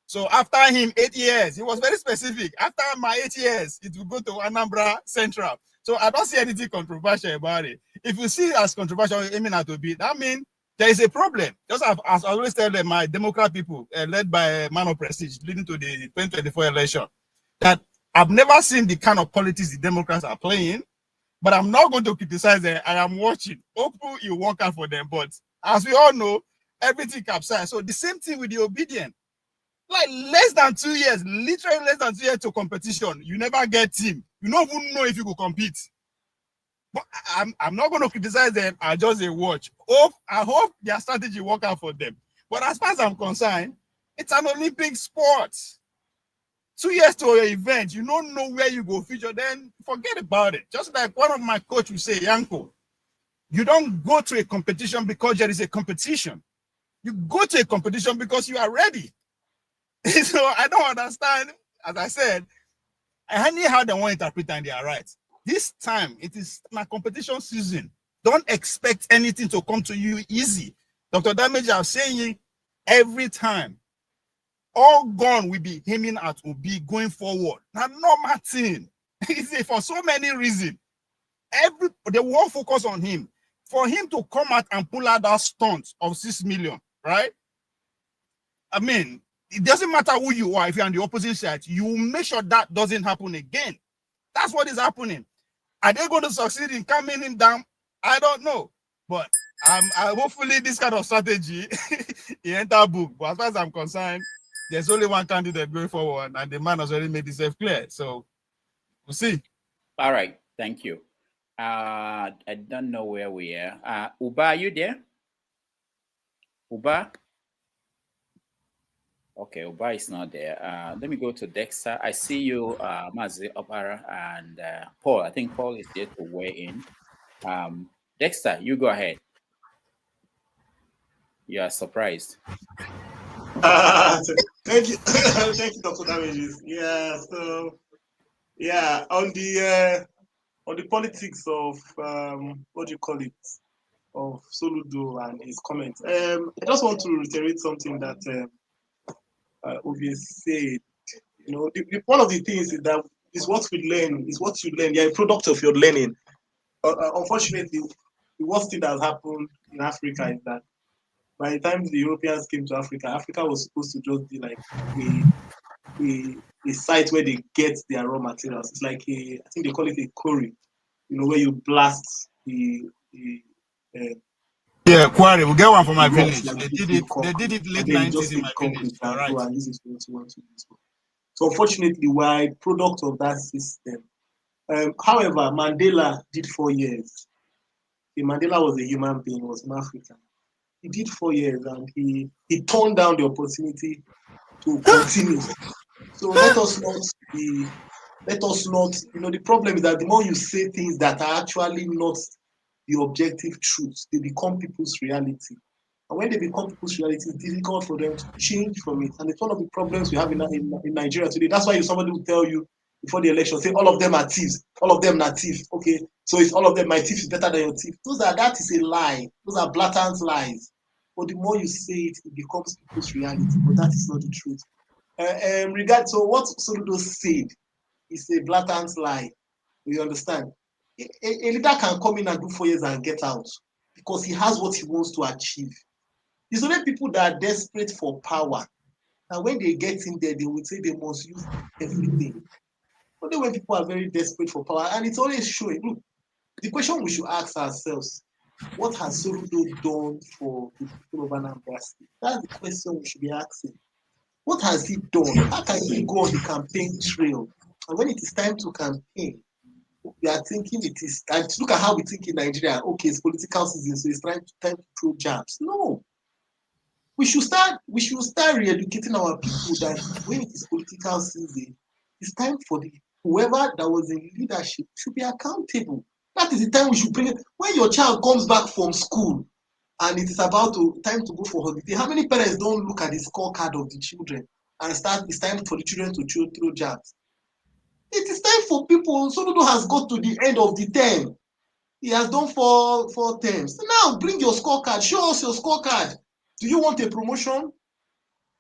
R: So after him 8 years, he was very specific. After my 8 years, it will go to Anambra Central. So I don't see anything controversial about it. If you see it as controversial, aiming at to be, that means there is a problem. Just as I always tell them, my Democrat people, led by a man of prestige, leading to the 2024 election, that I've never seen the kind of politics the Democrats are playing, but I'm not going to criticize them. I am watching. Hopefully you work out for them. But as we all know, everything capsized. So the same thing with the obedient. Like less than 2 years, literally less than 2 years to competition, you never get team. You don't even know if you could compete. But I'm not going to criticize them. I just watch. I hope their strategy work out for them. But as far as I'm concerned, it's an Olympic sport. 2 years to your event, you don't know where you go feature, then forget about it. Just like one of my coach would say, Yanko, you don't go to a competition because there is a competition. You go to a competition because you are ready. So I don't understand. As I said, anyhow they want to interpret and they are right. This time it is a competition season. Don't expect anything to come to you easy. Dr. Damage, I'm saying every time, all gun will be aiming at Obi going forward. Now, normal thing. For so many reasons. They won't focus on him. For him to come out and pull out that stunt of 6 million, right? I mean, it doesn't matter who you are. If you're on the opposite side, you make sure that doesn't happen again. That's what is happening. Are they going to succeed in calming him down? I don't know. But hopefully this kind of strategy he enter book. But as far as I'm concerned, there's only one candidate going forward, and the man has already made himself clear. So we'll see.
O: All right. Thank you. I don't know where we are. Uba, are you there? Uba? Okay, Uba is not there. Let me go to Dexter. I see you, Mazi Opara, and Paul. I think Paul is there to weigh in. Dexter, you go ahead. You are surprised.
G: Thank you. Thank you, Dr. Damages. Yeah, so yeah, on the politics of what do you call it, of Soludo and his comments. I just want to reiterate something that Obi said. You know, one of the things is that is what we learn, is what you learn. You're a product of your learning. Unfortunately, the worst thing that has happened in Africa is that by the time the Europeans came to Africa, Africa was supposed to just be like a site where they get their raw materials. It's like I think they call it a quarry, you know, where you blast the
R: yeah, quarry. We'll get one from my village.
G: Like
R: They did it late 90s in my village.
G: Right. And this is what you want to do. So unfortunately, we're a product of that system. However, Mandela did 4 years. Mandela was a human being, was an African. He did 4 years and he turned down the opportunity to continue. So let us not, you know, the problem is that the more you say things that are actually not the objective truth, they become people's reality. And when they become people's reality, it's difficult for them to change from it. And it's one of the problems we have in Nigeria today. That's why somebody will tell you before the election, say all of them are thieves, all of them are thieves. Okay, so it's all of them, my thief is better than your thief. That is a lie. Those are blatant lies. But the more you say it, it becomes people's reality. But that is not the truth. So what Soludo said is a blatant lie. You understand? A leader can come in and do 4 years and get out because he has what he wants to achieve. There's only people that are desperate for power. And when they get in there, they will say they must use everything. Only when people are very desperate for power, and it's always showing. Look, the question we should ask ourselves: what has Soludo done for the people of Anambra State? That's the question we should be asking. What has he done? How can he go on the campaign trail? And when it is time to campaign, we are thinking it is time to look at how we think in Nigeria. Okay, it's political season, so it's time to throw jabs. No. we should start re-educating our people that when it is political season, it's time for whoever that was in leadership should be accountable. That is the time we should bring it. When your child comes back from school and it is about time to go for holiday, how many parents don't look at the scorecard of the children and it's time for the children to throw jabs? It is time for people. Soludo has got to the end of the term. He has done four terms. Now bring your scorecard. Show us your scorecard. Do you want a promotion?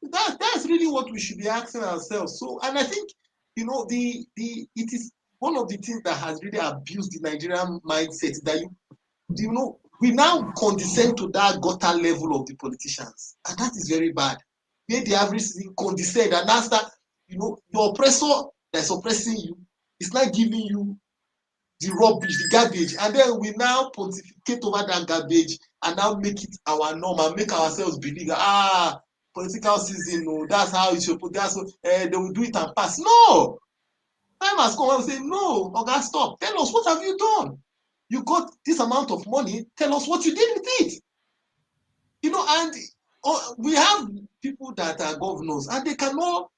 G: That's really what we should be asking ourselves. So, and I think, you know, it is one of the things that has really abused the Nigerian mindset that we now condescend to that gutter level of the politicians, and that is very bad. Where the average citizen condescend, and that's that, your oppressor that's oppressing you is not giving you the rubbish, the garbage, and then we now pontificate over that garbage and now make it our norm and make ourselves believe political season, no, that's how it should put. That's what they will do it and pass. No, time has come and say no. Okay, stop. Tell us, what have you done? You got this amount of money. Tell us what you did with it. And we have people that are governors and they cannot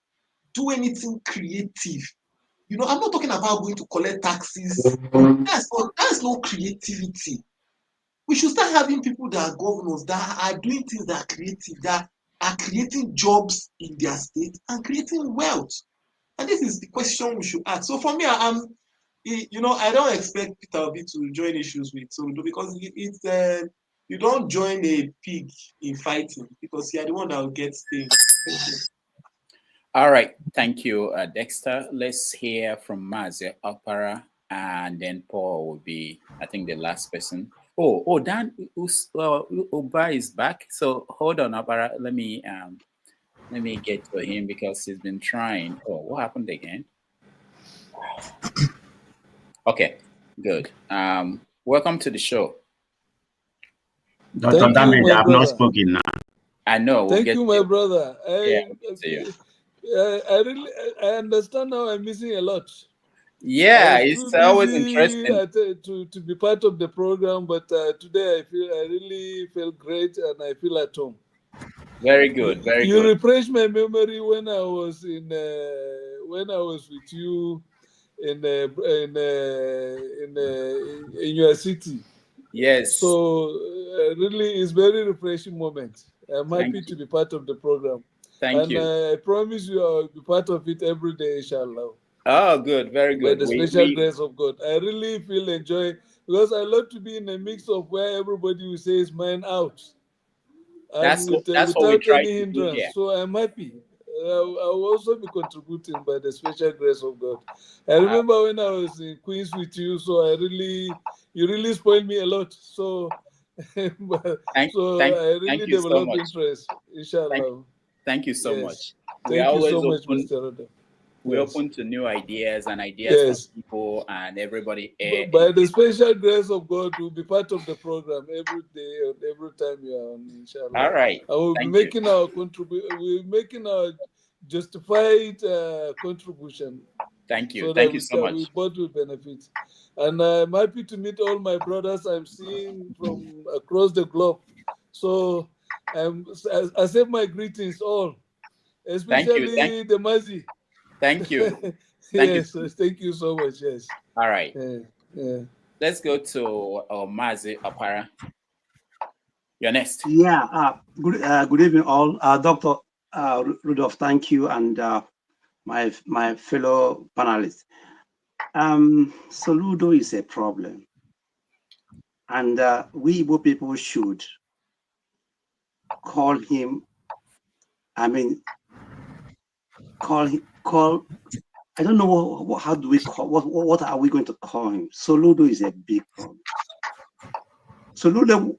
G: do anything creative. I'm not talking about going to collect taxes. That's no creativity. We should start having people that are governors that are doing things that are creative, that are creating jobs in their state and creating wealth. And this is the question we should ask. So for me, I don't expect Peter Obi to join issues with Soludo, because you don't join a pig in fighting, because you are the one that will get stinged.
O: All right, thank you, Dexter. Let's hear from Mazi Opara, and then Paul will be, I think, the last person. Oh, Dan Uba is back. So hold on, Opara. Let me get to him because he's been trying. Oh, what happened again? Okay, good. Welcome to the show.
D: Dr. Damage, I have not spoken now.
O: I know.
H: Thank you, my brother.
O: I
H: understand now. I'm missing a lot.
O: Yeah, it's always interesting
H: to be part of the program, but today I really feel great and I feel at home.
O: Very good, very good.
H: You refreshed my memory when I was with you in your city.
O: Yes.
H: So really, it's very refreshing moment. I'm happy to be part of the program.
O: Thank you.
H: And I promise you I'll be part of it every day, inshallah.
O: Oh, good, very good.
H: By the special grace of God. I really feel enjoy, because I love to be in a mix of where everybody will say is mine out.
O: That's what we
H: without
O: try
H: any
O: to do
H: hindrance.
O: here.
H: So I'm happy. I will also be contributing by the special grace of God. I remember when I was in Queens with you, so you really spoiled me a lot. So, I really developed interest, inshallah.
O: Thank you so much.
H: Thank you so much, Mr. Rada.
O: We're open to new ideas and ideas from people and everybody.
H: By the special grace of God, we'll be part of the program every day and every time you are on, inshallah.
O: All right.
H: I will be making our contribution. We're making our justified contribution.
O: Thank you.
H: So
O: Thank you so much.
H: We both will benefit. And I'm happy to meet all my brothers I'm seeing from across the globe. So I accept my greetings all, especially the Mazi.
O: Thank you.
H: Thank you so much. Yes.
O: All right. Let's go to Mazi Opara. You're next.
V: Yeah. Good evening, all. Dr. Rudolph, thank you, and my fellow panelists. Soludo is a problem, and we Igbo people should call him. I don't know how do we call what are we going to call him? Soludo is a big problem. Soludo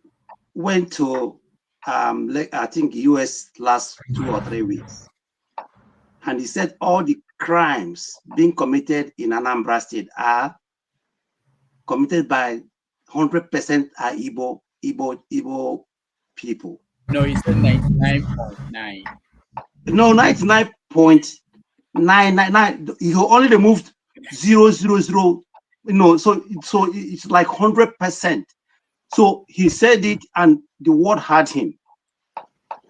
V: went to I think US last 2 or 3 weeks, and he said all the crimes being committed in Anambra State are committed by 100% are Igbo people.
O: No, he said 99.9.
V: No, 99.999. He only removed 000. So it's like 100%. So he said it, and the word had him.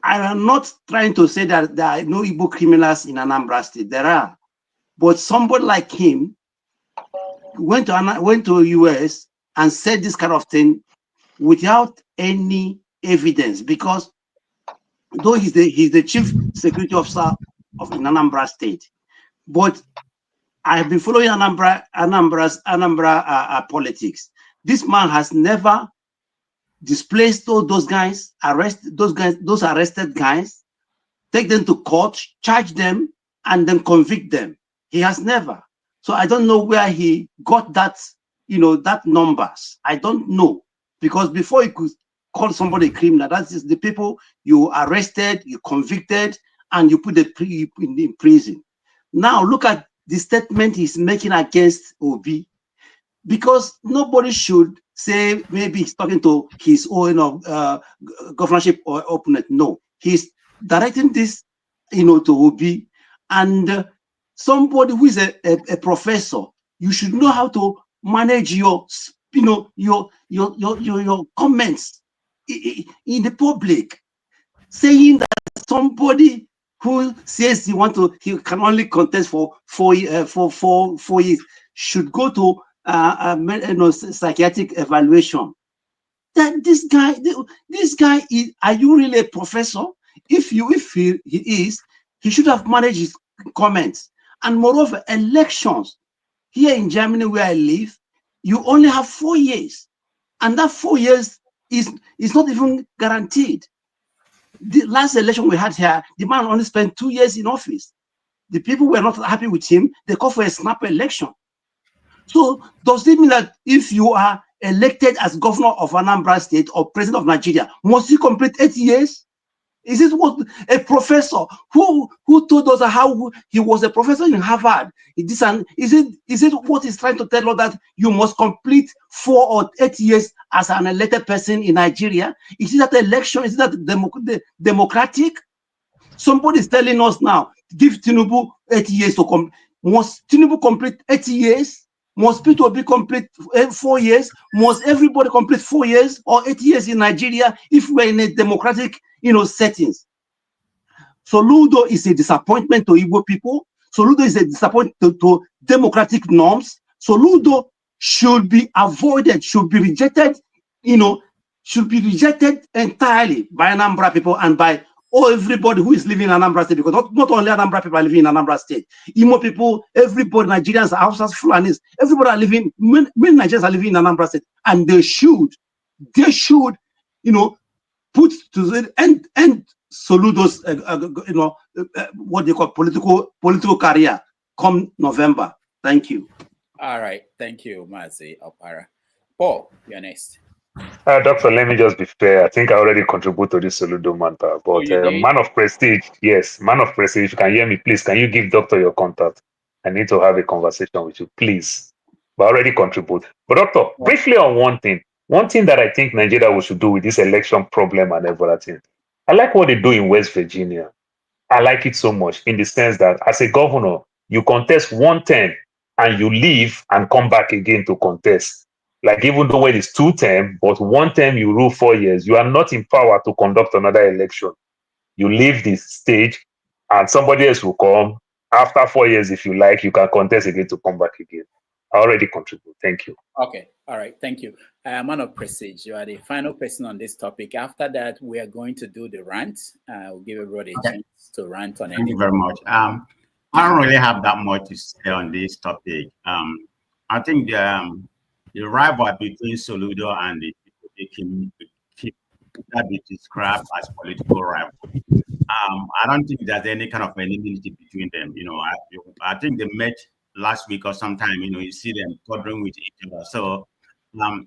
V: I am not trying to say that there are no Igbo criminals in Anambra State. There are. But somebody like him went to US and said this kind of thing without any evidence, because though he's the chief security officer of Anambra State, but I have been following Anambra's politics. This man has never displaced all those guys, those arrested guys, take them to court, charge them, and then convict them. He has never. So I don't know where he got that, that numbers. I don't know, because before you could call somebody a criminal, that's just the people you arrested, you convicted, and you put in prison. Now look at the statement he's making against Obi, because nobody should say maybe he's talking to his own governorship or opponent. No, he's directing this, to Obi, and somebody who is a professor. You should know how to manage your comments in the public. Saying that somebody who says he can only contest for 4 years should go to psychiatric evaluation. That this guy is, are you really a professor? If he is, he should have managed his comments. And moreover, elections here in Germany where I live, you only have 4 years, and that 4 years is not even guaranteed. The last election we had here, the man only spent 2 years in office. The people were not happy with him. They called for a snap election. So does it mean that if you are elected as governor of Anambra State or president of Nigeria, must you complete 8 years? Is it what a professor who told us how he was a professor in Harvard? Is it what he's trying to tell us, that you must complete 4 or 8 years as an elected person in Nigeria? Is it that election? Is it that democratic? Somebody is telling us now, give Tinubu 8 years to come. Must Tinubu complete 8 years? Must Peter Obi complete 4 years? Must everybody complete 4 years or 8 years in Nigeria if we're in a democratic, settings? Soludo is a disappointment to Igbo people. Soludo is a disappointment to democratic norms. Soludo should be avoided, should be rejected, should be rejected entirely by Anambra people and by everybody who is living in Anambra State, because not only Anambra people are living in Anambra State. Imo people, everybody, Nigerians, Hausas, Fulanis, everybody are living, many Nigerians are living in Anambra State, and they should, put to the end Soludo's, what they call political career come November. Thank you.
O: All right. Thank you, Mazi Opara. Paul, you're next.
A: Doctor, let me just be fair. I think I already contribute to this Soludo matter, but man of prestige, yes, man of prestige. If you can hear me, please, can you give Doctor your contact? I need to have a conversation with you, please. But I already contribute. But Doctor, briefly on one thing that I think Nigeria we should do with this election problem and everything. I like what they do in West Virginia. I like it so much in the sense that as a governor, you contest 1 term and you leave and come back again to contest. Like even though it is 2 term, but 1 term you rule 4 years, you are not in power to conduct another election. You leave the stage and somebody else will come. After 4 years, if you like, you can contest again to come back again. I already contribute. Thank you.
O: Okay. All right. Thank you. Man of prestige, you are the final person on this topic. After that, we are going to do the rant. We'll give everybody a chance to rant on it.
D: Thank you very much. I don't really have that much to say on this topic. I think the rivalry between Soludo and the people that be described as political rival. I don't think there's any kind of enmity between them. I think they met last week or sometime. You see them quarreling with each other. So, in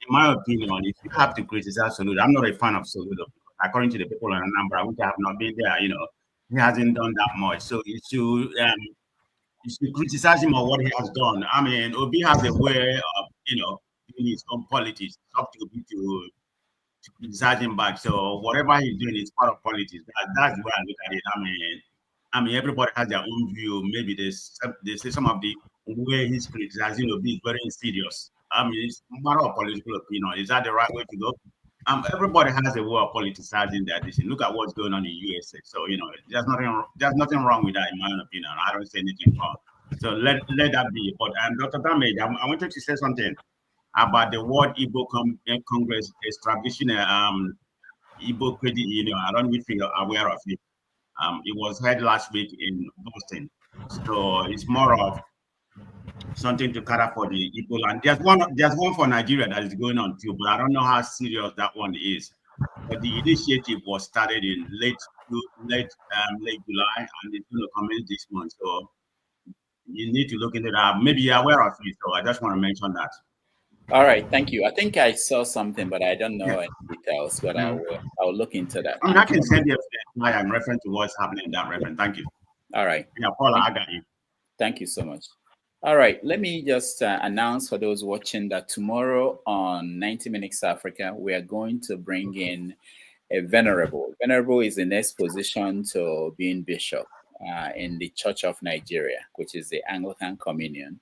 D: my opinion, if you have to criticize Soludo, I'm not a fan of Soludo. According to the people in Anambra, which I have not been there, he hasn't done that much. So you should criticize him on what he has done. I mean, Obi has a way of, doing his own politics. It's up to Obi to criticize him back. So whatever he's doing is part of politics. That's the way I look at it. I mean, everybody has their own view. Maybe they say some of the way he's criticizing Obi is very insidious. I mean, it's a matter of political opinion. Is that the right way to go? everybody has a way of politicizing their decision. Look at what's going on in USA. So there's nothing wrong with that, in my opinion. I don't say anything wrong. So let that be. But Dr. Damage, I wanted to say something about the World Igbo Congress establishing a Igbo credit union. I don't know if you're aware of it. It was held last week in Boston. So it's more of something to cater for the Igbo land. There's one for Nigeria that is going on too, but I don't know how serious that one is. But the initiative was started in late July, and it's going to commence this month. So you need to look into that. Maybe you're aware of it, so I just want to mention that.
O: All right, thank you. I think I saw something, but I don't know any details. But I'll look into that.
D: I can send you I'm referring to what's happening in that reference. Thank you.
O: All right.
D: Yeah, Paul, I got you.
O: Thank you so much. All right, let me just announce for those watching that tomorrow on 90 Minutes Africa, we are going to bring in a venerable. Venerable is the next position to being bishop in the Church of Nigeria, which is the Anglican Communion.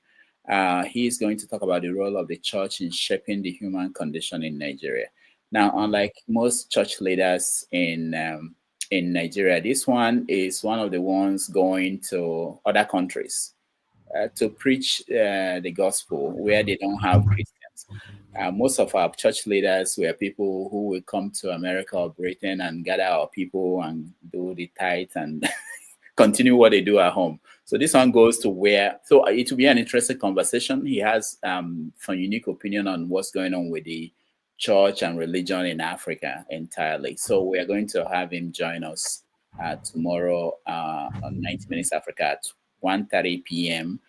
O: He is going to talk about the role of the church in shaping the human condition in Nigeria. Now, unlike most church leaders in Nigeria, this one is one of the ones going to other countries to preach the gospel where they don't have Christians. Most of our church leaders were people who will come to America or Britain and gather our people and do the tithe and continue what they do at home. So this one goes to where, so it will be an interesting conversation. He has some unique opinion on what's going on with the church and religion in Africa entirely. So we are going to have him join us tomorrow on 90 Minutes Africa at 1:30 p.m.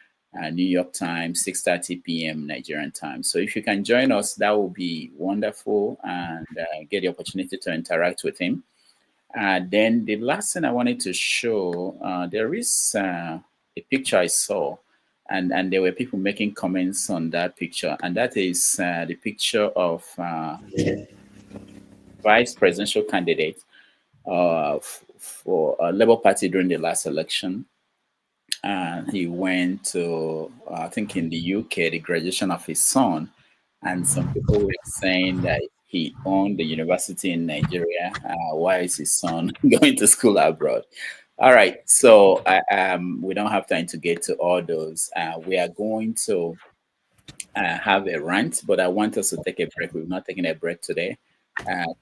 O: New York time, 6:30 p.m. Nigerian time. So if you can join us, that will be wonderful, and get the opportunity to interact with him. Then the last thing I wanted to show, there is a picture I saw, and there were people making comments on that picture, and that is the picture of vice presidential candidate for Labour Party during the last election. And he went to, I think in the UK, the graduation of his son. And some people were saying that he owned the university in Nigeria. Why is his son going to school abroad? All right, so we don't have time to get to all those. We are going to have a rant, but I want us to take a break. We've not taken a break today.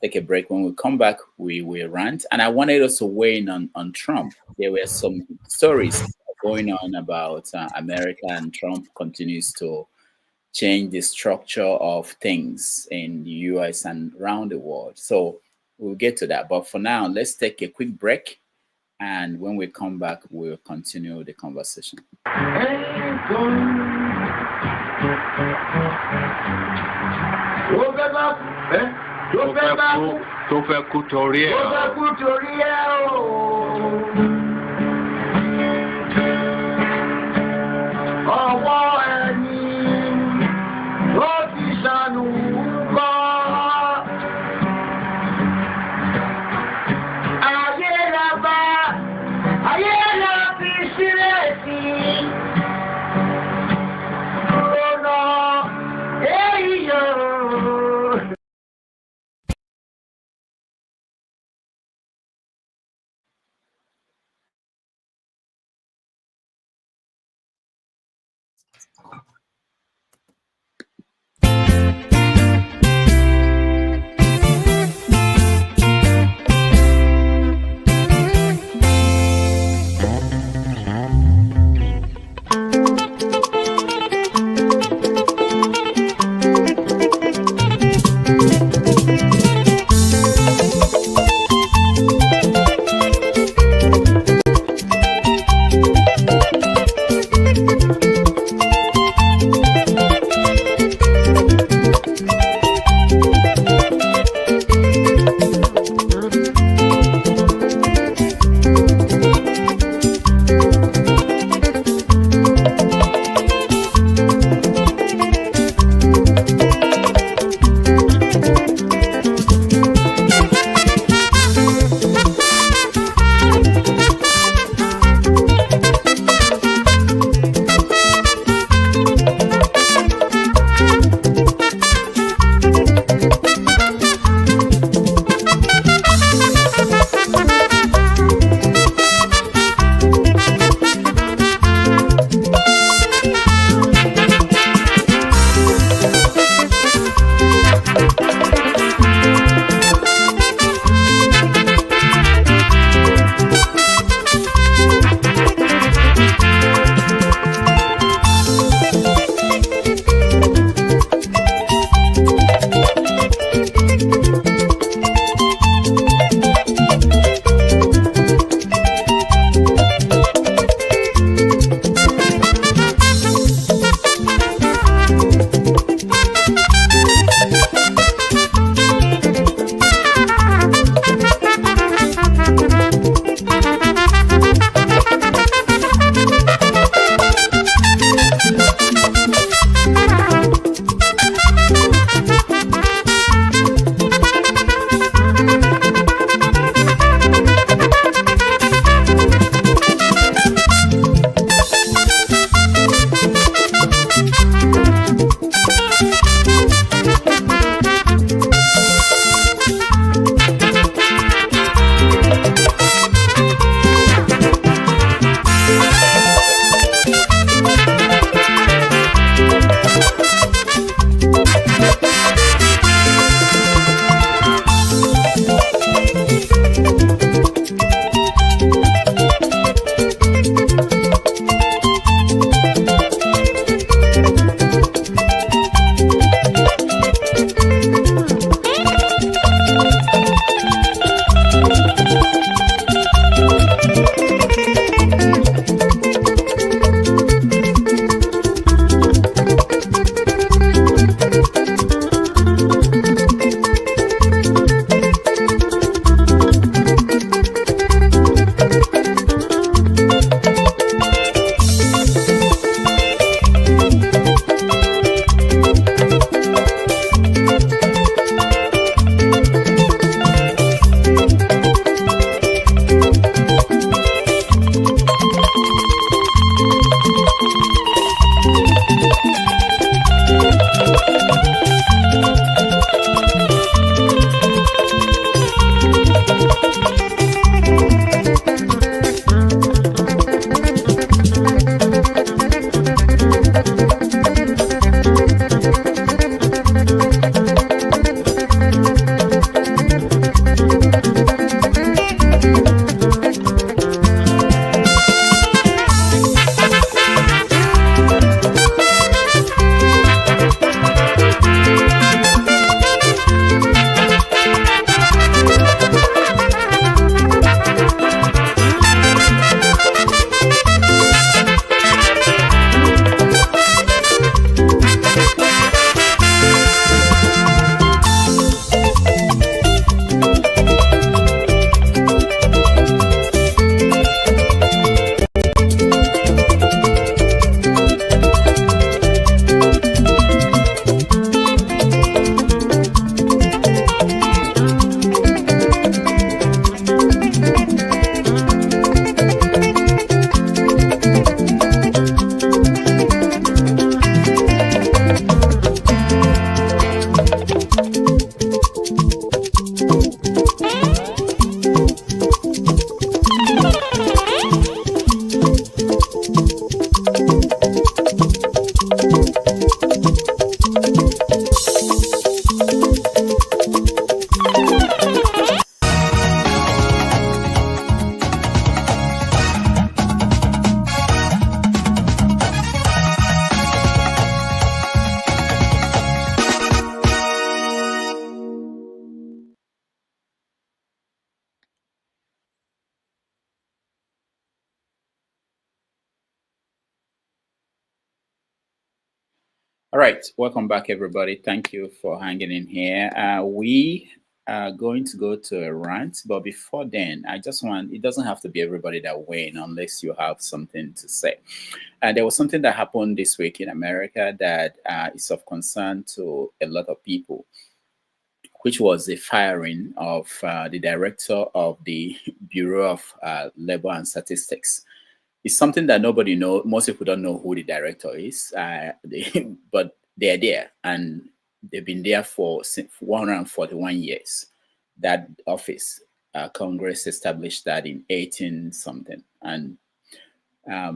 O: Take a break. When we come back, we will rant. And I wanted us to weigh in on Trump. There were some stories going on about America, and Trump continues to change the structure of things in the US and around the world. So we'll get to that. But for now, let's take a quick break. And when we come back, we'll continue the conversation.
E: Ọwọ́ ẹni ló ti ṣàánú kọ́. Ayé la bá, ayé la fi sílẹ̀ sí. Ọ̀nà èyí yóò.
O: All right, welcome back, everybody. Thank you for hanging in here. We are going to go to a rant, but before then, I just want, it doesn't have to be everybody that win unless you have something to say. There was something that happened this week in America that is of concern to a lot of people, which was the firing of the director of the Bureau of Labor and Statistics. It's something that nobody knows. Most people don't know who the director is, but they're there, and they've been there for 141 years. That office, Congress established that in 18 something, and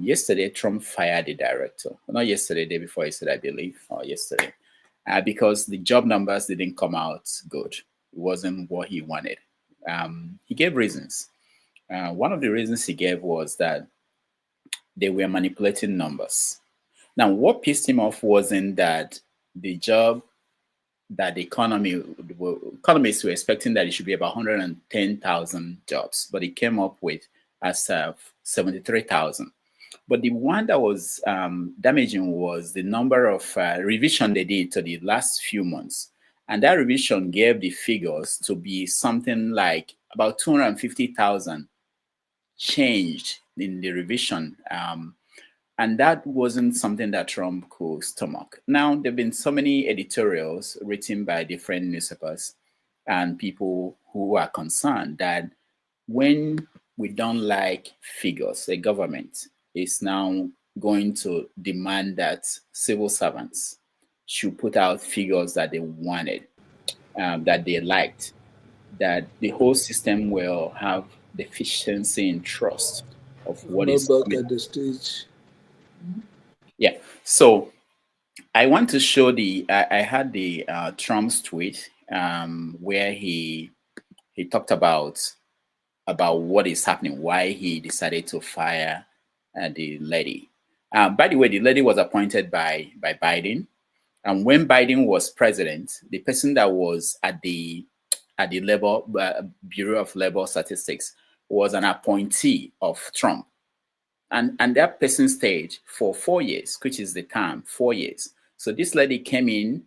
O: yesterday Trump fired the director. Not yesterday, day before yesterday, I believe, or yesterday, because the job numbers didn't come out good. It wasn't what he wanted. He gave reasons. One of the reasons he gave was that they were manipulating numbers. Now, what pissed him off wasn't that the job that the economists were expecting that it should be about 110,000 jobs, but it came up with as 73,000. But the one that was damaging was the number of revision they did to the last few months. And that revision gave the figures to be something like about 250,000 changed in the revision. And that wasn't something that Trump could stomach. Now, there have been so many editorials written by different newspapers and people who are concerned that when we don't like figures, a government is now going to demand that civil servants should put out figures that they wanted, that they liked, that the whole system will have deficiency in trust of what is
H: back at the stage.
O: Yeah. So I want to show I had the Trump's tweet where he talked about what is happening, why he decided to fire the lady. By the way, the lady was appointed by Biden, and when Biden was president, the person that was at the Bureau of Labor Statistics was an appointee of Trump. And that person stayed for 4 years, which is the term, 4 years. So this lady came in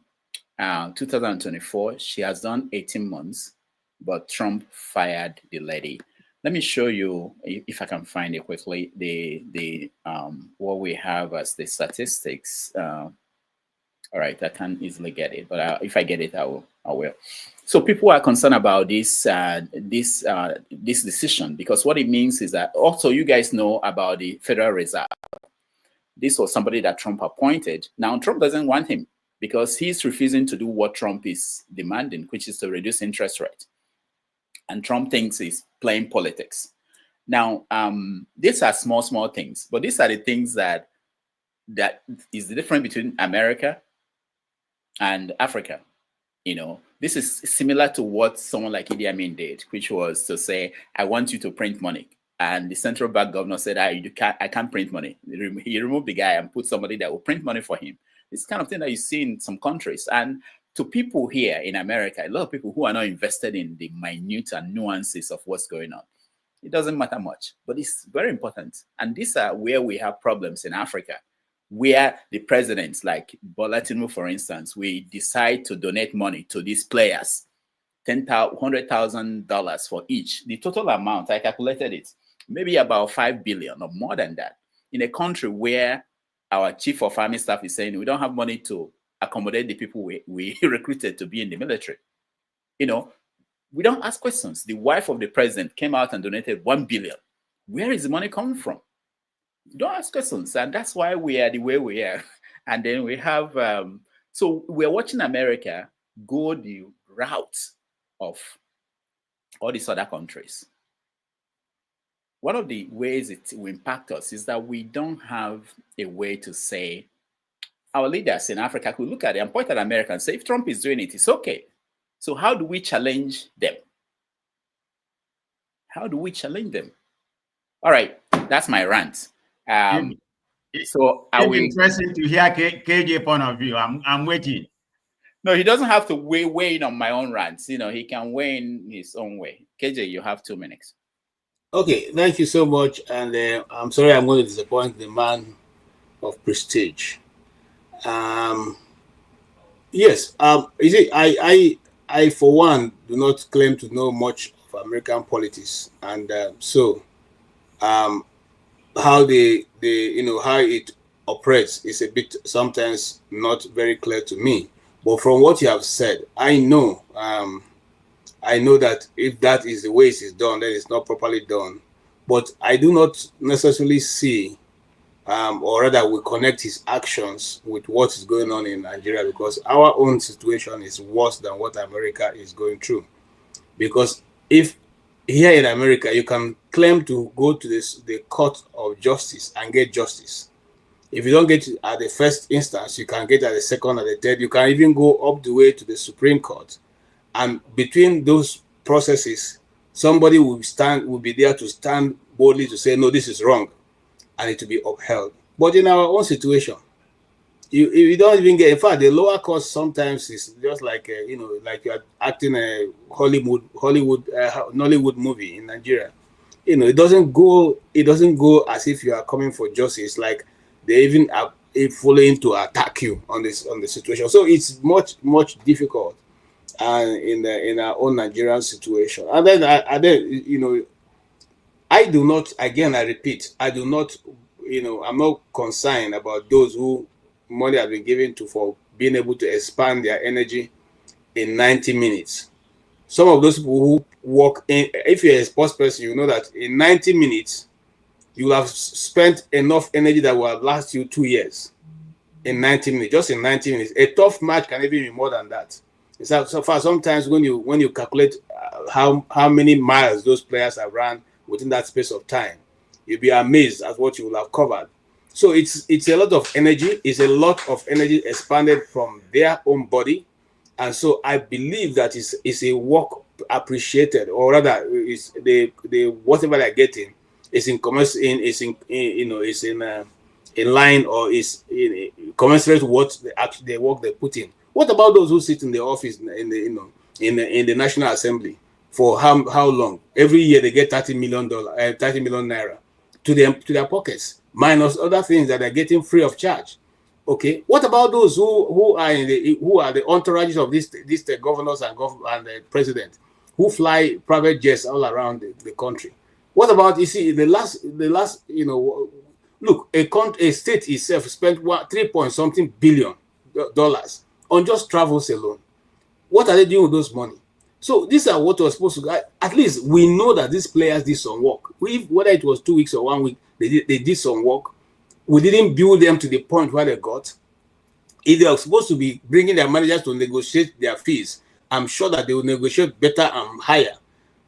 O: 2024. She has done 18 months, but Trump fired the lady. Let me show you, if I can find it quickly, the what we have as the statistics. All right, I can't easily get it, but if I get it, I will. So people are concerned about this decision, because what it means is that also you guys know about the Federal Reserve. This was somebody that Trump appointed. Now Trump doesn't want him because he's refusing to do what Trump is demanding, which is to reduce interest rate. And Trump thinks he's playing politics. Now, these are small things, but these are the things that is the difference between America and Africa. You know, this is similar to what someone like Idi Amin did, which was to say, I want you to print money. And the central bank governor said, I can't print money. He removed the guy and put somebody that will print money for him. It's the kind of thing that you see in some countries. And to people here in America, a lot of people who are not invested in the minute and nuances of what's going on, it doesn't matter much, but it's very important. And these are where we have problems in Africa, where the presidents, like Bola Tinubu, for instance, we decide to donate money to these players, $100,000 for each. The total amount, I calculated it, maybe about 5 billion or more than that, in a country where our chief of army staff is saying we don't have money to accommodate the people we recruited to be in the military. You know, we don't ask questions. The wife of the president came out and donated 1 billion. Where is the money coming from? Don't ask questions, and that's why we are the way we are. And then we have, so we're watching America go the route of all these other countries. One of the ways it will impact us is that we don't have a way to say, our leaders in Africa could look at it and point at America and say, if Trump is doing it, it's okay. So how do we challenge them? How do we challenge them? All right, that's my rant. So
D: it's interesting to hear KJ point of view. I'm waiting.
O: No, he doesn't have to weigh in on my own rants. You know, he can weigh in his own way. KJ, you have 2 minutes.
M: Okay, thank you so much. And I'm sorry I'm going to disappoint the man of prestige. Yes. You see, I for one do not claim to know much of American politics, and so um, how how it operates is a bit sometimes not very clear to me. But from what you have said, I know that if that is the way it is done, then it's not properly done. But I do not necessarily see, or rather, we connect his actions with what is going on in Nigeria, because our own situation is worse than what America is going through. Because if here in America you can claim to go to the court of justice and get justice, if you don't get it at the first instance, you can get at the second or the third. You can even go up the way to the Supreme Court, and between those processes, somebody will be there to stand boldly to say, no, this is wrong, and it will be upheld. But in our own situation, you don't even get. In fact, the lower cost sometimes is just like like you're acting a Nollywood movie in Nigeria. It doesn't go as if you are coming for justice. Like they even are following to attack you on the situation. So it's much difficult, and in our own Nigerian situation. And then I do not. Again, I repeat, I do not. I'm not concerned about those who money have been given to for being able to expand their energy in 90 minutes. Some of those people who work in, if you're a sports person, you know that in 90 minutes, you will have spent enough energy that will last you 2 years. In 90 minutes, just in 90 minutes. A tough match can even be more than that. So far, sometimes when you calculate how many miles those players have run within that space of time, you'll be amazed at what you will have covered. So it's a lot of energy. It's a lot of energy expanded from their own body, and so I believe that is a work appreciated, or rather, is the whatever they're getting is in line, or is commensurate with what the work they put in. What about those who sit in the office in the National Assembly for how long? Every year they get $30 million naira to their pockets, minus other things that they're getting free of charge. Okay, what about those who are the entourages of these governors and the president, who fly private jets all around the country? What about, you see, the last look, a state itself spent 3 point something billion dollars on just travels alone. What are they doing with those money? So these are what was supposed to. At least we know that these players did some work. Whether it was 2 weeks or 1 week, they did some work. We didn't build them to the point where they got. If they are supposed to be bringing their managers to negotiate their fees, I'm sure that they will negotiate better and higher.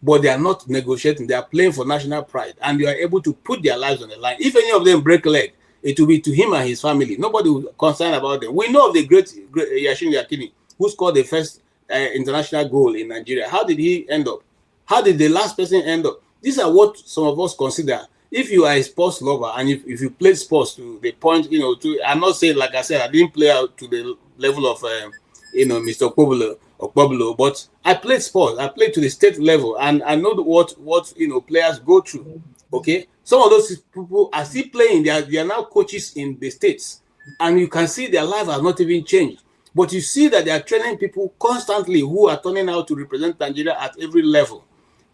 M: But they are not negotiating. They are playing for national pride, and they are able to put their lives on the line. If any of them break leg, it will be to him and his family. Nobody will be concerned about them. We know of the great Yashin Yakini, who scored the first international goal in Nigeria. How did he end up? How did the last person end up? These are what some of us consider. If you are a sports lover, and if you play sports to the point, I'm not saying, like I said, I didn't play out to the level of, Mr. Pablo, but I played sports. I played to the state level, and I know what players go through. Okay, some of those people are still playing. They are now coaches in the states, and you can see their life has not even changed. But you see that they are training people constantly who are turning out to represent Nigeria at every level,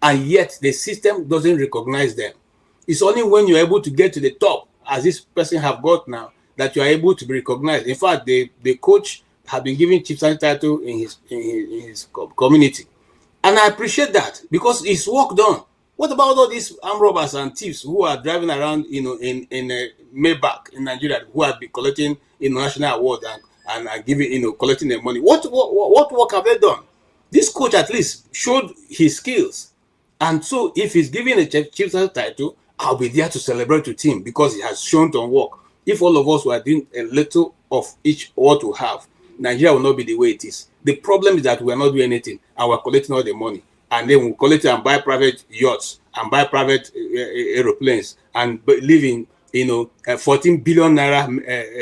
M: and yet the system doesn't recognize them. It's only when you're able to get to the top, as this person have got now, that you are able to be recognized. In fact, the coach have been given chief sergeant title in his community, and I appreciate that because it's work done. What about all these armed robbers and thieves who are driving around, in Maybach in Nigeria, who have been collecting national awards and are giving, collecting their money? What work have they done? This coach at least showed his skills, and so if he's giving a chief sergeant title, I'll be there to celebrate with him because he has shown to work. If all of us were doing a little of each what we have, Nigeria will not be the way it is. The problem is that we are not doing anything, and we're collecting all the money, and then we'll collect it and buy private yachts and buy private aeroplanes and live in a 14 billion naira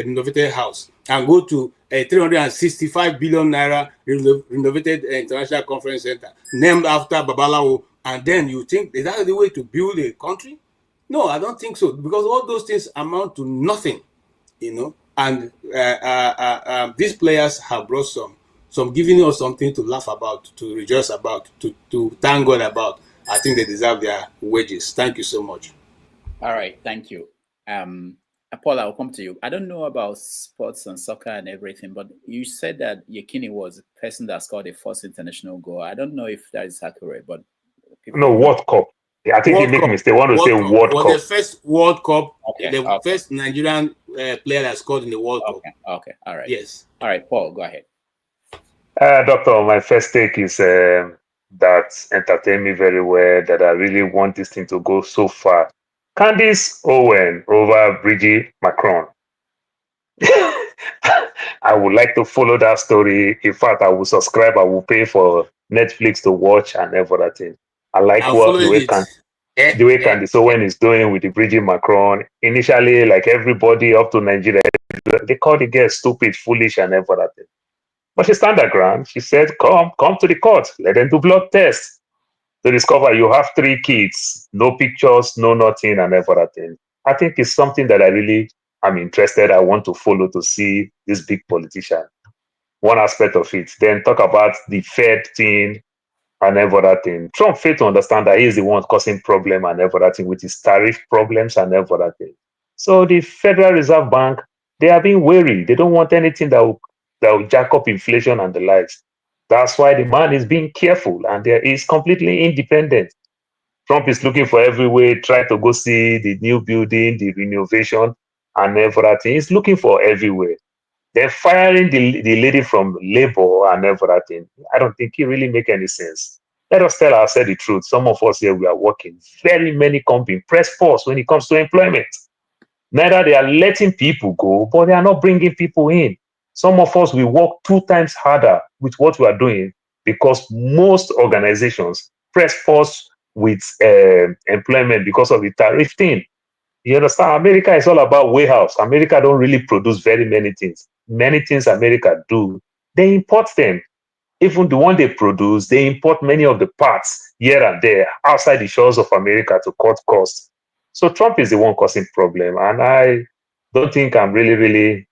M: renovated house, and go to a 365 billion naira renovated international conference center named after Babalawo, and then you think is that the way to build a country? No, I don't think so, because all those things amount to nothing, and these players have brought some some giving us something to laugh about, to rejoice about, to thank God about. I think they deserve their wages. Thank you so much.
O: All right, thank you. Paul, I'll come to you. I don't know about sports and soccer and everything, but you said that Yekini was the person that scored the first international goal. I don't know if that is accurate, but
A: no, World Cup. I think he make a mistake. Want to say World Cup.
M: Was the first World Cup,
O: okay,
M: the first Nigerian player that scored in the World Cup.
O: Okay, all right.
M: Yes.
O: All right, Paul, go ahead.
A: Doctor, my first take is that entertained me very well, that I really want this thing to go so far. Candice Owen over Brigitte Macron. I would like to follow that story. In fact, I will subscribe. I will pay for Netflix to watch and everything. I like the way Candice Owen is doing with the Brigitte Macron. Initially, like everybody up to Nigeria, they called the girl stupid, foolish, and everything. But she stand her ground. She said, come to the court. Let them do blood tests to discover you have 3 kids, no pictures, no nothing, and everything. I think it's something that I really am interested. I want to follow to see this big politician. One aspect of it. Then talk about the Fed thing and everything. Trump failed to understand that he is the one causing problem and everything with his tariff problems and everything. So the Federal Reserve Bank, they are being wary. They don't want anything that will jack up inflation and the likes. That's why the man is being careful and there is completely independent. Trump is looking for every way, try to go see the new building, the renovation, and everything. He's looking for everywhere. Then firing the lady from labor and everything. I don't think it really make any sense. Let us tell ourselves the truth. Some of us here, we are working. Very many companies press pause when it comes to employment. Neither they are letting people go, but they are not bringing people in. Some of us, we work 2 times harder with what we are doing because most organizations press pause with employment because of the tariff thing. You understand? America is all about warehouse. America don't really produce very many things. Many things America do, they import them. Even the one they produce, they import many of the parts here and there outside the shores of America to cut costs. So Trump is the one causing problem. And I don't think I'm really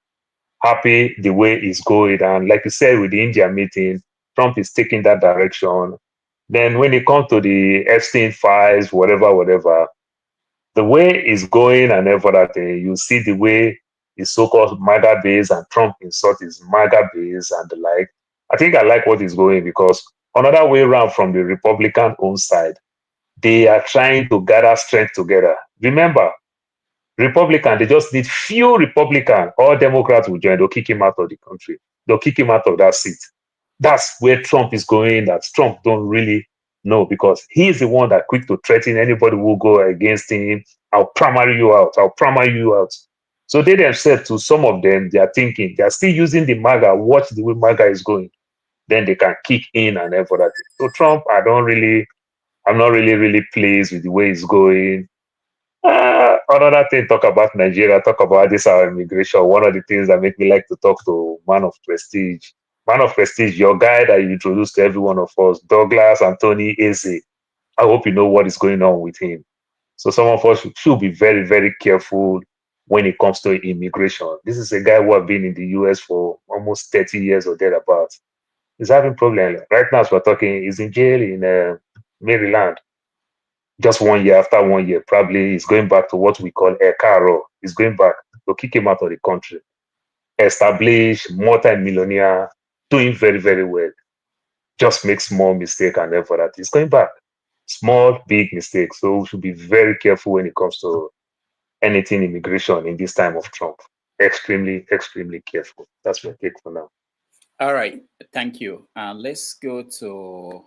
A: happy the way it's going. And like you said, with the India meeting, Trump is taking that direction. Then when it comes to the Epstein files, whatever, the way it's going and everything, you see the way his so-called MAGA base and Trump insult his MAGA base and the like. I think I like what is going because another way around from the Republican own side, they are trying to gather strength together. Remember, Republican, they just need few Republican or Democrats will join. They'll kick him out of the country. They'll kick him out of that seat. That's where Trump is going. That Trump don't really know because he's the one that quick to threaten anybody who will go against him. I'll primary you out. I'll primary you out. So they themselves, to some of them, they are thinking they are still using the MAGA. Watch the way MAGA is going. Then they can kick in and everything. So Trump, I'm not really pleased with the way it's going. Another thing, talk about Nigeria, talk about this our immigration. One of the things that make me like to talk to Man of Prestige. Man of Prestige, your guy that you introduced to every one of us, Douglas Anthony Eze. I hope you know what is going on with him. So some of us should be very careful when it comes to immigration. This is a guy who has been in the US for almost 30 years or thereabouts. He's having problems. Right now, as we're talking, he's in jail in Maryland. Just 1 year, after 1 year, probably he's going back to what we call a caro. He's going back to kick him out of the country. Established, multi-millionaire, doing very well. Just make small mistake and everything. He's going back. Small, big mistakes. So we should be very careful when it comes to anything immigration in this time of Trump. Extremely careful. That's my take for now.
O: All right, thank you. Let's go to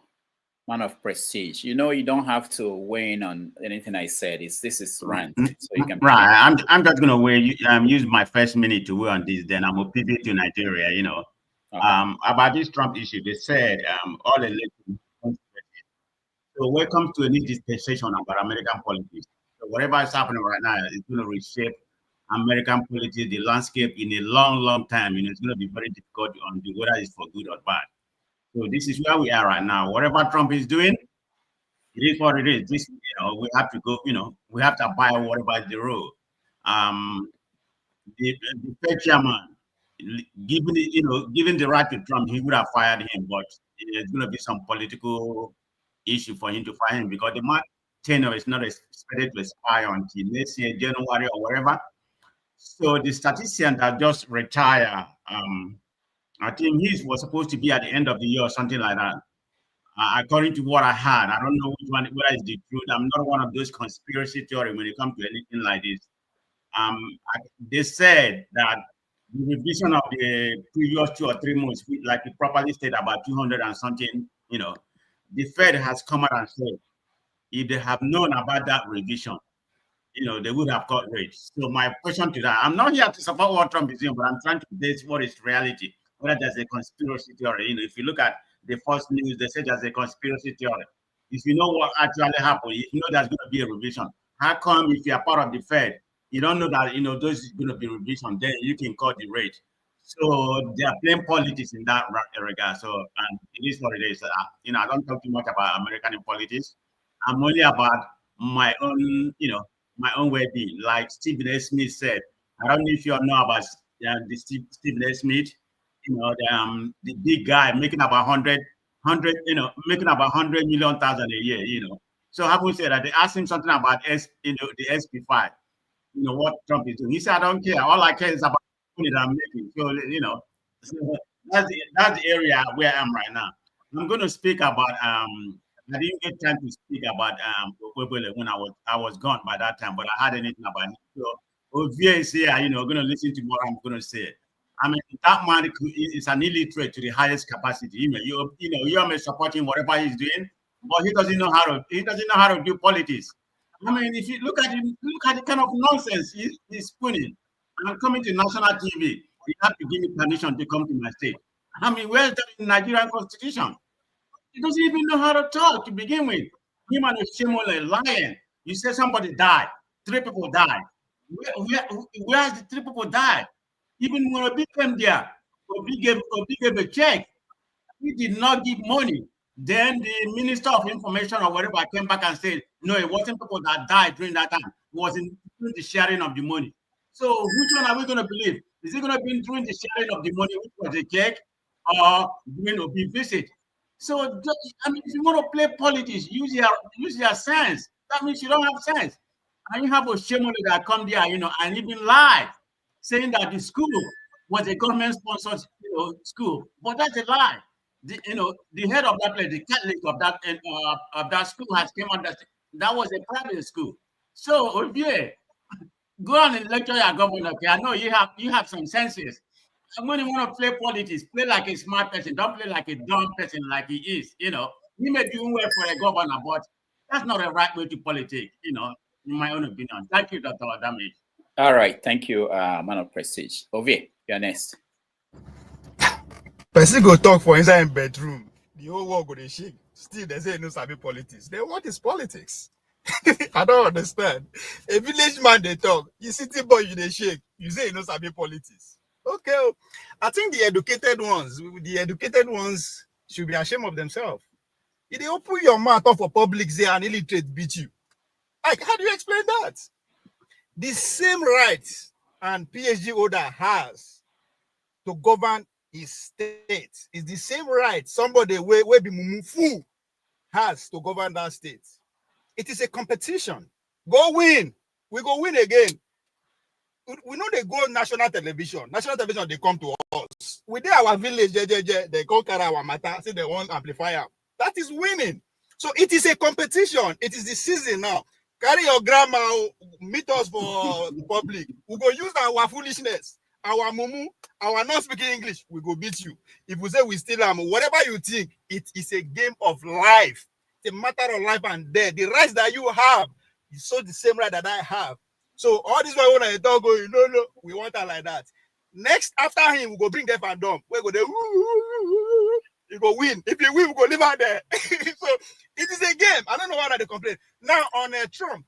O: Man of Prestige. You know, you don't have to weigh in on anything I said. This is rant, so you can.
D: Right, I'm just gonna use my first minute to weigh on this. Then I'm gonna pivot to Nigeria. You know, okay. About this Trump issue, they said all elections. So welcome to a new dispensation about American politics. So whatever is happening right now is going to reshape American politics, the landscape in a long time. You know, it's going to be very difficult on whether it's for good or bad. So this is where we are right now. Whatever Trump is doing, it is what it is. This, we have to go. We have to abide whatever is the rule. The Fed chairman given it, given the right to Trump, he would have fired him. But there's going to be some political issue for him to fire him because the man tenure is not expected to expire until next year, January or whatever. So the statistician that just retired, I think he was supposed to be at the end of the year or something like that. According to what I had, I don't know which one, whether it's the truth. I'm not one of those conspiracy theories when it comes to anything like this. They said that the revision of the previous 2 or 3 months, like you properly stated, about 200 and something, the Fed has come out and said, if they have known about that revision, they would have cut rates. So my question to that, I'm not here to support what Trump is doing, but I'm trying to base what is reality, whether there's a conspiracy theory. If you look at the first news, they say there's a conspiracy theory. If you know what actually happened, if you know there's going to be a revision, how come if you're part of the Fed, you don't know that, those is going to be revision, then you can cut the rate. So they are playing politics in that regard. So, and it is what it is. I don't talk too much about American politics. I'm only about my own, my own well-being. Like Stephen A. Smith said, I don't know if you all know about the Stephen A. Smith, the big guy making about 100, making about 100 million thousand a year, So having said that, they asked him something about the SP5, what Trump is doing. He said, I don't care. All I care is about the money that I'm making. So, so that's the area where I am right now. I'm going to speak about I didn't get time to speak about when I was gone by that time, but I had anything about it. So Ovie is here, going to listen to what I'm going to say. I mean, that man is an illiterate to the highest capacity. You may support him whatever he's doing, but he doesn't know how to do politics. I mean, if you look at the kind of nonsense he's spooning. I'm coming to national TV. You have to give me permission to come to my state. I mean, where's that in the Nigerian constitution? He doesn't even know how to talk to begin with. Him and Shimole lying. You say somebody died. 3 people died. Where's the 3 people died? Even when Obi came there, Obi gave a check. He did not give money. Then the Minister of Information or whatever came back and said, no, it wasn't people that died during that time. It was in the sharing of the money. So which one are we going to believe? Is it going to be during the sharing of the money, which was a check, or during Obi visit? So, I mean, if you want to play politics, use your sense. That means you don't have sense. And you have a Shemole that come there, and even lie, saying that the school was a government-sponsored, school. But that's a lie. The head of that place, the Catholic of that school has came out that was a private school. So, yeah, go on and lecture your governor. Okay, I know you have some senses. And when you want to play politics, play like a smart person. Don't play like a dumb person like he is. He may be doing well for a governor, but that's not the right way to politics, in my own opinion. Thank you, Dr. Adami.
O: All right. Thank you, man of prestige. Ovie, you're next.
R: Person go talk for inside in bedroom. The whole world go to shake. Still, they say no sabi politics. Then what is politics? I don't understand. A village man they talk. You city boy you they shake. You say no sabi politics. Okay, I think the educated ones should be ashamed of themselves. If they open your mouth up for public, say an illiterate beat you. Like, how do you explain that? The same rights and PhD holder has to govern his state is the same right somebody will be mumufu has to govern that state. It is a competition. Go win. We go win again. We know they go national television. National television, they come to us. Within our village, they go carry our matter, say they want amplifier. That is winning. So it is a competition. It is the season now. Carry your grandma, meet us for public. We go use our foolishness, our mumu, our not speaking English. We go beat you. If we say we still whatever you think, it is a game of life. It's a matter of life and death. The rights that you have is so the same right that I have. So all this way when I talk, going, no, we want her like that. Next, after him, we go bring deaf and dumb. We go there, you go win. If you win, we go live out there. So it is a game. I don't know why they complain. Now on Trump,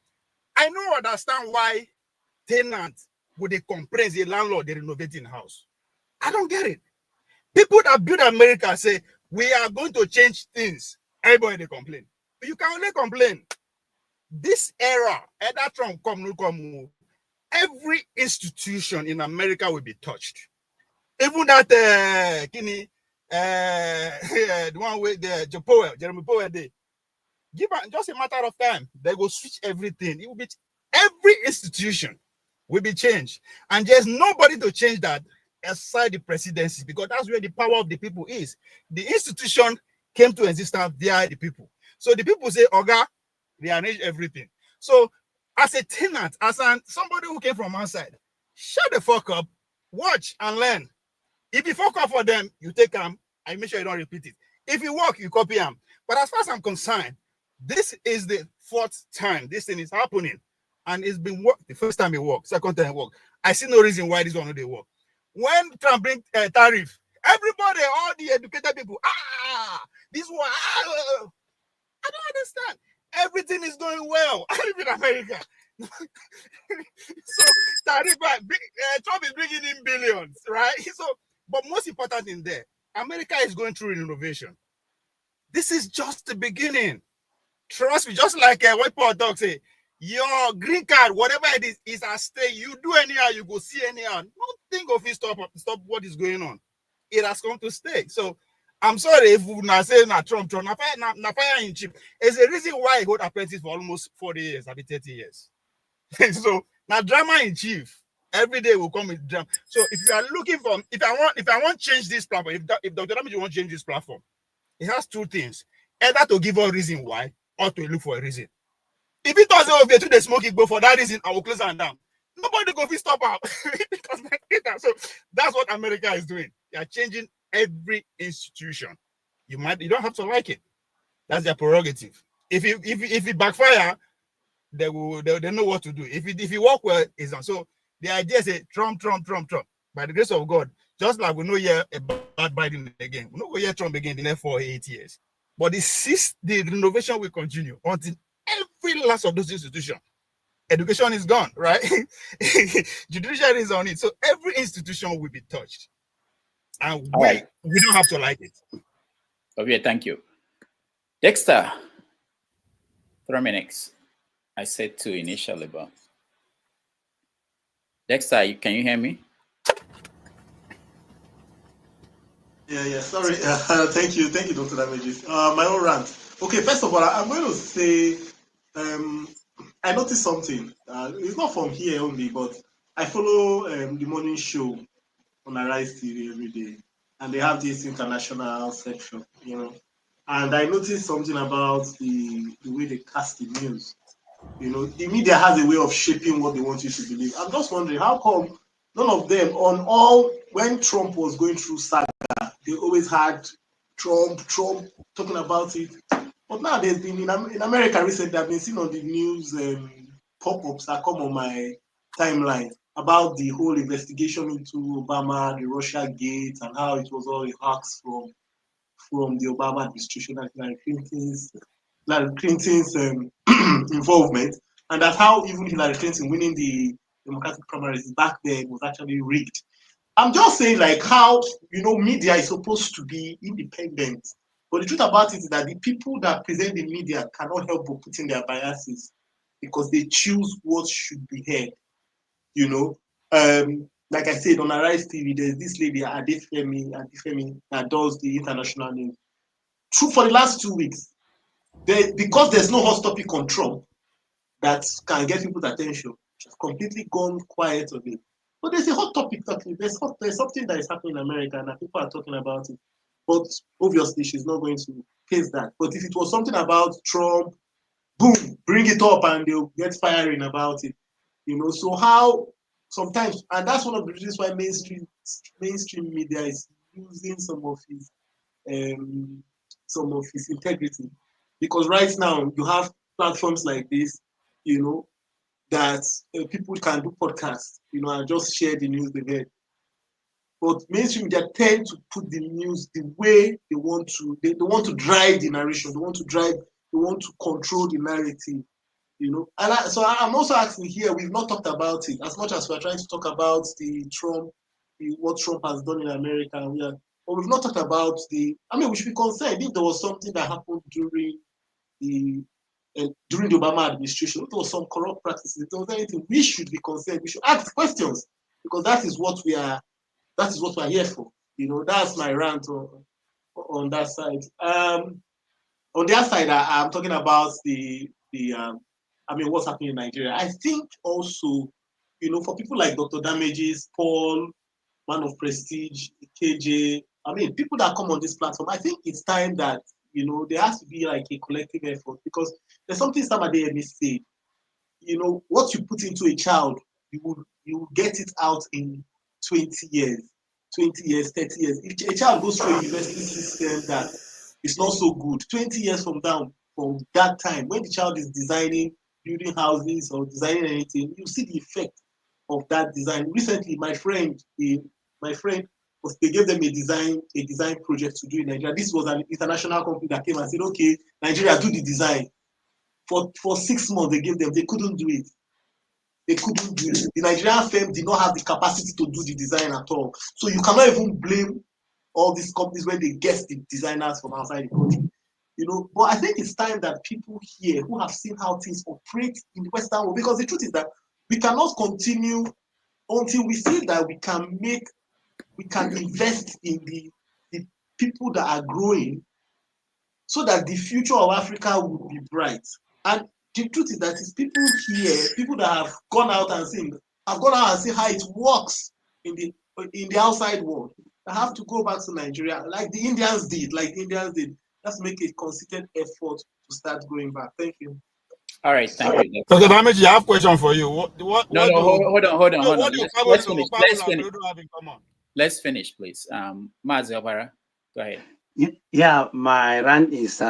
R: I don't understand why tenants would they complain the landlord they renovating house. I don't get it. People that build America say we are going to change things. Everybody they complain. You can only complain. This era, either Trump come, no come, every institution in America will be touched. Even that the one with the Jeremy Powell, they give just a matter of time. They will switch everything. It will be every institution will be changed, and there's nobody to change that aside the presidency, because that's where the power of the people is. The institution came to existence via the people. So the people say, "Oga, rearrange everything." So as a tenant, somebody who came from outside, shut the fuck up, watch and learn. If you fuck up for them, you take them and make sure you don't repeat it. If you work, you copy them. But as far as I'm concerned, this is the 4th time this thing is happening. And it's been worked. The first time it worked, second time it worked. I see no reason why this one don't work. When Trump bring tariff, everybody, all the educated people, this one, I don't understand. Everything is going well. I live in America. So tariff, Trump is bringing in billions, right? So, but most important in there, America is going through innovation. This is just the beginning. Trust me, just like what Paul Dog say, your green card, whatever it is at stake. You do anyhow, you go see anyhow. Don't think of it, stop what is going on. It has come to stay. So I'm sorry if we not say na Trump, na fire in chief. It's a reason why I hold apprentice for almost 40 years, maybe 30 years. So now drama in chief. Every day will come with drama. So if you are looking for, if I want to change this platform, if Dr. Damage want to change this platform, it has 2 things: either to give a reason why, or to look for a reason. If it doesn't obey to the smoking go for that reason, I will close and down. Nobody go fit stop out. So that's what America is doing. They are changing every institution. You don't have to like it. That's their prerogative. If it backfire, they know what to do. If it work well, it's on. So the idea is Trump. By the grace of God, just like we know here about Biden again, we know we hear Trump again in the next 4 or 8 years. But the renovation will continue until every last of those institutions. Education is gone, right? Judiciary is on it. So every institution will be touched. And we don't have to like it.
O: Okay, thank you. Dexter, 3 minutes. I said 2 initially, but Dexter, can you hear me?
G: Yeah, sorry. Thank you, Dr. Damages. My own rant. Okay, first of all, I'm going to say I noticed something. It's not from here only, but I follow the morning show on Arise TV every day, and they have this international section, And I noticed something about the way they cast the news. The media has a way of shaping what they want you to believe. I'm just wondering, how come none of them, when Trump was going through saga, they always had Trump talking about it. But now there's been in America recently, I've been seeing on the news pop-ups that come on my timeline about the whole investigation into Obama, the Russia gate, and how it was all a hoax from the Obama administration and Hillary Clinton's involvement, and that how even Hillary Clinton winning the Democratic primaries back then was actually rigged. I'm just saying, like, how media is supposed to be independent, but the truth about it is that the people that present the media cannot help but put in their biases because they choose what should be heard. Like I said, on Arise TV, there's this lady Adefemi that does the international news. For the last 2 weeks, because there's no hot topic on Trump that can get people's attention, she's completely gone quiet on it. But there's a hot topic talking. There's something that is happening in America and that people are talking about it. But obviously, she's not going to face that. But if it was something about Trump, boom, bring it up and they'll get firing about it. So how sometimes, and that's one of the reasons why mainstream media is losing some of his integrity. Because right now you have platforms like this, that people can do podcasts, and just share the news they've heard. But mainstream media tend to put the news the way they want to. They want to drive the narration. They want to control the narrative. So I'm also asking here. We've not talked about it as much as we're trying to talk about what Trump has done in America. But we've not talked about we should be concerned if there was something that happened during the Obama administration. If there was some corrupt practices, if there was anything, we should be concerned. We should ask questions because that is what we are that is what we're here for. You know, that's my rant on that side. On the other side, I'm talking about what's happening in Nigeria. I think also, you know, for people like Dr. Damages, Paul, Man of Prestige, KJ, people that come on this platform, I think it's time that, you know, there has to be like a collective effort, because there's something somebody said, you know, what you put into a child, you will get it out in 20 years, 30 years. If a child goes through a university system that is not so good, 20 years from that time, when the child is designing, building houses or designing anything, you see the effect of that design. Recently, my friend, they gave them a design project to do in Nigeria. This was an international company that came and said, okay, Nigeria, do the design. For 6 months, they couldn't do it. The Nigerian firm did not have the capacity to do the design at all. So you cannot even blame all these companies when they get the designers from outside the country. You know, but I think it's time that people here who have seen how things operate in the Western world, because the truth is that we cannot continue until we see that we can invest in the people that are growing, so that the future of Africa will be bright. And the truth is that it's people here, people that have gone out and seen how it works in the outside world. I have to go back to Nigeria, like the Indians did. Let's make a concerted effort to start going back. Thank you.
O: All right, thank you.
R: Dr. Damage, I have a question for you. Hold on.
O: Let's finish, please. Mazi Obara, go ahead.
V: Yeah, my rant is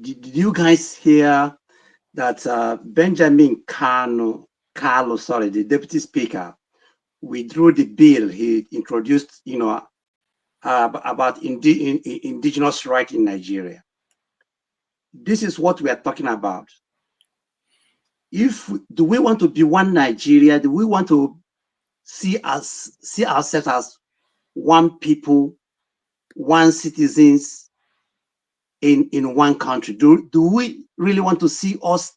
V: did you guys hear that Benjamin Carlo, the deputy speaker, withdrew the bill he introduced, you know, about indigenous rights in Nigeria? This is what we are talking about. Do we want to be one Nigeria? Do we want to see ourselves as one people, one citizens in one country? Do we really want to see us,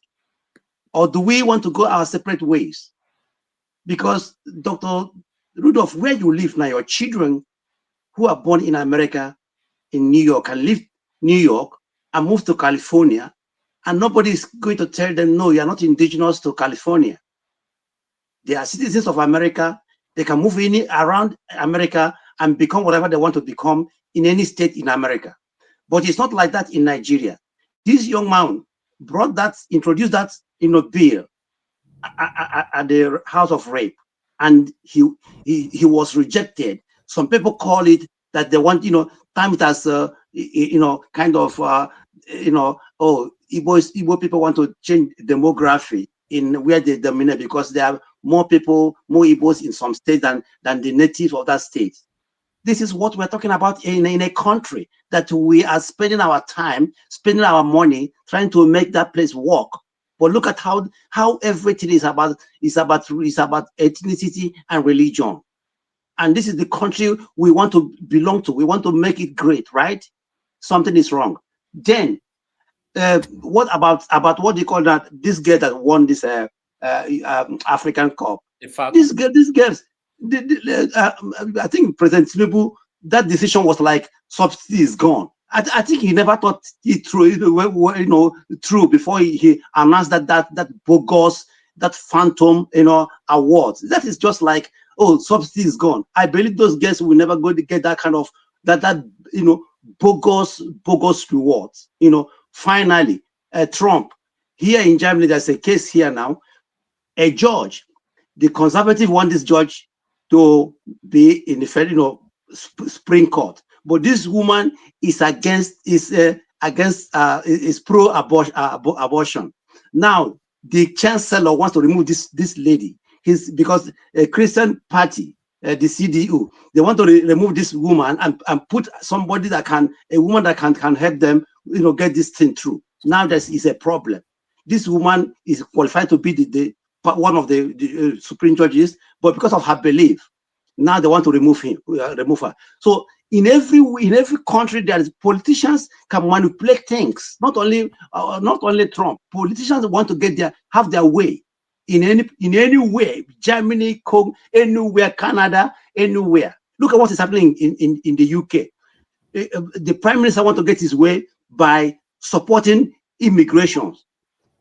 V: or do we want to go our separate ways? Because Dr. Rudolph, where you live now, your children who are born in America, in New York, and live New York and move to California, and nobody is going to tell them, no, you are not indigenous to California. They are citizens of America. They can move around America and become whatever they want to become in any state in America. But it's not like that in Nigeria. This young man introduced that in a bill at the House of Rape, and he was rejected. Some people call it that they want, you know, time it as Igbo people want to change demography in where they dominate, because there are more people, more Igbos in some states than the natives of that state. This is what we're talking about in a country that we are spending our time, spending our money trying to make that place work. But look at how everything is about ethnicity and religion. And this is the country we want to belong to. We want to make it great, right? Something is wrong. Then what about what do you call that? This girl that won this African Cup. These girls. I think President Tinubu, that decision was like, subsidy is gone. I think he never thought it through, true before he announced that bogus, that phantom, awards. That is just like, oh, subsidy is gone. I believe those girls will never go to get that kind of bogus rewards. Finally, Trump here in Germany, there's a case here now. A judge, the conservative want this judge to be in the federal, Supreme Court, but this woman is pro-abortion. Now the chancellor wants to remove this lady. Because a Christian party, the CDU, they want to remove this woman and put somebody a woman that can help them, get this thing through. Now there is a problem. This woman is qualified to be one of the Supreme judges, but because of her belief, now they want to remove her. So in every country, there is politicians can manipulate things. Not only Trump. Politicians want to have their way. in any way, Germany, anywhere, Canada, anywhere. Look at what is happening in the UK. The Prime Minister wants to get his way by supporting immigration,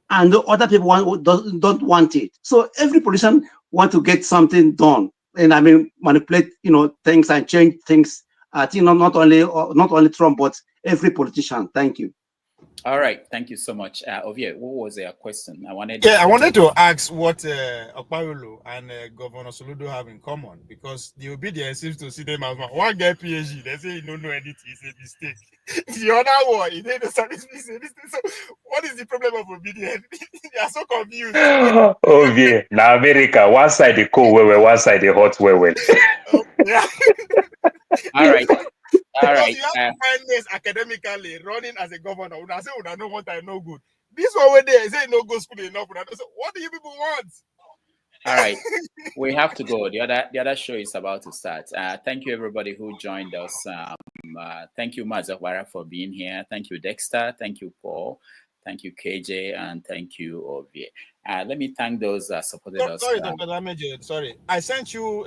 V: and the other people don't want it. So every politician wants to get something done, and I mean manipulate, things and change things. I think not only Trump, but every politician. Thank you.
O: All right, thank you so much. Ovie, what was your question?
R: I wanted to ask what Okpayolo and Governor Soludo have in common, because the obedience seems to see them as one guy PhD. They say you don't know anything, it's a mistake. The other one, he didn't understand this. So what is the problem of obedience? They are so confused.
A: Ovie, now America, one side the cold well, one side the hot well.
V: Yeah.
O: All right. All right.
R: You have to find this academically running as a governor. When I say I know what I know good. This one where they say no go school enough. So what do you people want?
O: All right. We have to go. The other show is about to start. Thank you everybody who joined us. Thank you, Mazakwara, for being here. Thank you, Dexter. Thank you, Paul. Thank you, KJ, and thank you, Ovie. Let me thank those that supported us.
R: Sorry, Dr. Damage, sorry. I sent you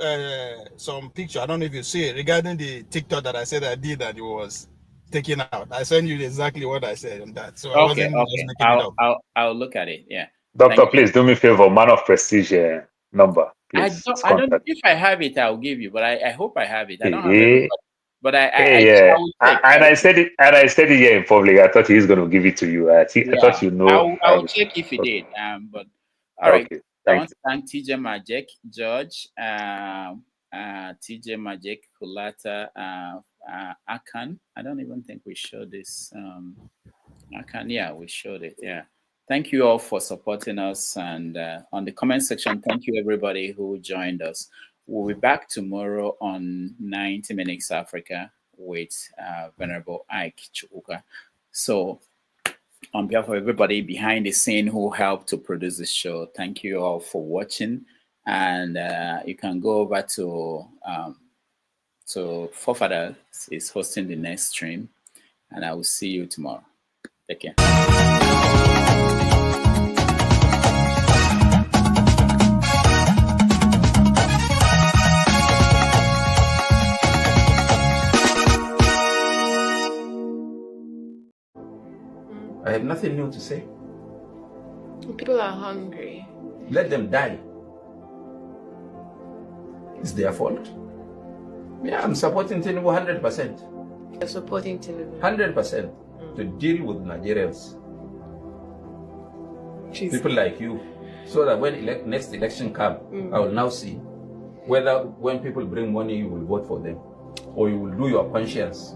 R: some picture. I don't know if you see it regarding the TikTok that I said I did that it was taken out. I sent you exactly what I said on that. So I wasn't just making it up.
O: I'll look at it. Yeah.
A: Doctor, please do me a favor. Man of Prestige number. Please.
O: I don't know if I have it. I'll give you, but I hope I have it. I don't have it. But
A: I said it here in public. I thought he's going to give it to you. I thought you know.
O: I'll check if he did. But all right. I want to thank TJ Majek, George, TJ Majek, Kulata, Akan. I don't even think we showed this. Akan, yeah, we showed it. Yeah. Thank you all for supporting us. And on the comment section, thank you everybody who joined us. We'll be back tomorrow on 90 Minutes Africa with Venerable Ike Chukwuka. So, on behalf of everybody behind the scene who helped to produce this show, thank you all for watching. And you can go over to Forefather is hosting the next stream, and I will see you tomorrow. Take care.
I: I have nothing new to say.
J: People are hungry.
I: Let them die. It's their fault. Yeah, I'm supporting Tinubu 100%.
J: You're supporting Tinubu?
I: 100% to deal with Nigerians.
J: Jeez.
I: People like you. So that when next election comes, I will now see whether when people bring money, you will vote for them or you will do your conscience.